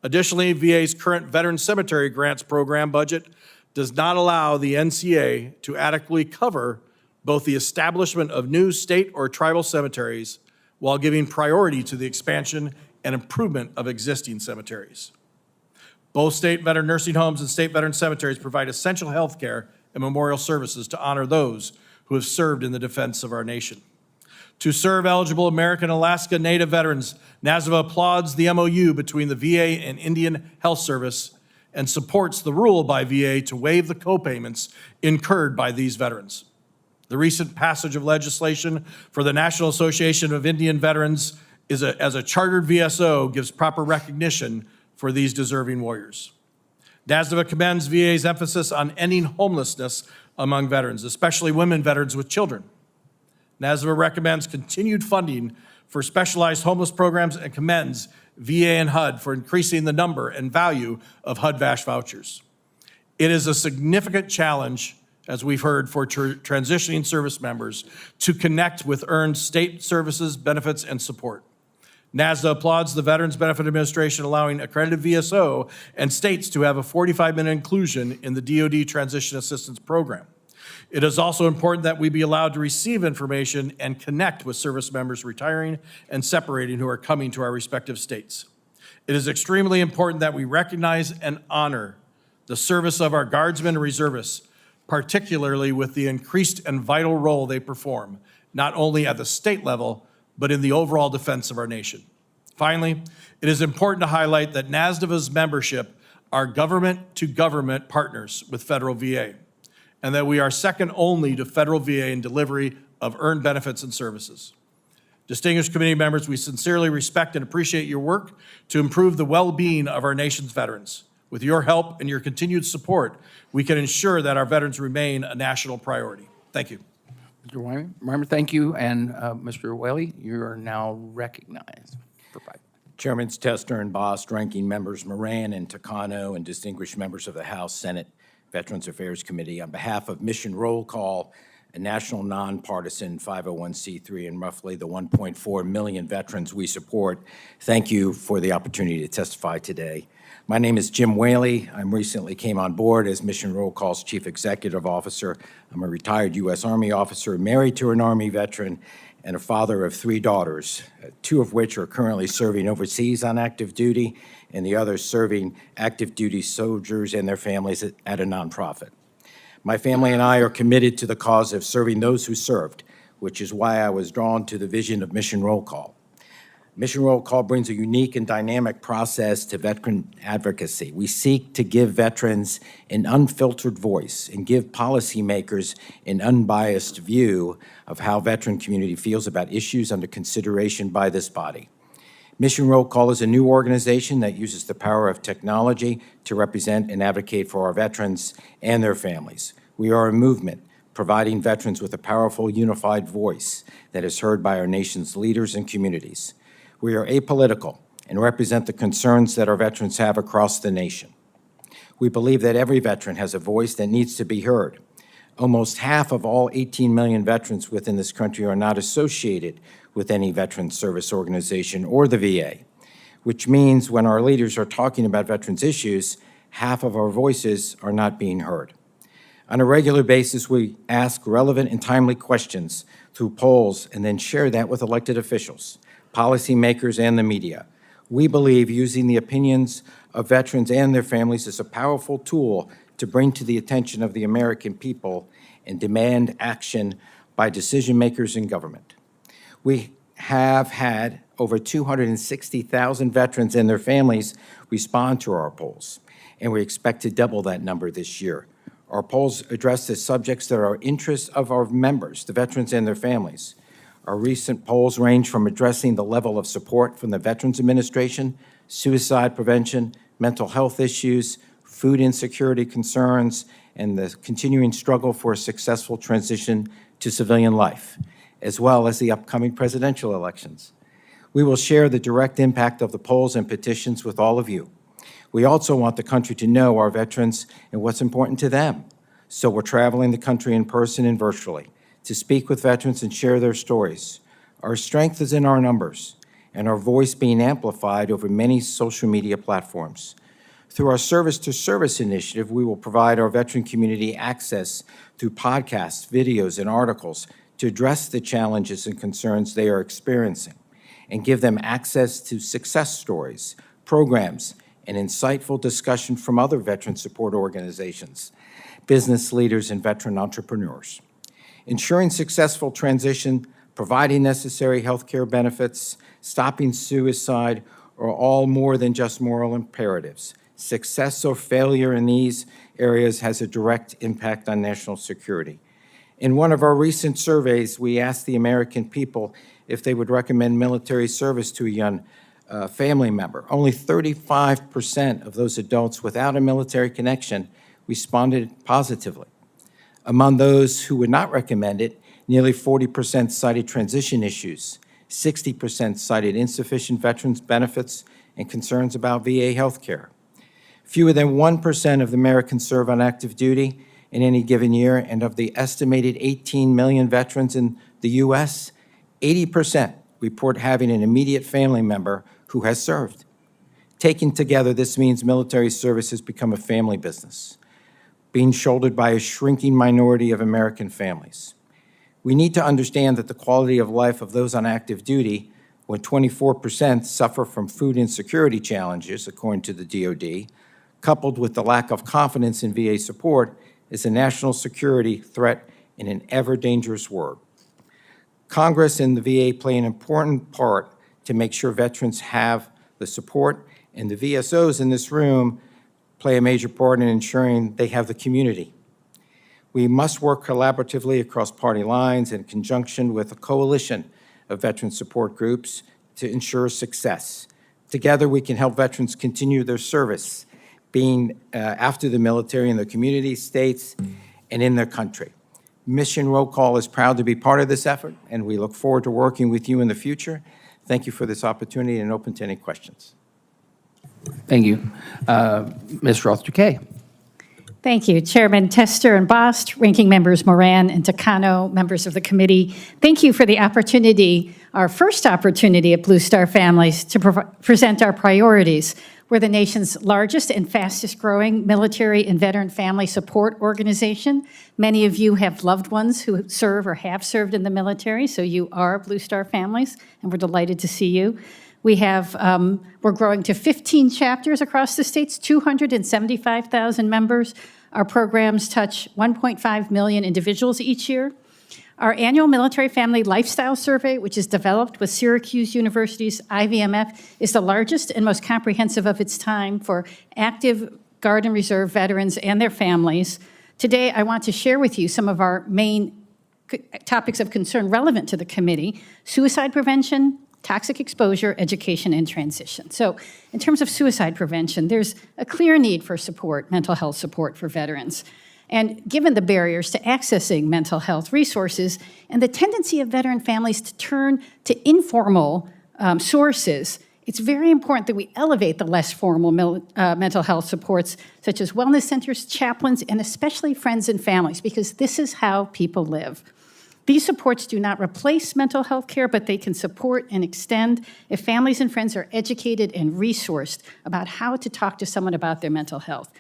Additionally, VA's current Veteran Cemetery Grants Program budget does not allow the NCA to adequately cover both the establishment of new state or tribal cemeteries while giving priority to the expansion and improvement of existing cemeteries. Both state veteran nursing homes and state veteran cemeteries provide essential health care and memorial services to honor those who have served in the defense of our nation. To serve eligible American and Alaska Native veterans, NASDVA applauds the MOU between the VA and Indian Health Service and supports the rule by VA to waive the co-payments incurred by these veterans. The recent passage of legislation for the National Association of Indian Veterans as a chartered VSO gives proper recognition for these deserving warriors. NASDVA commends VA's emphasis on ending homelessness among veterans, especially women veterans with children. NASDVA recommends continued funding for specialized homeless programs and commends VA and HUD for increasing the number and value of HUD-VASH vouchers. It is a significant challenge, as we've heard, for transitioning service members to connect with earned state services, benefits, and support. NASDVA applauds the Veterans Benefit Administration allowing accredited VSO and states to have a 45-minute inclusion in the DoD Transition Assistance Program. It is also important that we be allowed to receive information and connect with service members retiring and separating who are coming to our respective states. It is extremely important that we recognize and honor the service of our Guardsmen and Reservists, particularly with the increased and vital role they perform, not only at the state level, but in the overall defense of our nation. Finally, it is important to highlight that NASDVA's membership are government-to-government partners with federal VA, and that we are second only to federal VA in delivery of earned benefits and services. Distinguished committee members, we sincerely respect and appreciate your work to improve the well-being of our nation's veterans. With your help and your continued support, we can ensure that our veterans remain a national priority. Thank you. Mr. Weimer, thank you. And Mr. Whaley, you are now recognized for 5. Chairmans Tester and Bost, ranking members Moran and Takano, and distinguished members of the House Senate Veterans Affairs Committee, on behalf of Mission Roll Call, a national nonpartisan 501c3, and roughly the 1.4 million veterans we support, thank you for the opportunity to testify today. My name is Jim Whaley. I recently came on board as Mission Roll Call's Chief Executive Officer. I'm a retired U.S. Army officer, married to an Army veteran, and a father of 3 daughters, 2 of which are currently serving overseas on active duty, and the others serving active duty soldiers and their families at a nonprofit. My family and I are committed to the cause of serving those who served, which is why I was drawn to the vision of Mission Roll Call. Mission Roll Call brings a unique and dynamic process to veteran advocacy. We seek to give veterans an unfiltered voice and give policymakers an unbiased view of how veteran community feels about issues under consideration by this body. Mission Roll Call is a new organization that uses the power of technology to represent and advocate for our veterans and their families. We are a movement providing veterans with a powerful, unified voice that is heard by our nation's leaders and communities. We are apolitical and represent the concerns that our veterans have across the nation. We believe that every veteran has a voice that needs to be heard. Almost half of all 18 million veterans within this country are not associated with any veteran service organization or the VA, which means when our leaders are talking about veterans issues, half of our voices are not being heard. On a regular basis, we ask relevant and timely questions through polls and then share that with elected officials, policymakers, and the media. We believe using the opinions of veterans and their families is a powerful tool to bring to the attention of the American people and demand action by decision makers in government. We have had over 260,000 veterans and their families respond to our polls, and we expect to double that number this year. Our polls address the subjects that are interests of our members, the veterans and their families. Our recent polls range from addressing the level of support from the Veterans Administration, suicide prevention, mental health issues, food insecurity concerns, and the continuing struggle for a successful transition to civilian life, as well as the upcoming presidential elections. We will share the direct impact of the polls and petitions with all of you. We also want the country to know our veterans and what's important to them. So we're traveling the country in person and virtually to speak with veterans and share their stories. Our strength is in our numbers and our voice being amplified over many social media platforms. Through our Service to Service initiative, we will provide our veteran community access through podcasts, videos, and articles to address the challenges and concerns they are experiencing and give them access to success stories, programs, and insightful discussion from other veteran support organizations, business leaders, and veteran entrepreneurs. Ensuring successful transition, providing necessary health care benefits, stopping suicide are all more than just moral imperatives. Success or failure in these areas has a direct impact on national security. In one of our recent surveys, we asked the American people if they would recommend military service to a young family member. Only 35% of those adults without a military connection responded positively. Among those who would not recommend it, nearly 40% cited transition issues, 60% cited insufficient veterans benefits and concerns about VA health care. Fewer than 1% of Americans serve on active duty in any given year, and of the estimated 18 million veterans in the U.S., 80% report having an immediate family member who has served. Taken together, this means military service has become a family business, being shouldered by a shrinking minority of American families. We need to understand that the quality of life of those on active duty, when 24% suffer from food insecurity challenges, according to the DoD, coupled with the lack of confidence in VA support, is a national security threat in an ever-dangerous world. Congress and the VA play an important part to make sure veterans have the support, and the VSOs in this room play a major part in ensuring they have the community. We must work collaboratively across party lines in conjunction with a coalition of veteran support groups to ensure success. Together, we can help veterans continue their service, being after the military in their community, states, and in their country. Mission Roll Call is proud to be part of this effort, and we look forward to working with you in the future. Thank you for this opportunity, and open to any questions. Thank you. Ms. Roth-Duquet. Thank you, Chairman Tester and Bost, Ranking Members Moran and Takano, members of the committee. Thank you for the opportunity, our first opportunity at Blue Star Families, to present our priorities. We're the nation's largest and fastest growing military and veteran family support organization. Many of you have loved ones who serve or have served in the military, so you are Blue Star Families, and we're delighted to see you. We have, we're growing to 15 chapters across the states, 275,000 members. Our programs touch 1.5 million individuals each year. Our annual Military Family Lifestyle Survey, which is developed with Syracuse University's IVMF, is the largest and most comprehensive of its time for active Guard and Reserve veterans and their families. Today, I want to share with you some of our main topics of concern relevant to the committee: suicide prevention, toxic exposure, education, and transition. So in terms of suicide prevention, there's a clear need for support, mental health support for veterans. And given the barriers to accessing mental health resources and the tendency of veteran families to turn to informal sources, it's very important that we elevate the less formal mental health supports, such as wellness centers, chaplains, and especially friends and families, because this is how people live. These supports do not replace mental health care, but they can support and extend if families and friends are educated and resourced about how to talk to someone about their mental health.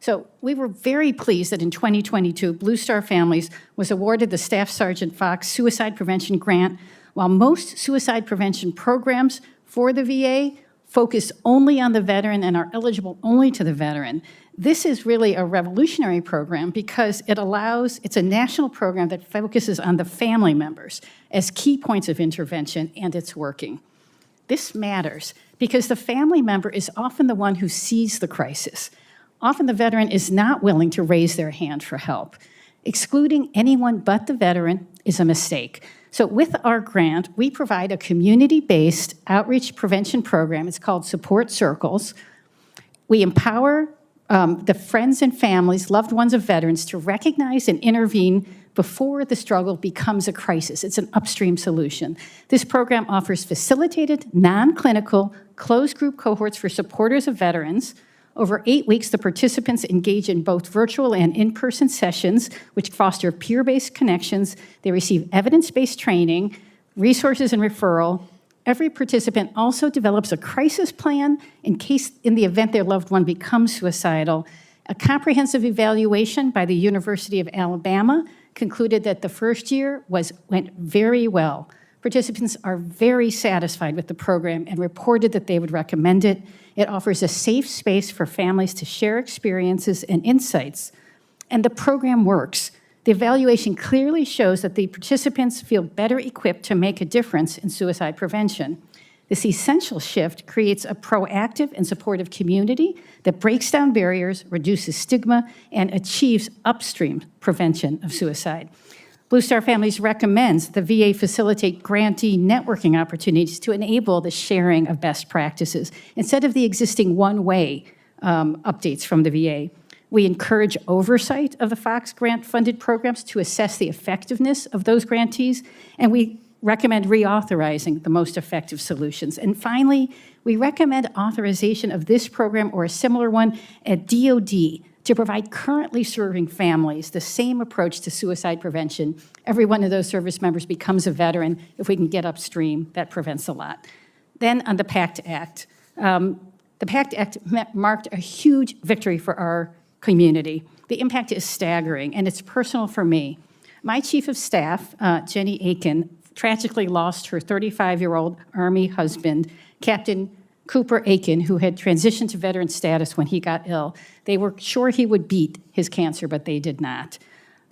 So we were very pleased that in 2022, Blue Star Families was awarded the Staff Sergeant Fox Suicide Prevention Grant. While most suicide prevention programs for the VA focus only on the veteran and are eligible only to the veteran, this is really a revolutionary program because it's a national program that focuses on the family members as key points of intervention, and it's working. This matters because the family member is often the one who sees the crisis. Often the veteran is not willing to raise their hand for help. Excluding anyone but the veteran is a mistake. So with our grant, we provide a community-based outreach prevention program. It's called Support Circles. We empower the friends and families, loved ones of veterans, to recognize and intervene before the struggle becomes a crisis. It's an upstream solution. This program offers facilitated, non-clinical, closed group cohorts for supporters of veterans. Over 8 weeks, the participants engage in both virtual and in-person sessions, which foster peer-based connections. They receive evidence-based training, resources, and referral. Every participant also develops a crisis plan in the event their loved one becomes suicidal. A comprehensive evaluation by the University of Alabama concluded that the first year went very well. Participants are very satisfied with the program and reported that they would recommend it. It offers a safe space for families to share experiences and insights, and the program works. The evaluation clearly shows that the participants feel better equipped to make a difference in suicide prevention. This essential shift creates a proactive and supportive community that breaks down barriers, reduces stigma, and achieves upstream prevention of suicide. Blue Star Families recommends the VA facilitate grantee networking opportunities to enable the sharing of best practices instead of the existing one-way updates from the VA. We encourage oversight of the Fox grant-funded programs to assess the effectiveness of those grantees, and we recommend reauthorizing the most effective solutions. And finally, we recommend authorization of this program or a similar one at DoD to provide currently serving families the same approach to suicide prevention. Every one of those service members becomes a veteran. If we can get upstream, that prevents a lot. Then on the PACT Act. The PACT Act marked a huge victory for our community. The impact is staggering, and it's personal for me. My chief of staff, Jenny Aiken, tragically lost her 35-year-old Army husband, Captain Cooper Aiken, who had transitioned to veteran status when he got ill. They were sure he would beat his cancer, but they did not.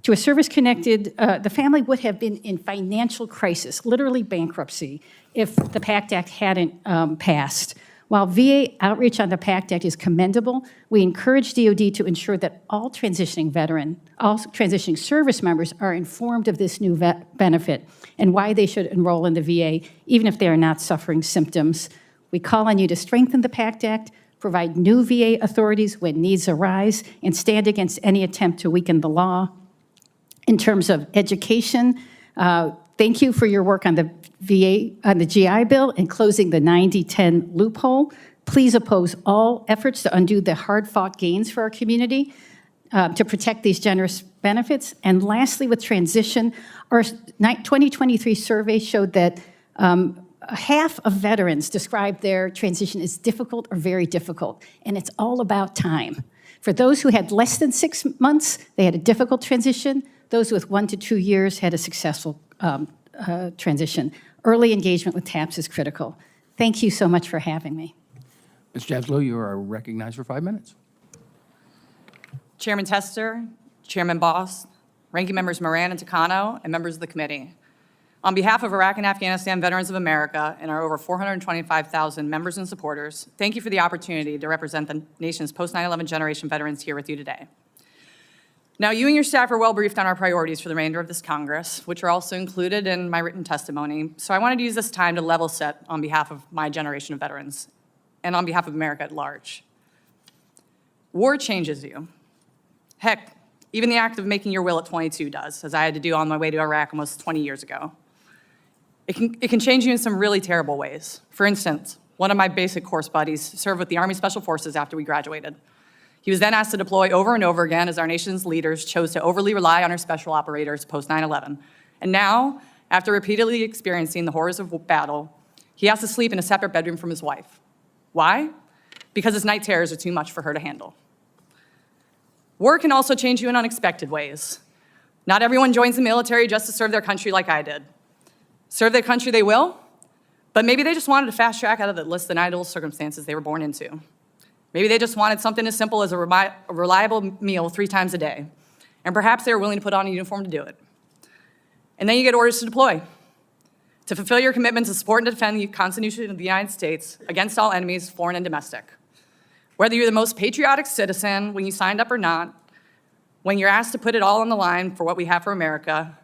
To a service-connected, the family would have been in financial crisis, literally bankruptcy, if the PACT Act hadn't passed. While VA outreach on the PACT Act is commendable, we encourage DoD to ensure that all transitioning service members are informed of this new benefit and why they should enroll in the VA, even if they are not suffering symptoms. We call on you to strengthen the PACT Act, provide new VA authorities when needs arise, and stand against any attempt to weaken the law. In terms of education, thank you for your work on the GI Bill and closing the 90-10 loophole. Please oppose all efforts to undo the hard-fought gains for our community to protect these generous benefits. And lastly, with transition, our 2023 survey showed that half of veterans described their transition as difficult or very difficult, and it's all about time. For those who had less than 6 months, they had a difficult transition. Those with 1 to 2 years had a successful transition. Early engagement with TAPS is critical. Thank you so much for having me. Ms. Jaslow, you are recognized for 5 minutes. Chairman Tester, Chairman Boss, Ranking Members Moran and Takano, and members of the committee. On behalf of Iraq and Afghanistan Veterans of America and our over 425,000 members and supporters, thank you for the opportunity to represent the nation's post-9/11 generation veterans here with you today. Now, you and your staff are well briefed on our priorities for the remainder of this Congress, which are also included in my written testimony. So I wanted to use this time to level set on behalf of my generation of veterans and on behalf of America at large. War changes you. Heck, even the act of making your will at 22 does, as I had to do on my way to Iraq almost 20 years ago. It can change you in some really terrible ways. For instance, one of my basic course buddies served with the Army Special Forces after we graduated. He was then asked to deploy over and over again as our nation's leaders chose to overly rely on our special operators post 9/11. And now, after repeatedly experiencing the horrors of battle, he has to sleep in a separate bedroom from his wife. Why? Because his night terrors are too much for her to handle. War can also change you in unexpected ways. Not everyone joins the military just to serve their country like I did. Serve their country they will, but maybe they just wanted to fast track out of the list of ideal circumstances they were born into. Maybe they just wanted something as simple as a reliable meal 3 times a day, and perhaps they were willing to put on a uniform to do it. And then you get orders to deploy, to fulfill your commitment to support and defend the Constitution of the United States against all enemies, foreign and domestic. Whether you're the most patriotic citizen when you signed up or not, when you're asked to put it all on the line for what we have for America,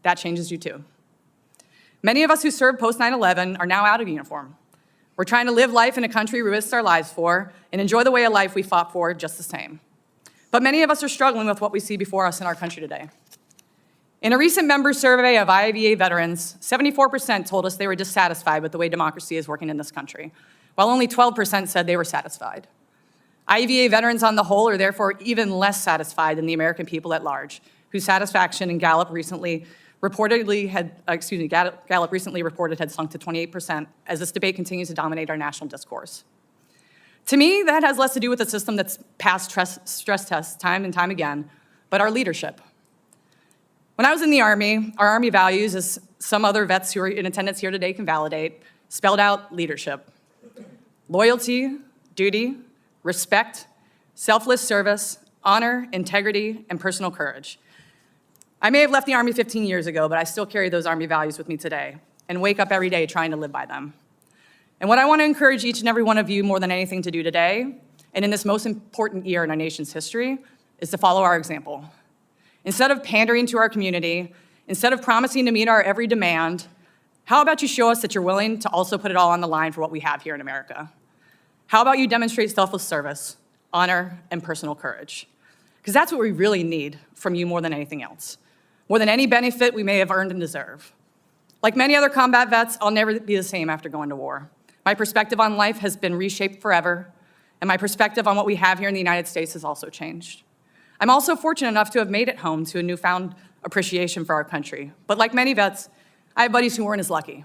that changes you too. Many of us who served post 9/11 are now out of uniform. We're trying to live life in a country we risked our lives for and enjoy the way of life we fought for just the same. But many of us are struggling with what we see before us in our country today. In a recent member survey of IAVA veterans, 74% told us they were dissatisfied with the way democracy is working in this country, while only 12% said they were satisfied. IAVA veterans on the whole are therefore even less satisfied than the American people at large, whose satisfaction in Gallup recently reported had sunk to 28% as this debate continues to dominate our national discourse. To me, that has less to do with a system that's passed stress tests time and time again, but our leadership. When I was in the Army, our Army values, as some other vets who are in attendance here today can validate, spelled out leadership. Loyalty, duty, respect, selfless service, honor, integrity, and personal courage. I may have left the Army 15 years ago, but I still carry those Army values with me today and wake up every day trying to live by them. And what I want to encourage each and every one of you more than anything to do today, and in this most important year in our nation's history, is to follow our example. Instead of pandering to our community, instead of promising to meet our every demand, how about you show us that you're willing to also put it all on the line for what we have here in America? How about you demonstrate selfless service, honor, and personal courage? because that's what we really need from you more than anything else, more than any benefit we may have earned and deserve. Like many other combat vets, I'll never be the same after going to war. My perspective on life has been reshaped forever, and my perspective on what we have here in the United States has also changed. I'm also fortunate enough to have made it home to a newfound appreciation for our country. But like many vets, I have buddies who weren't as lucky.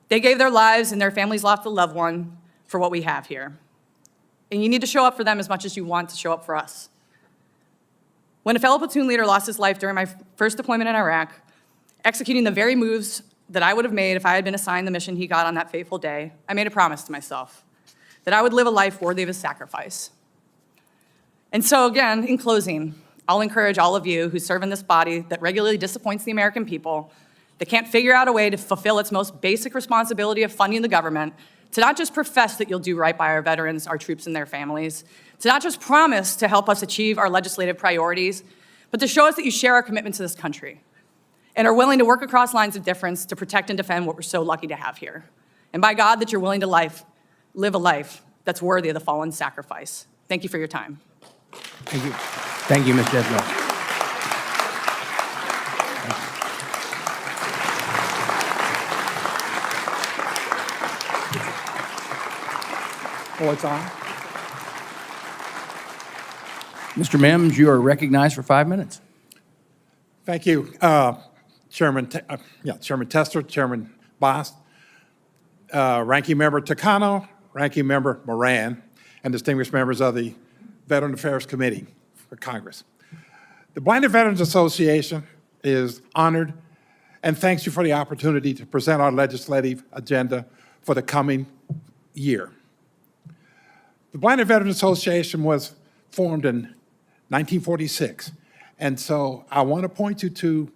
They gave their lives and their families lost a loved one for what we have here. And you need to show up for them as much as you want to show up for us. When a fellow platoon leader lost his life during my first deployment in Iraq, executing the very moves that I would have made if I had been assigned the mission he got on that fateful day, I made a promise to myself that I would live a life worthy of his sacrifice. And so again, in closing, I'll encourage all of you who serve in this body that regularly disappoints the American people, that can't figure out a way to fulfill its most basic responsibility of funding the government, to not just profess that you'll do right by our veterans, our troops, and their families, to not just promise to help us achieve our legislative priorities, but to show us that you share our commitment to this country and are willing to work across lines of difference to protect and defend what we're so lucky to have here. And by God, that you're willing to live a life that's worthy of the fallen sacrifice. Thank you for your time. Thank you. Thank you, Ms. Jesno. Oh, it's on? Mr. Mims, you are recognized for 5 minutes. Thank you, Chairman Tester, Chairman Boss, Ranking Member Takano, Ranking Member Moran, and distinguished members of the Veteran Affairs Committee for Congress. The Blinded Veterans Association is honored and thanks you for the opportunity to present our legislative agenda for the coming year. The Blinded Veterans Association was formed in 1946, and so I want to point you to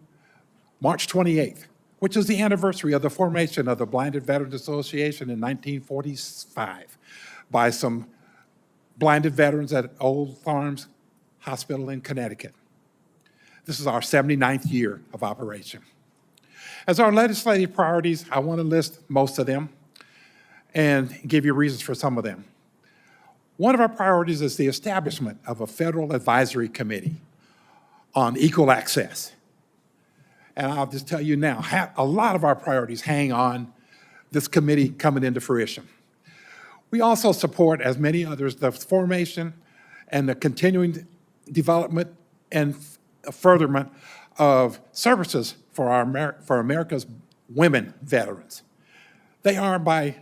March 28th, which is the anniversary of the formation of the Blinded Veterans Association in 1945 by some blinded veterans at Old Farms Hospital in Connecticut. This is our 79th year of operation. As our legislative priorities, I want to list most of them and give you reasons for some of them. One of our priorities is the establishment of a federal advisory committee on equal access. And I'll just tell you now, a lot of our priorities hang on this committee coming into fruition. We also support, as many others, the formation and the continuing development and furtherment of services for America's women veterans. They are, by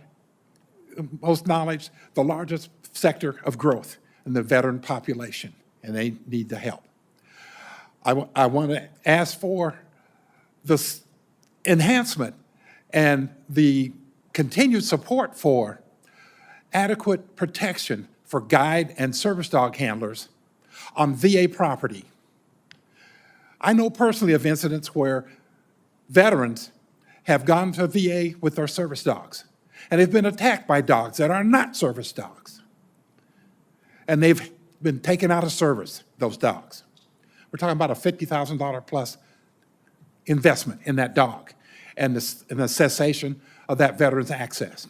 most knowledge, the largest sector of growth in the veteran population, and they need the help. I want to ask for this enhancement and the continued support for adequate protection for guide and service dog handlers on VA property. I know personally of incidents where veterans have gone to VA with their service dogs and have been attacked by dogs that are not service dogs. And they've been taken out of service, those dogs. We're talking about a $50,000 plus investment in that dog and the cessation of that veteran's access.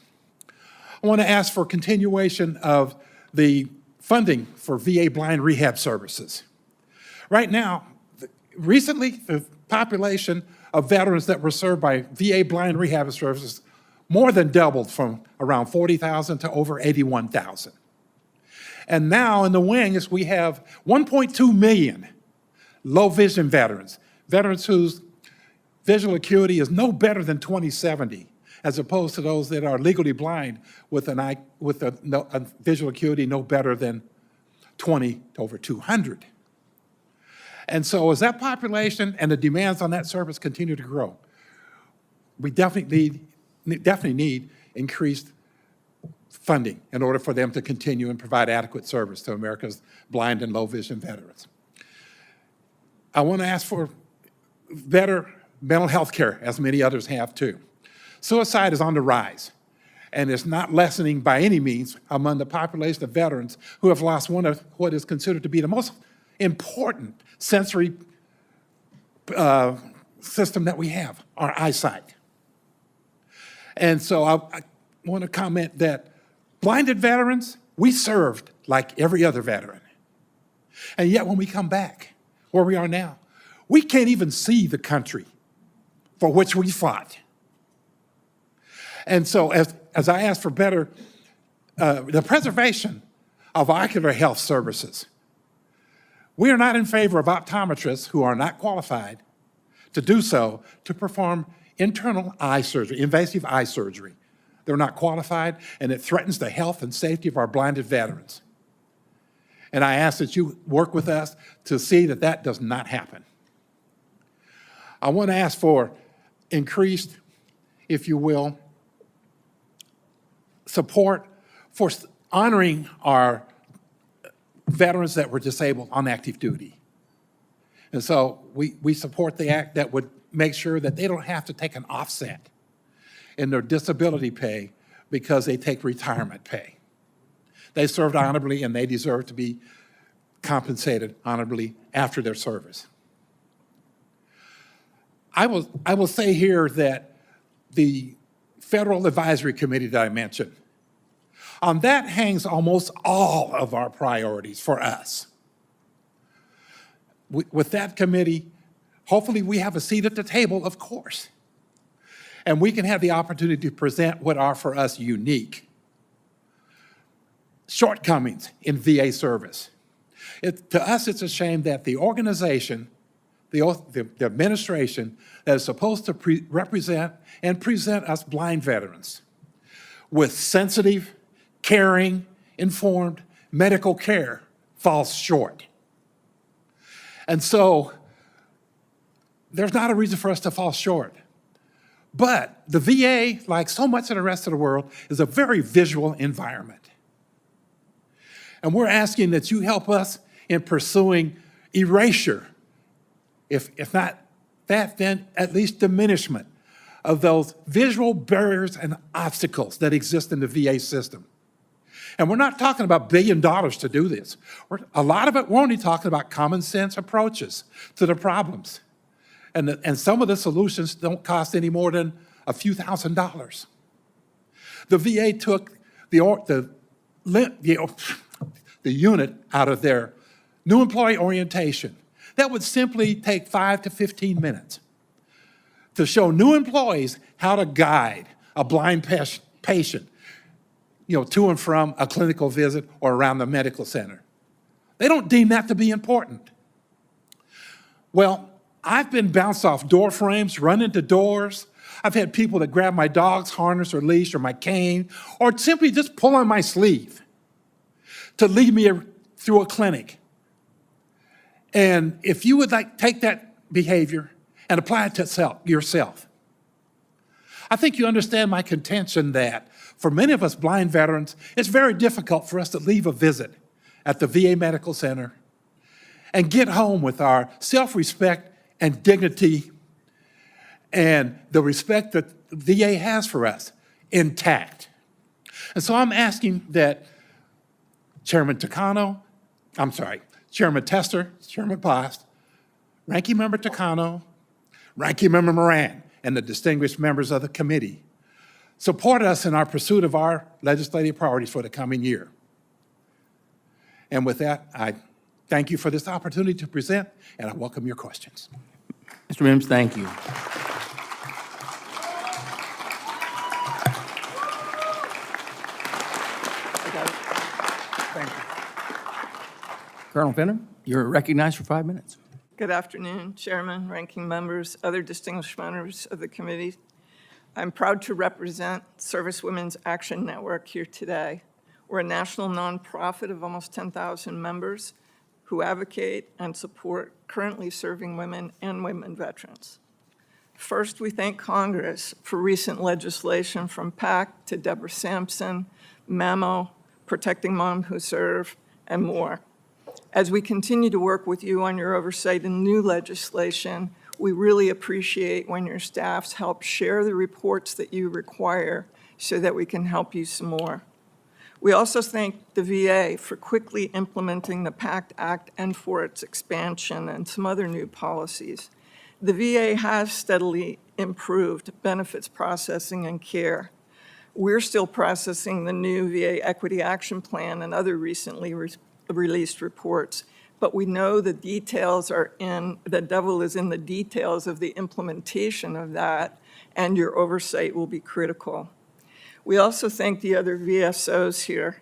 I want to ask for continuation of the funding for VA blind rehab services. Right now, recently, the population of veterans that were served by VA blind rehab services more than doubled from around 40,000 to over 81,000. And now in the wings, we have 1.2 million low vision veterans, veterans whose visual acuity is no better than 20/70, as opposed to those that are legally blind with a visual acuity no better than 20/200. And so as that population and the demands on that service continue to grow, we definitely need increased funding in order for them to continue and provide adequate service to America's blind and low vision veterans. I want to ask for better mental health care, as many others have too. Suicide is on the rise, and it's not lessening by any means among the population of veterans who have lost one of what is considered to be the most important sensory system that we have, our eyesight. And so I want to comment that blinded veterans, we served like every other veteran. And yet when we come back where we are now, we can't even see the country for which we fought. And so as I ask for better, the preservation of ocular health services, we are not in favor of optometrists who are not qualified to do so to perform internal eye surgery, invasive eye surgery. They're not qualified, and it threatens the health and safety of our blinded veterans. And I ask that you work with us to see that that does not happen. I want to ask for increased, if you will, support for honoring our veterans that were disabled on active duty. And so we support the act that would make sure that they don't have to take an offset in their disability pay because they take retirement pay. They served honorably and they deserve to be compensated honorably after their service. I will say here that the Federal Advisory Committee that I mentioned, on that hangs almost all of our priorities for us. With that committee, hopefully we have a seat at the table, of course. And we can have the opportunity to present what are for us unique shortcomings in VA service. To us, it's a shame that the organization, the administration that is supposed to represent and present us blind veterans with sensitive, caring, informed medical care falls short. And so there's not a reason for us to fall short. But the VA, like so much of the rest of the world, is a very visual environment. And we're asking that you help us in pursuing erasure, if not that, then at least diminishment of those visual barriers and obstacles that exist in the VA system. And we're not talking about $1 billion to do this. A lot of it, we're only talking about common sense approaches to the problems. And some of the solutions don't cost any more than a few $1,000s. The VA took the unit out of their new employee orientation. That would simply take 5 to 15 minutes to show new employees how to guide a blind patient, to and from a clinical visit or around the medical center. They don't deem that to be important. Well, I've been bounced off door frames, run into doors. I've had people that grab my dog's harness or leash or my cane, or simply just pull on my sleeve to lead me through a clinic. And if you would take that behavior and apply it to yourself, I think you understand my contention that for many of us blind veterans, it's very difficult for us to leave a visit at the VA Medical Center and get home with our self-respect and dignity and the respect that the VA has for us intact. And so I'm asking that Chairman Tester, Chairman Bost, Ranking Member Takano, Ranking Member Moran, and the distinguished members of the committee support us in our pursuit of our legislative priorities for the coming year. And with that, I thank you for this opportunity to present, and I welcome your questions. Mr. Mims, thank you. Thank you. Colonel Fenner, you're recognized for 5 minutes. Good afternoon, Chairman, ranking members, other distinguished members of the committee. I'm proud to represent Service Women's Action Network here today. We're a national nonprofit of almost 10,000 members who advocate and support currently serving women and women veterans. First, we thank Congress for recent legislation from PAC to Deborah Sampson, MEMO, Protecting Mom Who Serve, and more. As we continue to work with you on your oversight in new legislation, we really appreciate when your staffs help share the reports that you require so that we can help you some more. We also thank the VA for quickly implementing the PACT Act and for its expansion and some other new policies. The VA has steadily improved benefits processing and care. We're still processing the new VA Equity Action Plan and other recently released reports, but we know the devil is in the details of the implementation of that, and your oversight will be critical. We also thank the other VSOs here.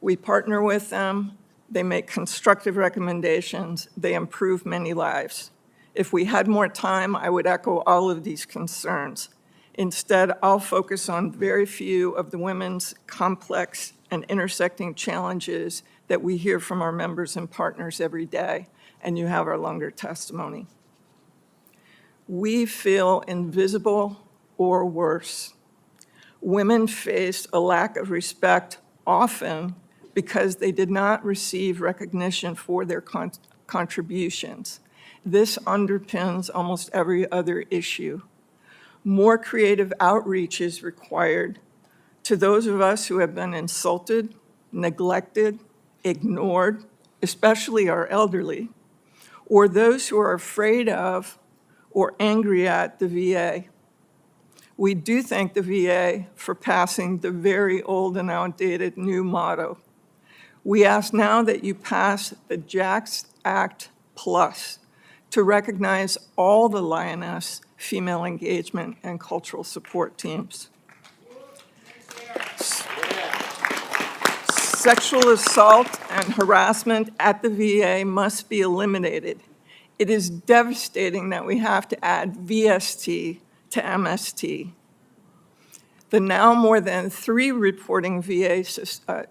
We partner with them, they make constructive recommendations, they improve many lives. If we had more time, I would echo all of these concerns. Instead, I'll focus on very few of the women's complex and intersecting challenges that we hear from our members and partners every day, and you have our longer testimony. We feel invisible or worse. Women face a lack of respect often because they did not receive recognition for their contributions. This underpins almost every other issue. More creative outreach is required to those of us who have been insulted, neglected, ignored, especially our elderly, or those who are afraid of or angry at the VA. We do thank the VA for passing the very old and outdated new motto. We ask now that you pass the JAX Act Plus to recognize all the Lioness female engagement and cultural support teams. Sexual assault and harassment at the VA must be eliminated. It is devastating that we have to add VST to MST. The now more than 3 reporting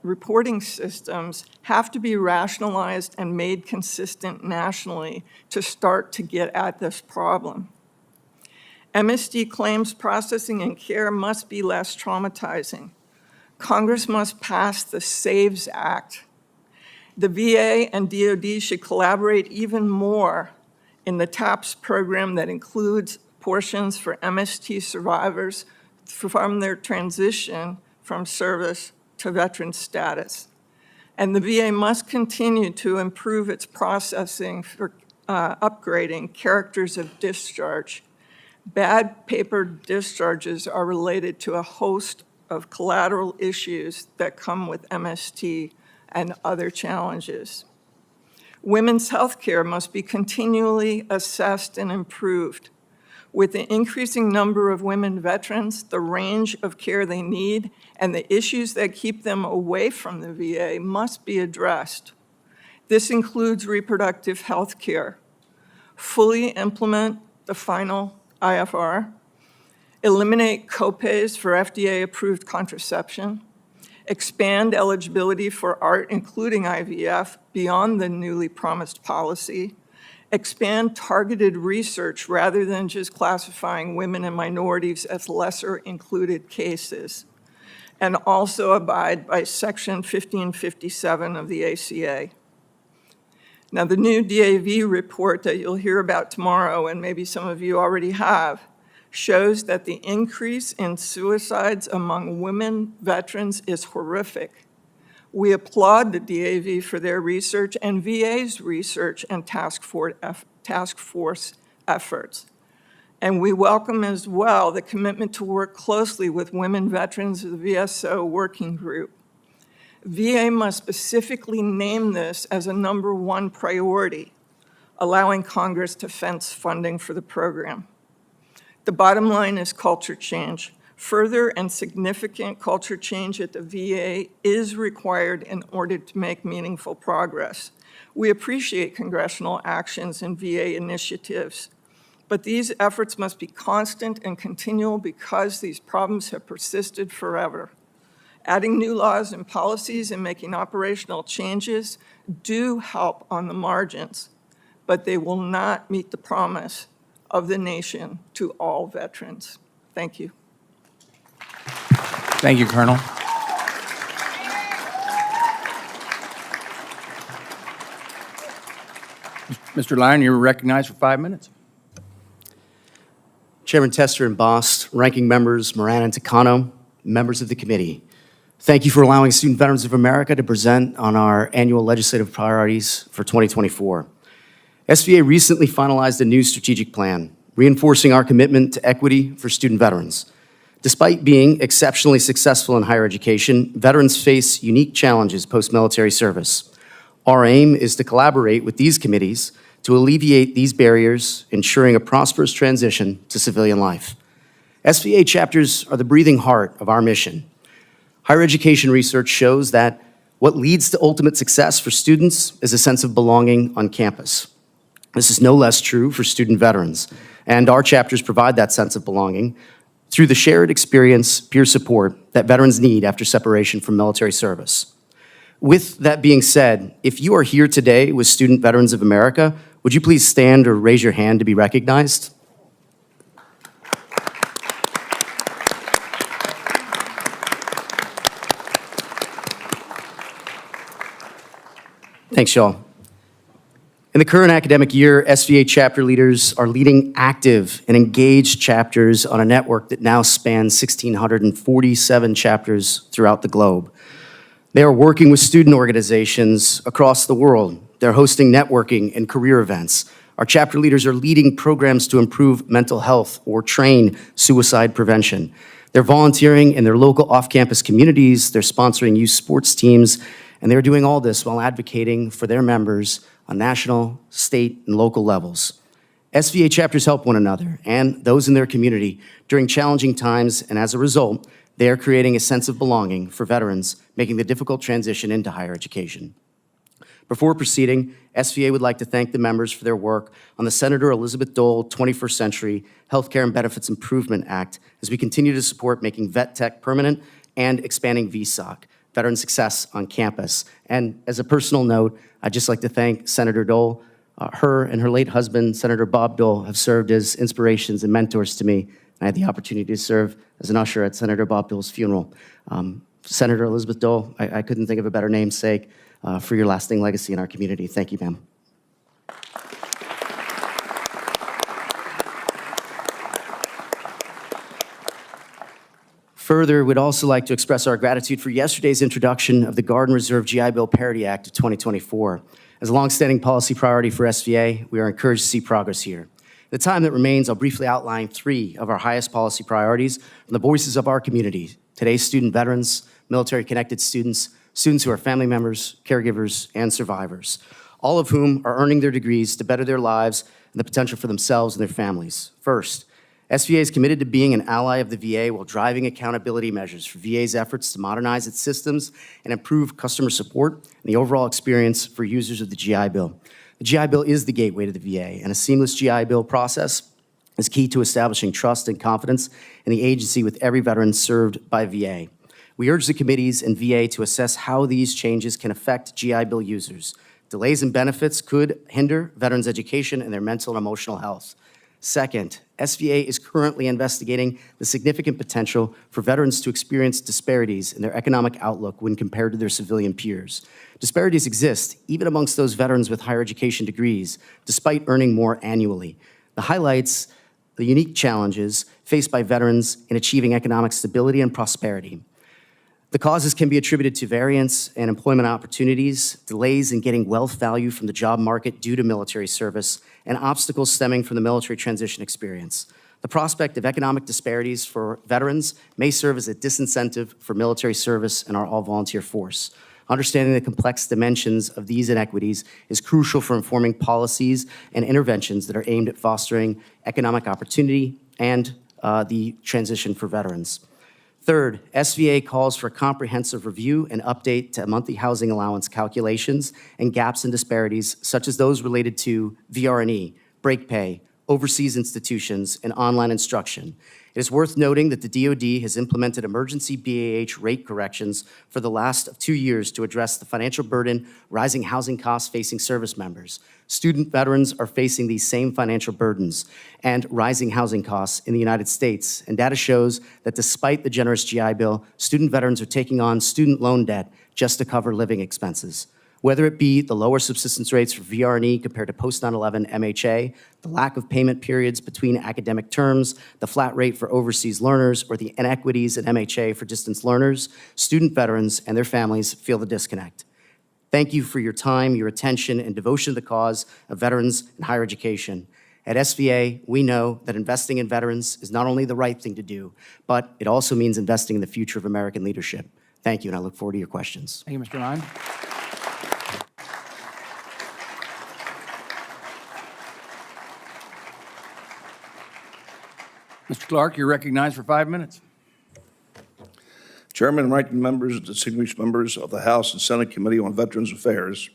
reporting systems have to be rationalized and made consistent nationally to start to get at this problem. MST claims processing and care must be less traumatizing. Congress must pass the SAVES Act. The VA and DoD should collaborate even more in the TAPS program that includes portions for MST survivors from their transition from service to veteran status. And the VA must continue to improve its processing for upgrading characters of discharge. Bad paper discharges are related to a host of collateral issues that come with MST and other challenges. Women's health care must be continually assessed and improved. With the increasing number of women veterans, the range of care they need, and the issues that keep them away from the VA must be addressed. This includes reproductive health care. Fully implement the final IFR, eliminate copays for FDA-approved contraception, expand eligibility for ART, including IVF, beyond the newly promised policy, expand targeted research rather than just classifying women and minorities as lesser included cases, and also abide by Section 1557 of the ACA. Now, the new DAV report that you'll hear about tomorrow, and maybe some of you already have, shows that the increase in suicides among women veterans is horrific. We applaud the DAV for their research and VA's research and task force efforts. And we welcome as well the commitment to work closely with women veterans of the VSO working group. VA must specifically name this as a #1 priority, allowing Congress to fence funding for the program. The bottom line is culture change. Further and significant culture change at the VA is required in order to make meaningful progress. We appreciate congressional actions and VA initiatives, but these efforts must be constant and continual because these problems have persisted forever. Adding new laws and policies and making operational changes do help on the margins, but they will not meet the promise of the nation to all veterans. Thank you. Thank you, Colonel. Mr. Lyon, you're recognized for 5 minutes. Chairman Tester and Bost, ranking members Moran and Takano, members of the committee, thank you for allowing Student Veterans of America to present on our annual legislative priorities for 2024. SVA recently finalized a new strategic plan, reinforcing our commitment to equity for student veterans. Despite being exceptionally successful in higher education, veterans face unique challenges post-military service. Our aim is to collaborate with these committees to alleviate these barriers, ensuring a prosperous transition to civilian life. SVA chapters are the breathing heart of our mission. Higher education research shows that what leads to ultimate success for students is a sense of belonging on campus. This is no less true for student veterans, and our chapters provide that sense of belonging through the shared experience, peer support that veterans need after separation from military service. With that being said, if you are here today with Student Veterans of America, would you please stand or raise your hand to be recognized? Thanks, y'all. In the current academic year, SVA chapter leaders are leading active and engaged chapters on a network that now spans 1,647 chapters throughout the globe. They are working with student organizations across the world. They're hosting networking and career events. Our chapter leaders are leading programs to improve mental health or train suicide prevention. They're volunteering in their local off-campus communities. They're sponsoring youth sports teams, and they're doing all this while advocating for their members on national, state, and local levels. SVA chapters help one another and those in their community during challenging times, and as a result, they are creating a sense of belonging for veterans, making the difficult transition into higher education. Before proceeding, SVA would like to thank the members for their work on the Senator Elizabeth Dole 21st Century Healthcare and Benefits Improvement Act as we continue to support making vet tech permanent and expanding VSOC, veteran success on campus. And as a personal note, I'd just like to thank Senator Dole. Her and her late husband, Senator Bob Dole, have served as inspirations and mentors to me. I had the opportunity to serve as an usher at Senator Bob Dole's funeral. Senator Elizabeth Dole, I couldn't think of a better namesake for your lasting legacy in our community. Thank you, ma'am. Further, we'd also like to express our gratitude for yesterday's introduction of the Guard and Reserve GI Bill Parity Act of 2024. As a longstanding policy priority for SVA, we are encouraged to see progress here. In the time that remains, I'll briefly outline 3 of our highest policy priorities from the voices of our community: today's student veterans, military-connected students, students who are family members, caregivers, and survivors, all of whom are earning their degrees to better their lives and the potential for themselves and their families. First, SVA is committed to being an ally of the VA while driving accountability measures for VA's efforts to modernize its systems and improve customer support and the overall experience for users of the GI Bill. The GI Bill is the gateway to the VA, and a seamless GI Bill process is key to establishing trust and confidence in the agency with every veteran served by VA. We urge the committees and VA to assess how these changes can affect GI Bill users. Delays in benefits could hinder veterans' education and their mental and emotional health. Second, SVA is currently investigating the significant potential for veterans to experience disparities in their economic outlook when compared to their civilian peers. Disparities exist even amongst those veterans with higher education degrees, despite earning more annually. The highlights the unique challenges faced by veterans in achieving economic stability and prosperity. The causes can be attributed to variance in employment opportunities, delays in getting wealth value from the job market due to military service, and obstacles stemming from the military transition experience. The prospect of economic disparities for veterans may serve as a disincentive for military service in our all-volunteer force. Understanding the complex dimensions of these inequities is crucial for informing policies and interventions that are aimed at fostering economic opportunity and the transition for veterans. Third, SVA calls for a comprehensive review and update to monthly housing allowance calculations and gaps and disparities, such as those related to VRE, break pay, overseas institutions, and online instruction. It is worth noting that the DoD has implemented emergency BAH rate corrections for the last of 2 years to address the financial burden, rising housing costs facing service members. Student veterans are facing these same financial burdens and rising housing costs in the United States. And data shows that despite the generous GI Bill, student veterans are taking on student loan debt just to cover living expenses. Whether it be the lower subsistence rates for VRE compared to post-9/11 MHA, the lack of payment periods between academic terms, the flat rate for overseas learners, or the inequities in MHA for distance learners, student veterans and their families feel the disconnect. Thank you for your time, your attention, and devotion to the cause of veterans and higher education. At SVA, we know that investing in veterans is not only the right thing to do, but it also means investing in the future of American leadership. Thank you, and I look forward to your questions. Thank you, Mr. Ryan. Mr. Clark, you're recognized for 5 minutes. Chairman, ranking members, distinguished members of the House and Senate Committee on Veterans Affairs,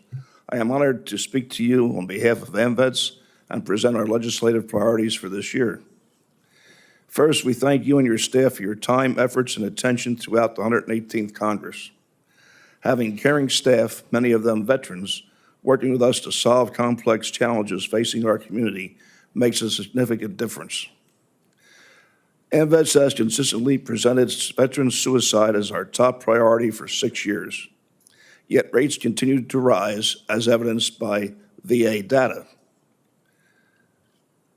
I am honored to speak to you on behalf of AMVETS and present our legislative priorities for this year. First, we thank you and your staff for your time, efforts, and attention throughout the 118th Congress. Having caring staff, many of them veterans, working with us to solve complex challenges facing our community makes a significant difference. AMVETS has consistently presented veteran suicide as our top priority for 6 years, yet rates continue to rise as evidenced by VA data.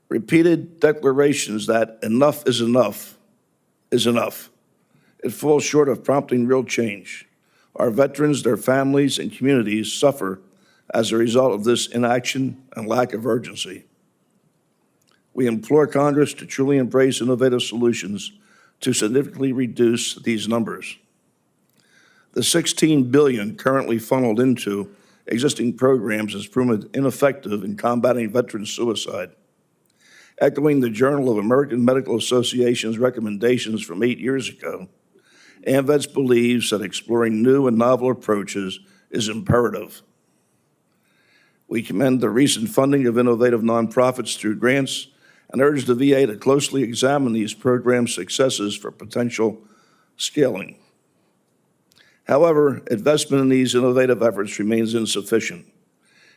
Repeated declarations that enough is enough is enough. It falls short of prompting real change. Our veterans, their families, and communities suffer as a result of this inaction and lack of urgency. We implore Congress to truly embrace innovative solutions to significantly reduce these numbers. The $16 billion currently funneled into existing programs has proven ineffective in combating veteran suicide. Echoing the Journal of American Medical Association's recommendations from 8 years ago, AMVETS believes that exploring new and novel approaches is imperative. We commend the recent funding of innovative nonprofits through grants and urge the VA to closely examine these program successes for potential scaling. However, investment in these innovative efforts remains insufficient.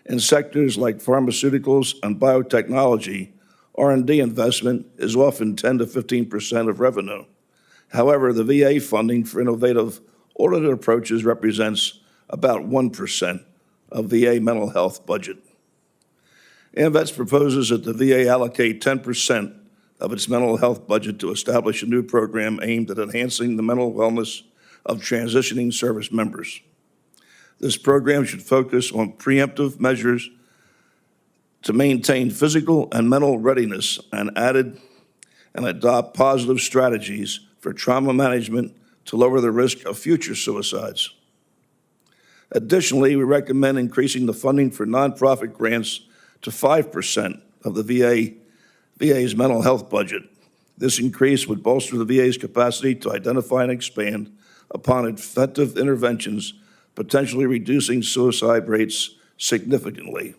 In sectors like pharmaceuticals and biotechnology, R&D investment is often 10 to 15% of revenue. However, the VA funding for innovative alternative approaches represents about 1% of VA mental health budget. AMVETS proposes that the VA allocate 10% of its mental health budget to establish a new program aimed at enhancing the mental wellness of transitioning service members. This program should focus on preemptive measures to maintain physical and mental readiness and adopt positive strategies for trauma management to lower the risk of future suicides. Additionally, we recommend increasing the funding for nonprofit grants to 5% of the VA's mental health budget. This increase would bolster the VA's capacity to identify and expand upon effective interventions, potentially reducing suicide rates significantly.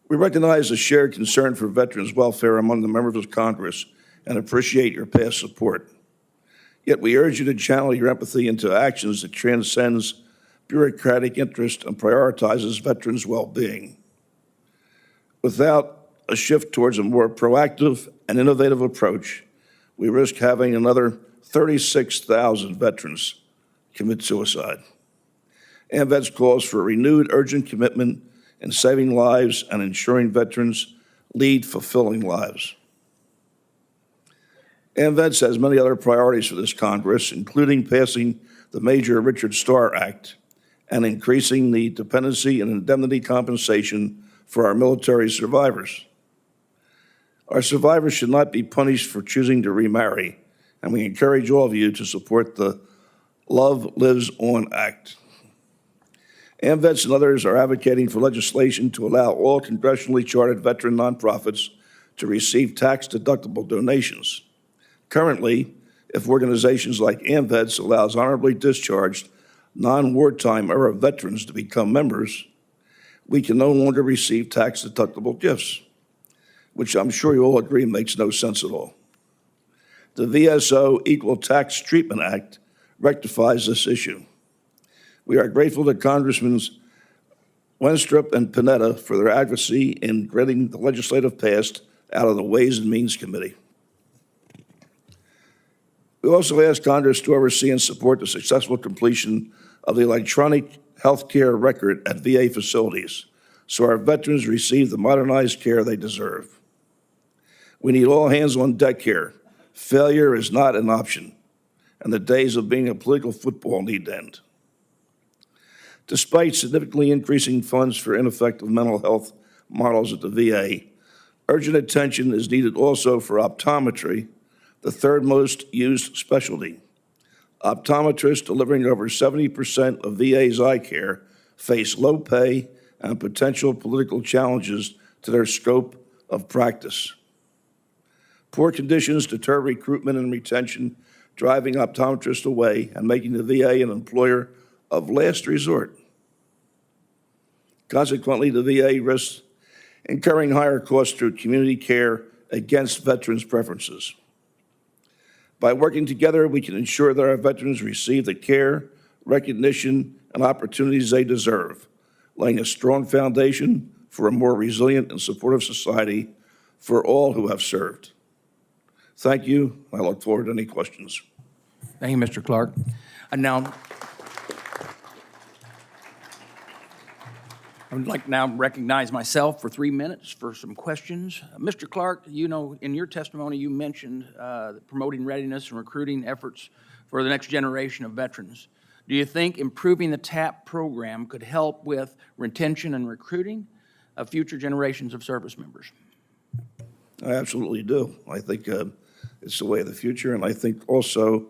We recognize the shared concern for veterans' welfare among the members of Congress and appreciate your past support. Yet we urge you to channel your empathy into actions that transcends bureaucratic interest and prioritizes veterans' well-being. Without a shift towards a more proactive and innovative approach, we risk having another 36,000 veterans commit suicide. AMVETS calls for a renewed urgent commitment in saving lives and ensuring veterans lead fulfilling lives. AMVETS has many other priorities for this Congress, including passing the major Richard Starr Act and increasing the dependency and indemnity compensation for our military survivors. Our survivors should not be punished for choosing to remarry, and we encourage all of you to support the Love Lives On Act. AMVETS and others are advocating for legislation to allow all congressionally chartered veteran nonprofits to receive tax-deductible donations. Currently, if organizations like AMVETS allows honorably discharged non-wartime era veterans to become members, we can no longer receive tax-deductible gifts, which I'm sure you all agree makes no sense at all. The VSO Equal Tax Treatment Act rectifies this issue. We are grateful to Congressmen Wenstrup and Panetta for their advocacy in getting the legislative passed out of the Ways and Means Committee. We also ask Congress to oversee and support the successful completion of the electronic health care record at VA facilities so our veterans receive the modernized care they deserve. We need all hands on deck here. Failure is not an option, and the days of being a political football need to end. Despite significantly increasing funds for ineffective mental health models at the VA, urgent attention is needed also for optometry, the third most used specialty. Optometrists delivering over 70% of VA's eye care face low pay and potential political challenges to their scope of practice. Poor conditions deter recruitment and retention, driving optometrists away and making the VA an employer of last resort. Consequently, the VA risks incurring higher costs through community care against veterans' preferences. By working together, we can ensure that our veterans receive the care, recognition, and opportunities they deserve, laying a strong foundation for a more resilient and supportive society for all who have served. Thank you. I look forward to any questions. Thank you, Mr. Clark. And now, I would like to now recognize myself for 3 minutes for some questions. Mr. Clark, you know, in your testimony, you mentioned promoting readiness and recruiting efforts for the next generation of veterans. Do you think improving the TAP program could help with retention and recruiting of future generations of service members? I absolutely do. I think it's the way of the future, and I think also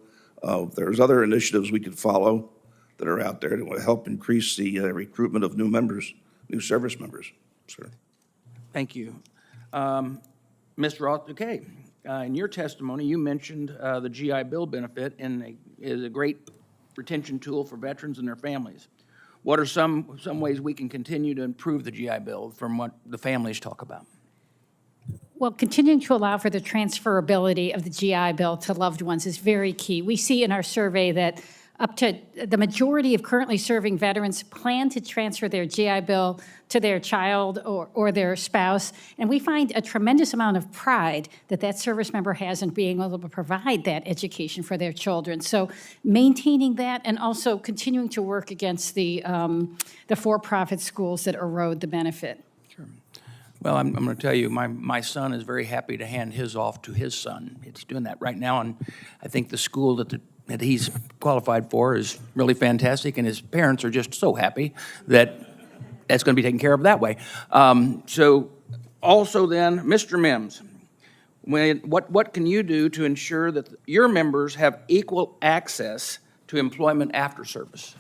there's other initiatives we could follow that are out there to help increase the recruitment of new members, new service members, sir. Thank you. Mr. Roth, okay. In your testimony, you mentioned the GI Bill benefit is a great retention tool for veterans and their families. What are some ways we can continue to improve the GI Bill from what the families talk about? Well, continuing to allow for the transferability of the GI Bill to loved ones is very key. We see in our survey that up to the majority of currently serving veterans plan to transfer their GI Bill to their child or their spouse, and we find a tremendous amount of pride that that service member has in being able to provide that education for their children. So maintaining that and also continuing to work against the for-profit schools that erode the benefit. Well, I'm going to tell you, my son is very happy to hand his off to his son. He's doing that right now, and I think the school that he's qualified for is really fantastic, and his parents are just so happy that that's going to be taken care of that way. So also then, Mr. Mims, what can you do to ensure that your members have equal access to employment after service?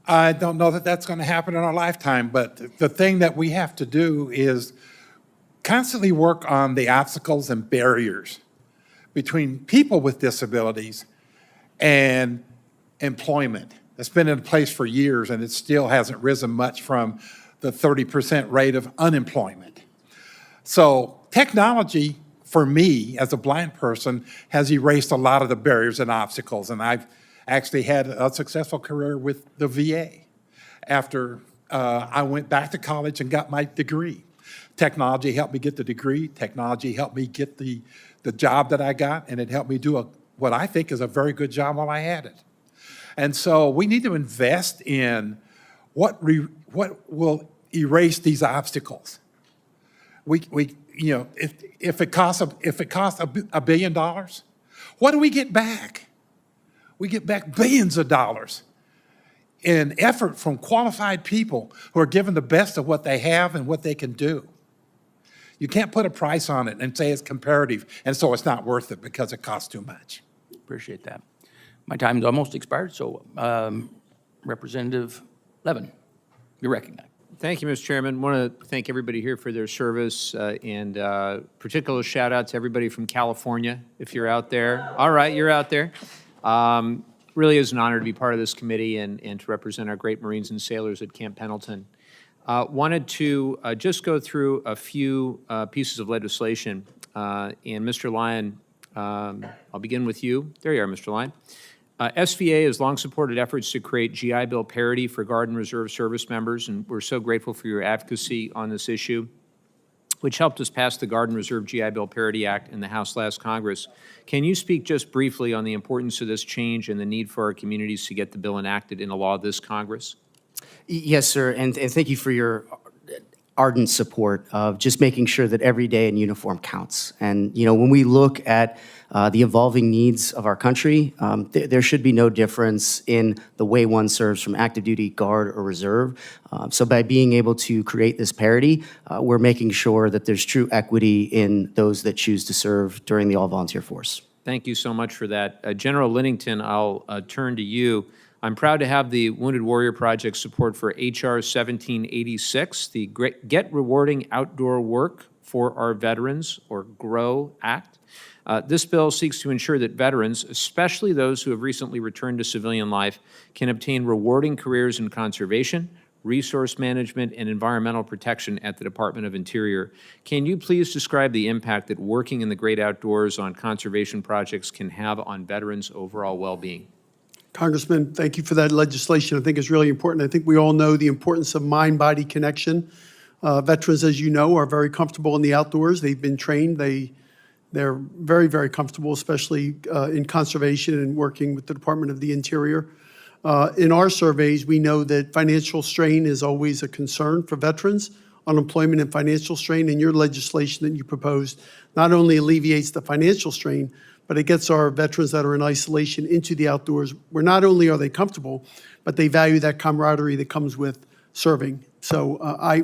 I don't know that that's going to happen in our lifetime, but the thing that we have to do is constantly work on the obstacles and barriers between people with disabilities and employment. It's been in place for years, and it still hasn't risen much from the 30% rate of unemployment. So technology, for me, as a blind person, has erased a lot of the barriers and obstacles, and I've actually had a successful career with the VA after I went back to college and got my degree. Technology helped me get the degree. Technology helped me get the job that I got, and it helped me do what I think is a very good job while I had it. And so we need to invest in what will erase these obstacles. You know, if it costs $1 billion, what do we get back? We get back billions of dollars in effort from qualified people who are given the best of what they have and what they can do. You can't put a price on it and say it's comparative, and so it's not worth it because it costs too much. Appreciate that. My time's almost expired, so Representative Levin, you're recognized. Thank you, Mr. Chairman. I want to thank everybody here for their service, and particular shout out to everybody from California, if you're out there. All right, you're out there. Really is an honor to be part of this committee and to represent our great Marines and sailors at Camp Pendleton. Wanted to just go through a few pieces of legislation. And Mr. Lyon, I'll begin with you. There you are, Mr. Lyon. SVA has long supported efforts to create GI Bill parity for Guard and Reserve service members, and we're so grateful for your advocacy on this issue, which helped us pass the Guard and Reserve GI Bill Parity Act in the House last Congress. Can you speak just briefly on the importance of this change and the need for our communities to get the bill enacted into law this Congress? Yes, sir, and thank you for your ardent support of just making sure that every day in uniform counts. And, you know, when we look at the evolving needs of our country, there should be no difference in the way one serves from active duty, Guard, or Reserve. So by being able to create this parity, we're making sure that there's true equity in those that choose to serve during the all-volunteer force. Thank you so much for that. General Linnington, I'll turn to you. I'm proud to have the Wounded Warrior Project support for H.R. 1786, the Get Rewarding Outdoor Work for Our Veterans, or GROW Act. This bill seeks to ensure that veterans, especially those who have recently returned to civilian life, can obtain rewarding careers in conservation, resource management, and environmental protection at the Department of Interior. Can you please describe the impact that working in the great outdoors on conservation projects can have on veterans' overall well-being? Congressman, thank you for that legislation. I think it's really important. I think we all know the importance of mind-body connection. Veterans, as you know, are very comfortable in the outdoors. They've been trained. They're very, very comfortable, especially in conservation and working with the Department of the Interior. In our surveys, we know that financial strain is always a concern for veterans. Unemployment and financial strain, and your legislation that you proposed not only alleviates the financial strain, but it gets our veterans that are in isolation into the outdoors, where not only are they comfortable, but they value that camaraderie that comes with serving. So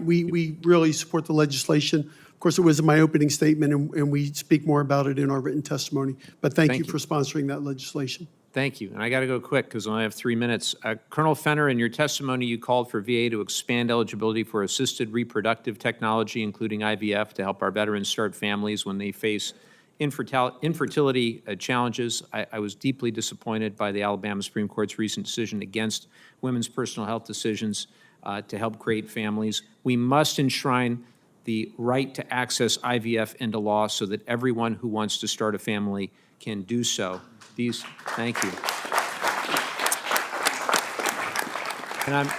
we really support the legislation. Of course, it was in my opening statement, and we speak more about it in our written testimony. But thank you for sponsoring that legislation. Thank you. And I got to go quick because I only have 3 minutes. Colonel Fenner, in your testimony, you called for VA to expand eligibility for assisted reproductive technology, including IVF, to help our veterans start families when they face infertility challenges. I was deeply disappointed by the Alabama Supreme Court's recent decision against women's personal health decisions to help create families. We must enshrine the right to access IVF into law so that everyone who wants to start a family can do so. Thank you. And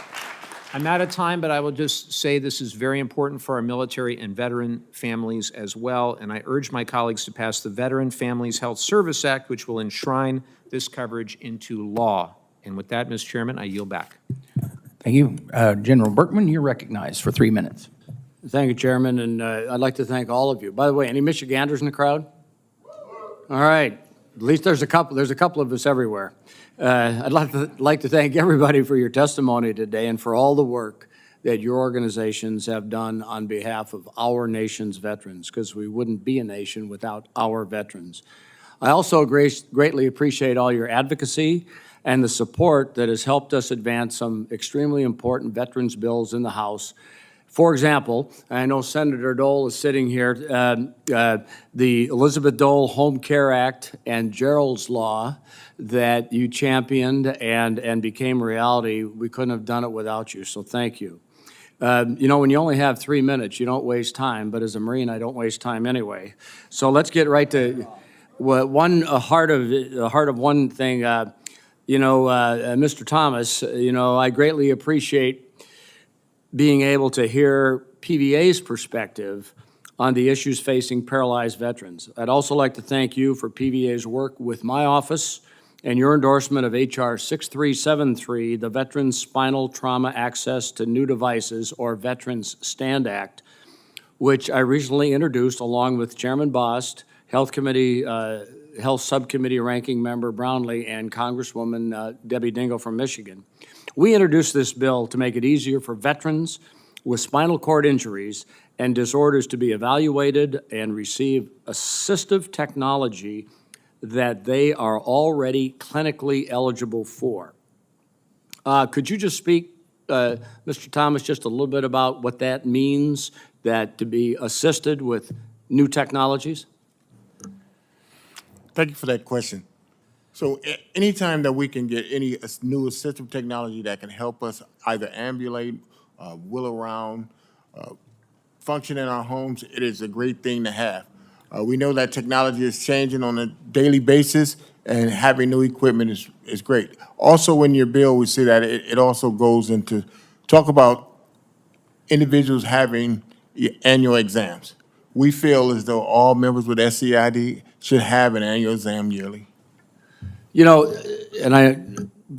I'm out of time, but I will just say this is very important for our military and veteran families as well, and I urge my colleagues to pass the Veteran Families Health Service Act, which will enshrine this coverage into law. And with that, Mr. Chairman, I yield back. Thank you. General Berkman, you're recognized for 3 minutes. Thank you, Chairman, and I'd like to thank all of you. By the way, any Michiganders in the crowd? All right. At least there's a couple of us everywhere. I'd like to thank everybody for your testimony today and for all the work that your organizations have done on behalf of our nation's veterans, because we wouldn't be a nation without our veterans. I also greatly appreciate all your advocacy and the support that has helped us advance some extremely important veterans bills in the House. For example, I know Senator Dole is sitting here, the Elizabeth Dole Home Care Act and Gerald's Law that you championed and became reality. We couldn't have done it without you, so thank you. You know, when you only have 3 minutes, you don't waste time, but as a Marine, I don't waste time anyway. So let's get right to a heart of one thing. Mr. Thomas, I greatly appreciate being able to hear PVA's perspective on the issues facing paralyzed veterans. I'd also like to thank you for PVA's work with my office and your endorsement of H.R. 6373, the Veterans Spinal Trauma Access to New Devices, or Veterans STAND Act, which I recently introduced along with Chairman Bost, Health Subcommittee Ranking Member Brownlee, and Congresswoman Debbie Dingell from Michigan. We introduced this bill to make it easier for veterans with spinal cord injuries and disorders to be evaluated and receive assistive technology that they are already clinically eligible for. Could you just speak, Mr. Thomas, just a little bit about what that means, that to be assisted with new technologies? Thank you for that question. So anytime that we can get any new assistive technology that can help us either ambulate, wheel around, function in our homes, it is a great thing to have. We know that technology is changing on a daily basis, and having new equipment is great. Also, in your bill, we see that it also goes into talk about individuals having annual exams. We feel as though all members with SCID should have an annual exam yearly.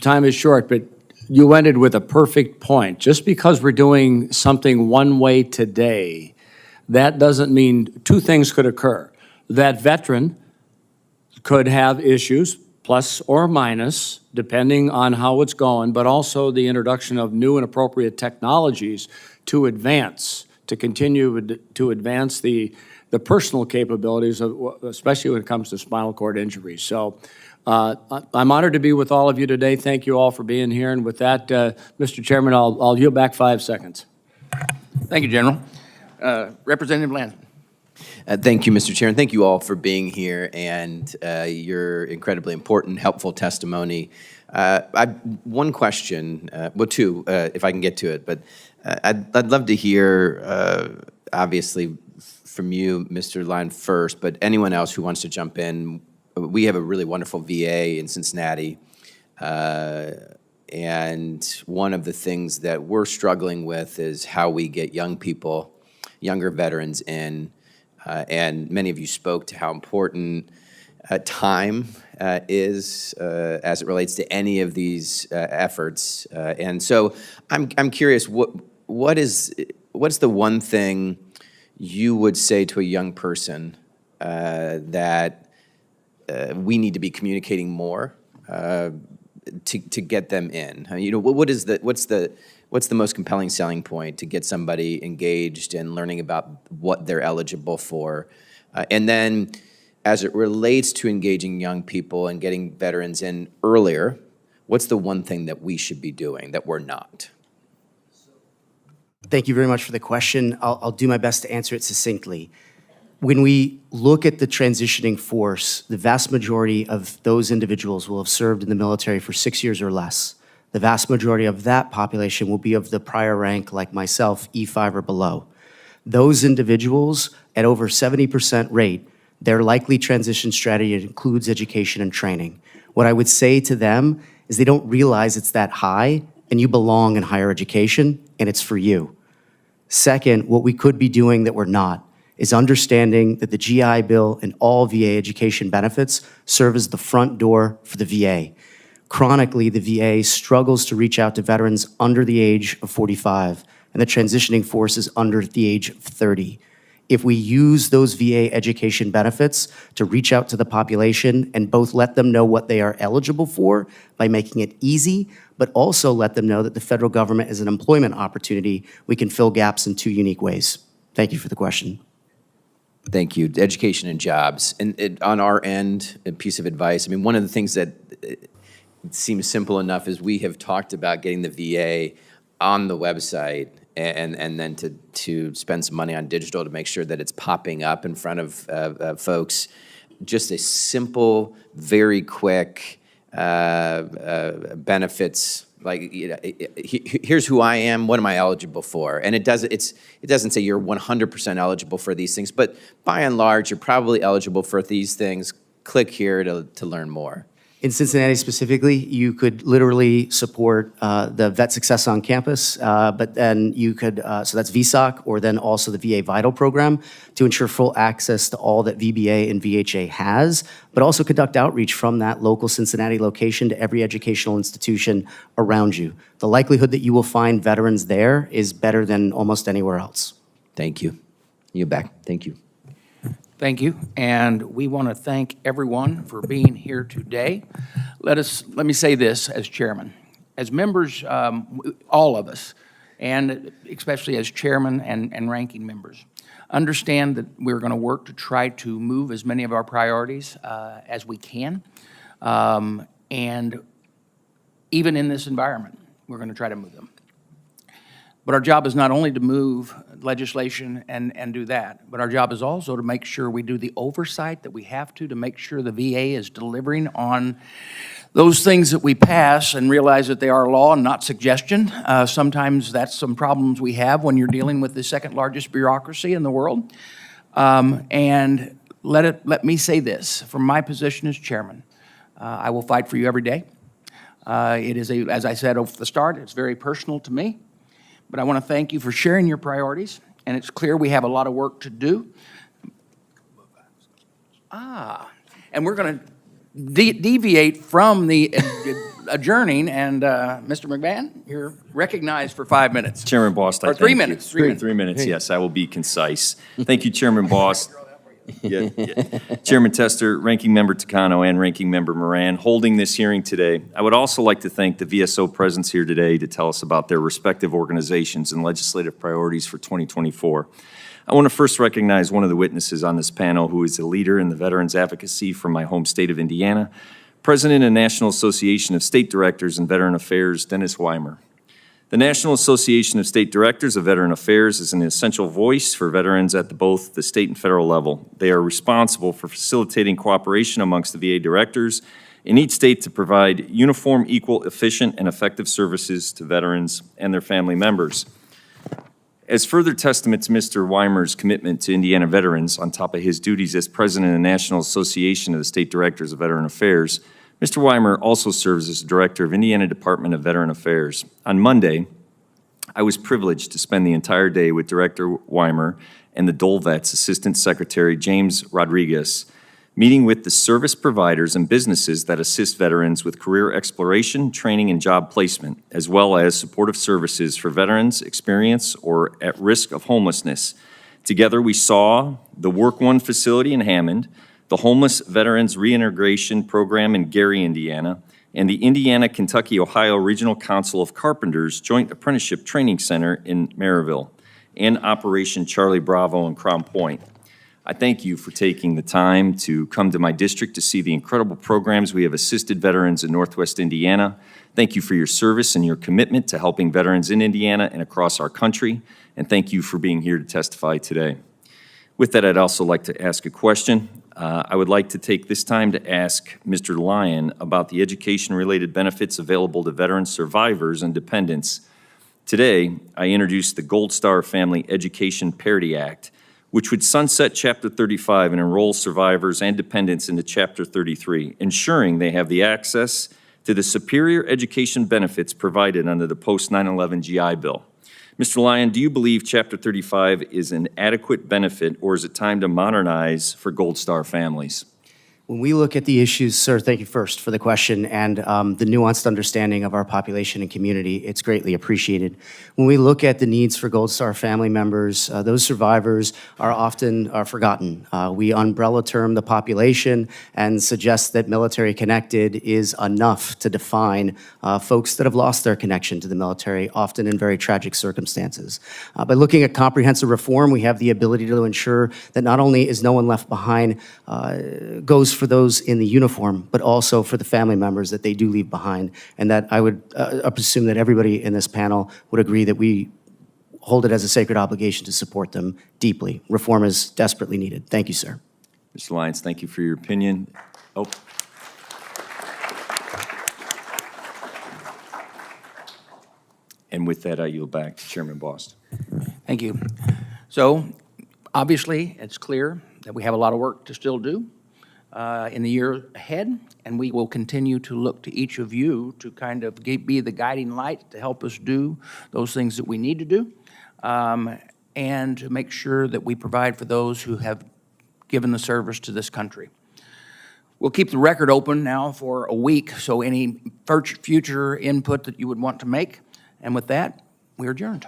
Time is short, but you ended with a perfect point. Just because we're doing something one way today, that doesn't mean two things could occur. That veteran could have issues, plus or minus, depending on how it's going, but also the introduction of new and appropriate technologies to continue to advance the personal capabilities, especially when it comes to spinal cord injuries. So I'm honored to be with all of you today. Thank you all for being here. And with that, Mr. Chairman, I'll yield back 5 seconds. Thank you, General. Representative Lansman. Thank you, Mr. Chair, and thank you all for being here and your incredibly important, helpful testimony. One question, well, two, if I can get to it, but I'd love to hear, obviously, from you, Mr. Line first, but anyone else who wants to jump in. We have a really wonderful VA in Cincinnati, and one of the things that we're struggling with is how we get young people, younger veterans in. And many of you spoke to how important time is as it relates to any of these efforts. And so I'm curious, what's the one thing you would say to a young person that we need to be communicating more to get them in? You know, what's the most compelling selling point to get somebody engaged and learning about what they're eligible for? And then as it relates to engaging young people and getting veterans in earlier, what's the one thing that we should be doing that we're not? Thank you very much for the question. I'll do my best to answer it succinctly. When we look at the transitioning force, the vast majority of those individuals will have served in the military for 6 years or less. The vast majority of that population will be of the prior rank, like myself, E5 or below. Those individuals, at over 70% rate, their likely transition strategy includes education and training. What I would say to them is they don't realize it's that high, and you belong in higher education, and it's for you. Second, what we could be doing that we're not is understanding that the GI Bill and all VA education benefits serve as the front door for the VA. Chronically, the VA struggles to reach out to veterans under the age of 45, and the transitioning force is under the age of 30. If we use those VA education benefits to reach out to the population and both let them know what they are eligible for by making it easy, but also let them know that the federal government is an employment opportunity, we can fill gaps in two unique ways. Thank you for the question. Thank you. Education and jobs. And on our end, a piece of advice, I mean, one of the things that seems simple enough is we have talked about getting the VA on the website and then to spend some money on digital to make sure that it's popping up in front of folks. Just a simple, very quick benefits, like, you know, here's who I am, what am I eligible for? And it doesn't say you're 100% eligible for these things, but by and large, you're probably eligible for these things. Click here to learn more. In Cincinnati specifically, you could literally support the Vet Success on Campus, but then you could, so that's VSOC, or then also the VA Vital program to ensure full access to all that VBA and VHA has, but also conduct outreach from that local Cincinnati location to every educational institution around you. The likelihood that you will find veterans there is better than almost anywhere else. Thank you. You back. Thank you. Thank you, and we want to thank everyone for being here today. Let me say this as chairman. As members, all of us, and especially as chairman and ranking members, understand that we're going to work to try to move as many of our priorities as we can, and even in this environment, we're going to try to move them. But our job is not only to move legislation and do that, but our job is also to make sure we do the oversight that we have to make sure the VA is delivering on those things that we pass and realize that they are law and not suggestion. Sometimes that's some problems we have when you're dealing with the second largest bureaucracy in the world. And let me say this, from my position as chairman, I will fight for you every day. It is, as I said off the start, it's very personal to me. But I want to thank you for sharing your priorities, and it's clear we have a lot of work to do. And we're going to deviate from the adjourning, and Mr. McMahon, you're recognized for 5 minutes. Chairman Boss, Or 3 minutes. 3 minutes. 3 minutes, yes, I will be concise. Thank you, Chairman Boss. Yeah. Chairman Tester, Ranking Member Takano, and Ranking Member Moran holding this hearing today. I would also like to thank the VSO presence here today to tell us about their respective organizations and legislative priorities for 2024. I want to first recognize one of the witnesses on this panel who is a leader in the Veterans Advocacy from my home state of Indiana, President of National Association of State Directors in Veteran Affairs, Dennis Weimer. The National Association of State Directors of Veteran Affairs is an essential voice for veterans at both the state and federal level. They are responsible for facilitating cooperation amongst the VA directors in each state to provide uniform, equal, efficient, and effective services to veterans and their family members. As further testament to Mr. Weimer's commitment to Indiana veterans, on top of his duties as president of the National Association of the State Directors of Veteran Affairs, Mr. Weimer also serves as director of Indiana Department of Veteran Affairs. On Monday, I was privileged to spend the entire day with Director Weimer and the Dole Vets Assistant Secretary James Rodriguez, meeting with the service providers and businesses that assist veterans with career exploration, training, and job placement, as well as supportive services for veterans experienced or at risk of homelessness. Together, we saw the Work One facility in Hammond, the Homeless Veterans Reintegration Program in Gary, Indiana, and the Indiana, Kentucky, Ohio Regional Council of Carpenters Joint Apprenticeship Training Center in Maryville, and Operation Charlie Bravo in Crown Point. I thank you for taking the time to come to my district to see the incredible programs we have assisted veterans in Northwest Indiana. Thank you for your service and your commitment to helping veterans in Indiana and across our country, and thank you for being here to testify today. With that, I'd also like to ask a question. I would like to take this time to ask Mr. Lyon about the education-related benefits available to veteran survivors and dependents. Today, I introduced the Gold Star Family Education Parity Act, which would sunset Chapter 35 and enroll survivors and dependents into Chapter 33, ensuring they have the access to the superior education benefits provided under the post-9/11 GI Bill. Mr. Lyon, do you believe Chapter 35 is an adequate benefit, or is it time to modernize for Gold Star families? When we look at the issues, sir, thank you first for the question and the nuanced understanding of our population and community. It's greatly appreciated. When we look at the needs for Gold Star family members, those survivors are often forgotten. We umbrella term the population and suggest that military connected is enough to define folks that have lost their connection to the military, often in very tragic circumstances. By looking at comprehensive reform, we have the ability to ensure that not only is no one left behind, goes for those in the uniform, but also for the family members that they do leave behind, and that I would assume that everybody in this panel would agree that we hold it as a sacred obligation to support them deeply. Reform is desperately needed. Thank you, sir. Mr. Lyons, thank you for your opinion. Oh. And with that, I yield back to Chairman Bost. Thank you. So, obviously, it's clear that we have a lot of work to still do in the year ahead, and we will continue to look to each of you to kind of be the guiding light to help us do those things that we need to do, and to make sure that we provide for those who have given the service to this country. We'll keep the record open now for a week, so any future input that you would want to make, and with that, we're adjourned.